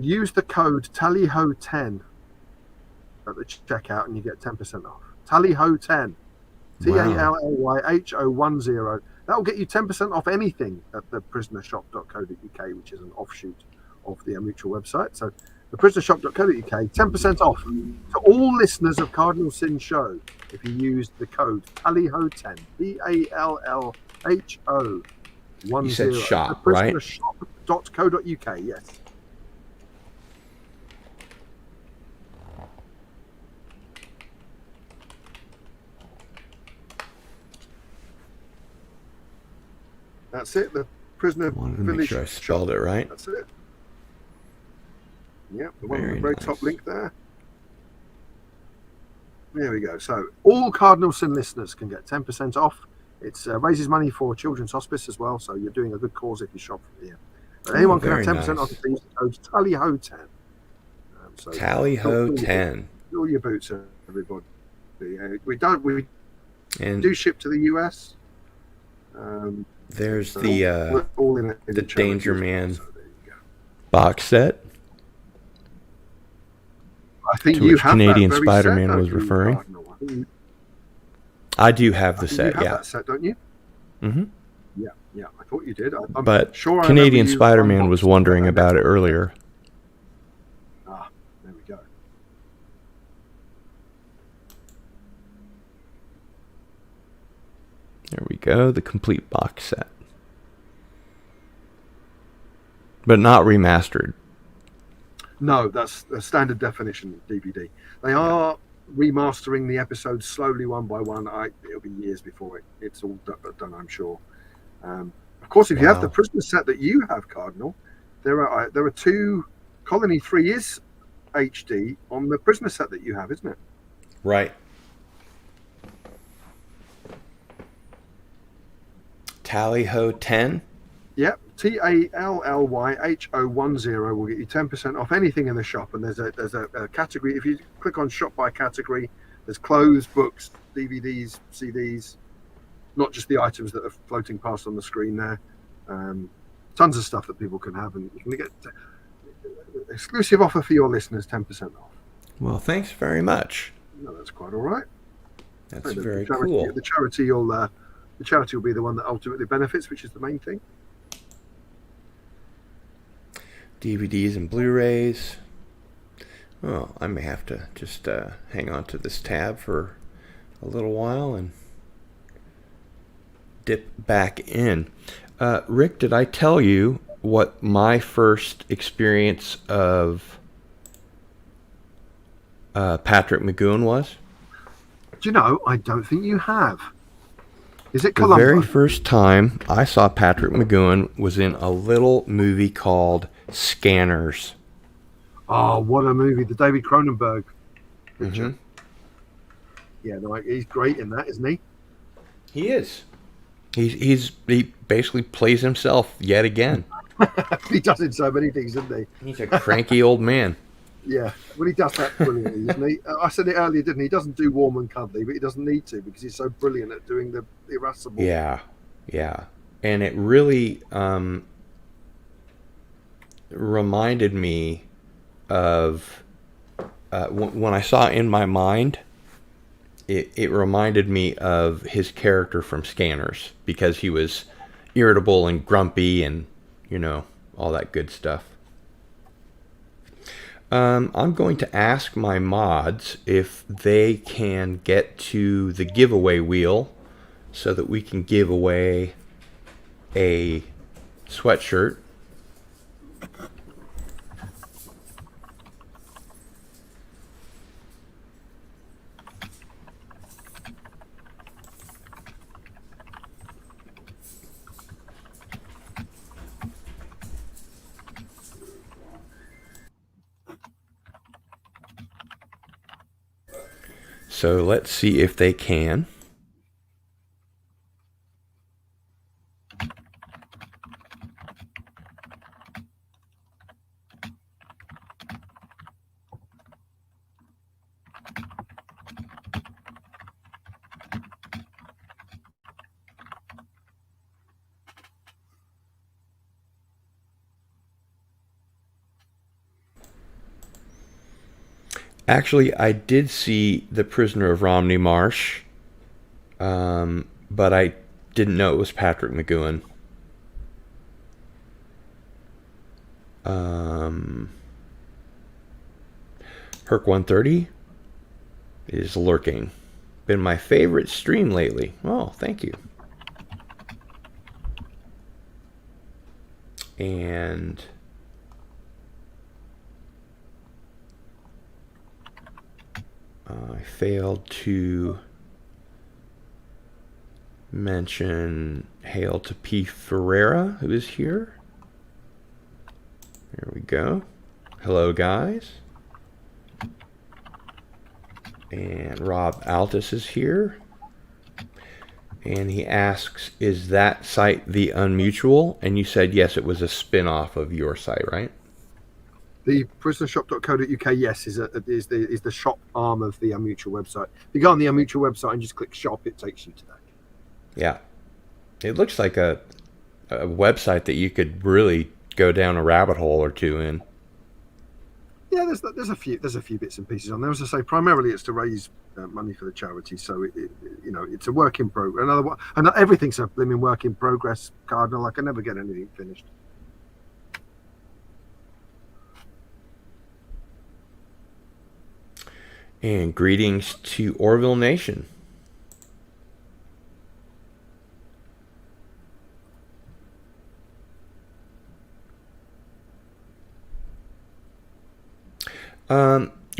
Speaker 3: use the code TALLYHO10 at the checkout, and you get 10% off. TALLYHO10. TALLYHO10. That will get you 10% off anything at the prisonershop.co.uk, which is an offshoot of the Mutual website. So theprisonershop.co.uk, 10% off to all listeners of Cardinal Sin Show if you use the code TALLYHO10, BALLHO10.
Speaker 1: You said shop, right?
Speaker 3: Theprisonershop.co.uk, yes. That's it. The Prisoner
Speaker 1: Wanted to
Speaker 3: Village
Speaker 1: make sure I spelled it right.
Speaker 3: That's it. Yep, the one with the very top link there. There we go. So all Cardinal Sin listeners can get 10% off. It raises money for Children's Hospice as well, so you're doing a good cause if you shop from here. But anyone can have 10% off if they use the code TALLYHO10. So
Speaker 1: TALLYHO10.
Speaker 3: All your boots, everybody. We do ship to the US.
Speaker 1: There's
Speaker 3: so
Speaker 1: the
Speaker 3: all in
Speaker 1: the Danger Man
Speaker 3: so there you go.
Speaker 1: box set.
Speaker 3: I think
Speaker 1: to
Speaker 3: you
Speaker 1: which
Speaker 3: have
Speaker 1: Canadian
Speaker 3: that very
Speaker 1: Spider-Man
Speaker 3: set,
Speaker 1: was
Speaker 3: don't
Speaker 1: referring.
Speaker 3: you,
Speaker 1: I do have the
Speaker 3: I think
Speaker 1: set,
Speaker 3: you have
Speaker 1: yeah.
Speaker 3: that set, don't you?
Speaker 1: Mm-hmm.
Speaker 3: Yeah, I thought you did. I'm
Speaker 1: But
Speaker 3: sure
Speaker 1: Canadian
Speaker 3: I
Speaker 1: Spider-Man was wondering about it earlier.
Speaker 3: Ah, there we go.
Speaker 1: There we go, the complete box set. But not remastered.
Speaker 3: No, that's a standard definition DVD. They are remastering the episodes slowly, one by one. It'll be years before it's all done, I'm sure. Of course, if you have the Prisoner set that you have, Cardinal, there are two Colony 3 is HD on the Prisoner set that you have, isn't it?
Speaker 1: Right. TALLYHO10.
Speaker 3: Yep, TALLYHO10 will get you 10% off anything in the shop. And there's a category. If you click on shop by category, there's clothes, books, DVDs, CDs, not just the items that are floating past on the screen there. Tons of stuff that people can have, and you can get exclusive offer for your listeners, 10% off.
Speaker 1: Well, thanks very much.
Speaker 3: No, that's quite all right.
Speaker 1: That's very cool.
Speaker 3: The charity will be the one that ultimately benefits, which is the main thing.
Speaker 1: DVDs and Blu-rays. Well, I may have to just hang on to this tab for a little while and dip back in. Rick, did I tell you what my first experience of Patrick Mcgoon was?
Speaker 3: Do you know, I don't think you have. Is it
Speaker 1: The
Speaker 3: Columbo?
Speaker 1: very first time I saw Patrick Mcgoon was in a little movie called Scanners.
Speaker 3: Oh, what a movie. The David Cronenberg picture.
Speaker 1: Mm-hmm.
Speaker 3: Yeah, no, he's great in that, isn't he?
Speaker 1: He is. He basically plays himself yet again.
Speaker 3: He does in so many things, doesn't he?
Speaker 1: He's a cranky old man.
Speaker 3: Yeah, well, he does that brilliantly, doesn't he? I said it earlier, didn't he? He doesn't do warm and cuddly, but he doesn't need to because he's so brilliant at doing the irascible.
Speaker 1: Yeah. And it really reminded me of when I saw In My Mind, it reminded me of his character from Scanners because he was irritable and grumpy and, all that good stuff. I'm going to ask my mods if they can get to the giveaway wheel so that we can give away a sweatshirt. So let's see if they can. Actually, I did see The Prisoner of Romney Marsh, but I didn't know it was Patrick Mcgoon. Herc130 is lurking. Been my favorite stream lately. Oh, thank you. And I failed to mention hail to P. Ferreira, who is here. There we go. Hello, guys. And Rob Altus is here. And he asks, is that site the Unmutual? And you said yes, it was a spin-off of your site, right?
Speaker 3: The prisonershop.co.uk, yes, is the shop arm of the Unmutual website. If you go on the Unmutual website and just click shop, it takes you to that.
Speaker 1: Yeah. It looks like a website that you could really go down a rabbit hole or two in.
Speaker 3: Yeah, there's a few bits and pieces on there. As I say, primarily it's to raise money for the charity. So it's a work in progress. Another one, and everything's a blooming work in progress. Cardinal, I can never get anything finished.
Speaker 1: And greetings to Orville Nation.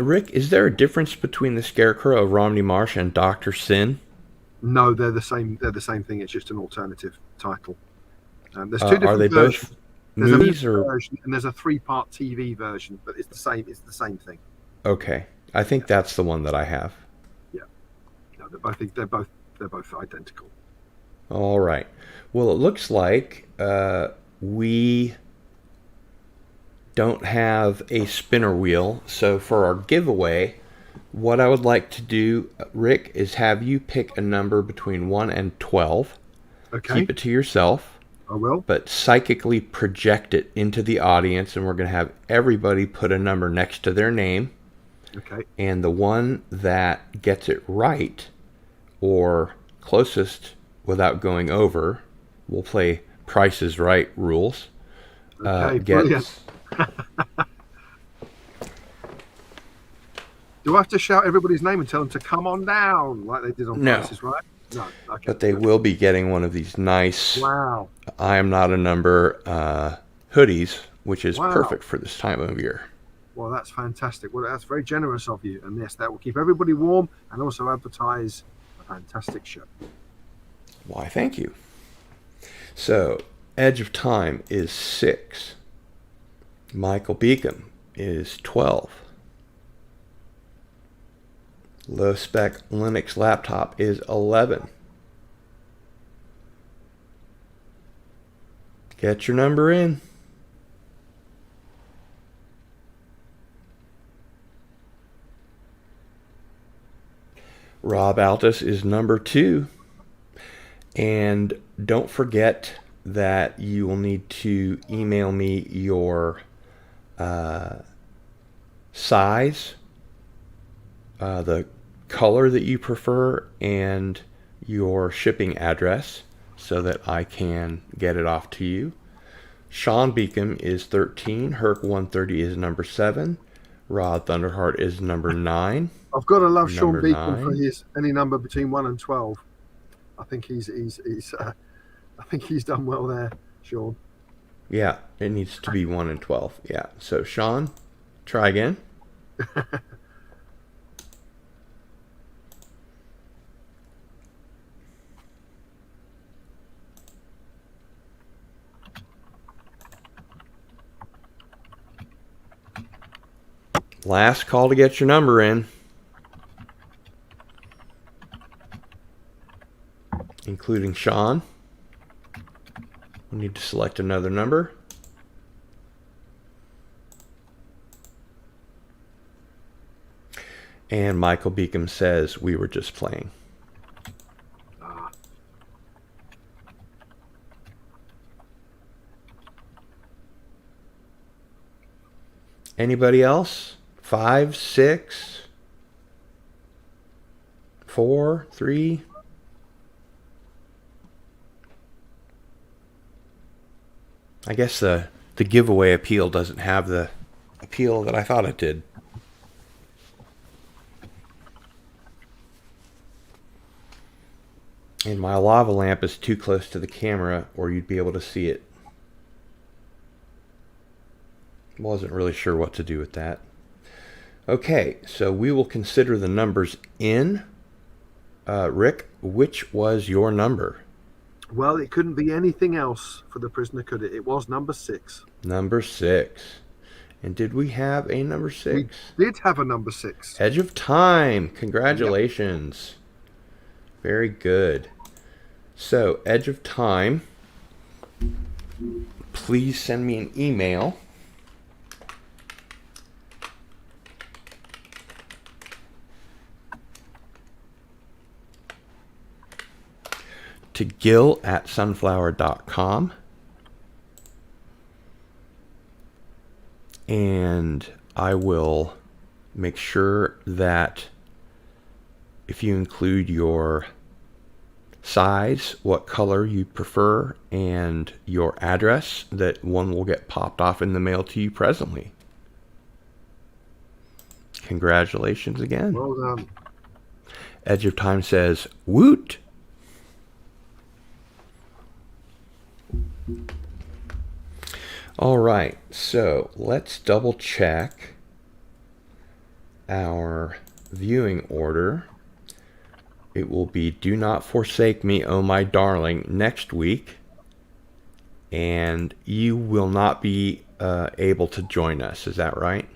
Speaker 1: Rick, is there a difference between the Scarecrow of Romney Marsh and Dr. Sin?
Speaker 3: No, they're the same. They're the same thing. It's just an alternative title. There's two different
Speaker 1: are they
Speaker 3: versions.
Speaker 1: both
Speaker 3: There's
Speaker 1: movies
Speaker 3: a
Speaker 1: or
Speaker 3: version, and there's a 3-part TV version, but it's the same. It's the same thing.
Speaker 1: okay? I think that's the one that I have.
Speaker 3: Yeah, no, they're both identical.
Speaker 1: All right. Well, it looks like we don't have a spinner wheel, so for our giveaway, what I would like to do, Rick, is have you pick a number between 1 and 12.
Speaker 3: Okay.
Speaker 1: Keep it to yourself.
Speaker 3: I will.
Speaker 1: But psychically project it into the audience, and we're going to have everybody put a number next to their name.
Speaker 3: Okay.
Speaker 1: And the one that gets it right, or closest without going over, we'll play Price is Right rules.
Speaker 3: Okay, brilliant. Do I have to shout everybody's name and tell them to come on down like they did on Prices Right? No. Okay.
Speaker 1: But they will be getting one of these nice
Speaker 3: Wow.
Speaker 1: I Am Not a Number hoodies, which is
Speaker 3: Wow.
Speaker 1: perfect for this time of year.
Speaker 3: Well, that's fantastic. Well, that's very generous of you. And yes, that will keep everybody warm and also advertise a fantastic show.
Speaker 1: Why, thank you. So, Edge of Time is 6. Michael Beacom is 12. Low Spec Linux Laptop is 11. Get your number in. Rob Altus is number 2. And don't forget that you will need to email me your size, the color that you prefer, and your shipping address so that I can get it off to you. Sean Beacom is 13. Herc130 is number 7. Rod Thunderheart is number 9.
Speaker 3: I've got to love Sean
Speaker 1: Number
Speaker 3: Beacom
Speaker 1: 9.
Speaker 3: for his any number between 1 and 12. I think he's done well there, Sean.
Speaker 1: Yeah, it needs to be 1 and 12. Yeah, so Sean, try again. Last call to get your number in. Including Sean. We need to select another number. And Michael Beacom says we were just playing. Anybody else? 5, 6, 4, 3. I guess the giveaway appeal doesn't have the appeal that I thought it did. And my lava lamp is too close to the camera or you'd be able to see it. Wasn't really sure what to do with that. Okay, so we will consider the numbers in. Rick, which was your number?
Speaker 3: Well, it couldn't be anything else for the prisoner, could it? It was number 6.
Speaker 1: Number 6. And did we have a number 6?
Speaker 3: We did have a number 6.
Speaker 1: Edge of Time. Congratulations. Yep. Very good. So, Edge of Time, please send me an email. To gil@sunflower.com. And I will make sure that if you include your size, what color you prefer, and your address, that one will get popped off in the mail to you presently. Congratulations again.
Speaker 3: Well done.
Speaker 1: Edge of Time says, woot! All right, so let's double check our viewing order. It will be Do Not Forsake Me, Oh My Darling, next week. And you will not be able to join us, is that right?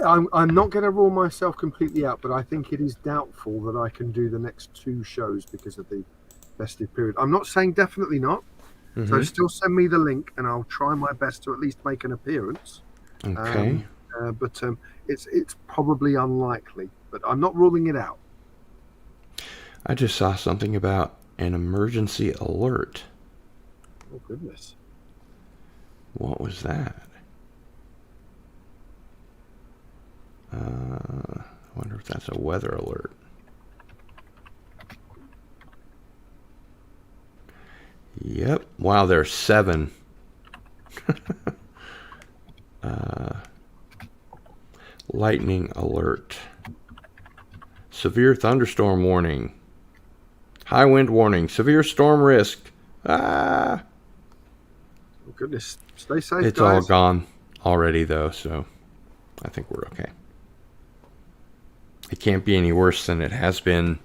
Speaker 3: I'm not going to rule myself completely out, but I think it is doubtful that I can do the next 2 shows because of the festive period. I'm not saying definitely not. Mm-hmm. So still send me the link, and I'll try my best to at least make an appearance.
Speaker 1: Okay.
Speaker 3: But it's probably unlikely, but I'm not ruling it out.
Speaker 1: I just saw something about an emergency alert.
Speaker 3: Oh, goodness.
Speaker 1: What was that? I wonder if that's a weather alert. Yep. Wow, there's 7. Lightning alert. Severe thunderstorm warning. High wind warning. Severe storm risk. Ah.
Speaker 3: Oh, goodness. Stay safe,
Speaker 1: It's
Speaker 3: guys.
Speaker 1: all gone already, though, so I think we're okay. It can't be any worse than it has been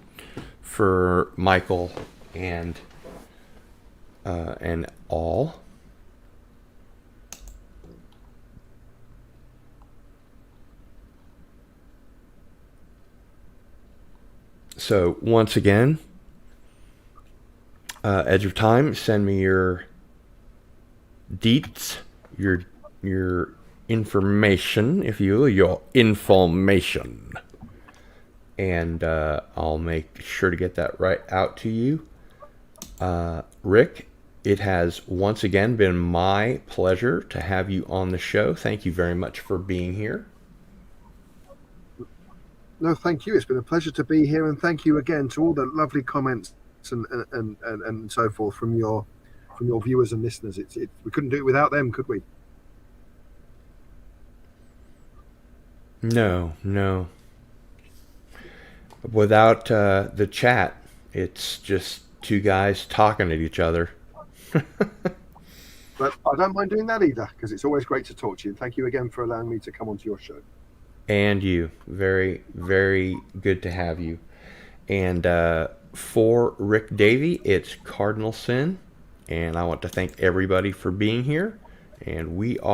Speaker 1: for Michael and all. So once again, Edge of Time, send me your deets, your information, if you will, your information, and I'll make sure to get that right out to you. Rick, it has once again been my pleasure to have you on the show. Thank you very much for being here.
Speaker 3: No, thank you. It's been a pleasure to be here, and thank you again to all the lovely comments and so forth from your viewers and listeners. We couldn't do it without them, could we?
Speaker 1: No. Without the chat, it's just 2 guys talking at each other.
Speaker 3: But I don't mind doing that either, because it's always great to talk to you. Thank you again for allowing me to come onto your show.
Speaker 1: And you. Very, very good to have you. And for Rick Davy, it's Cardinal Sin. And I want to thank everybody for being here. And we are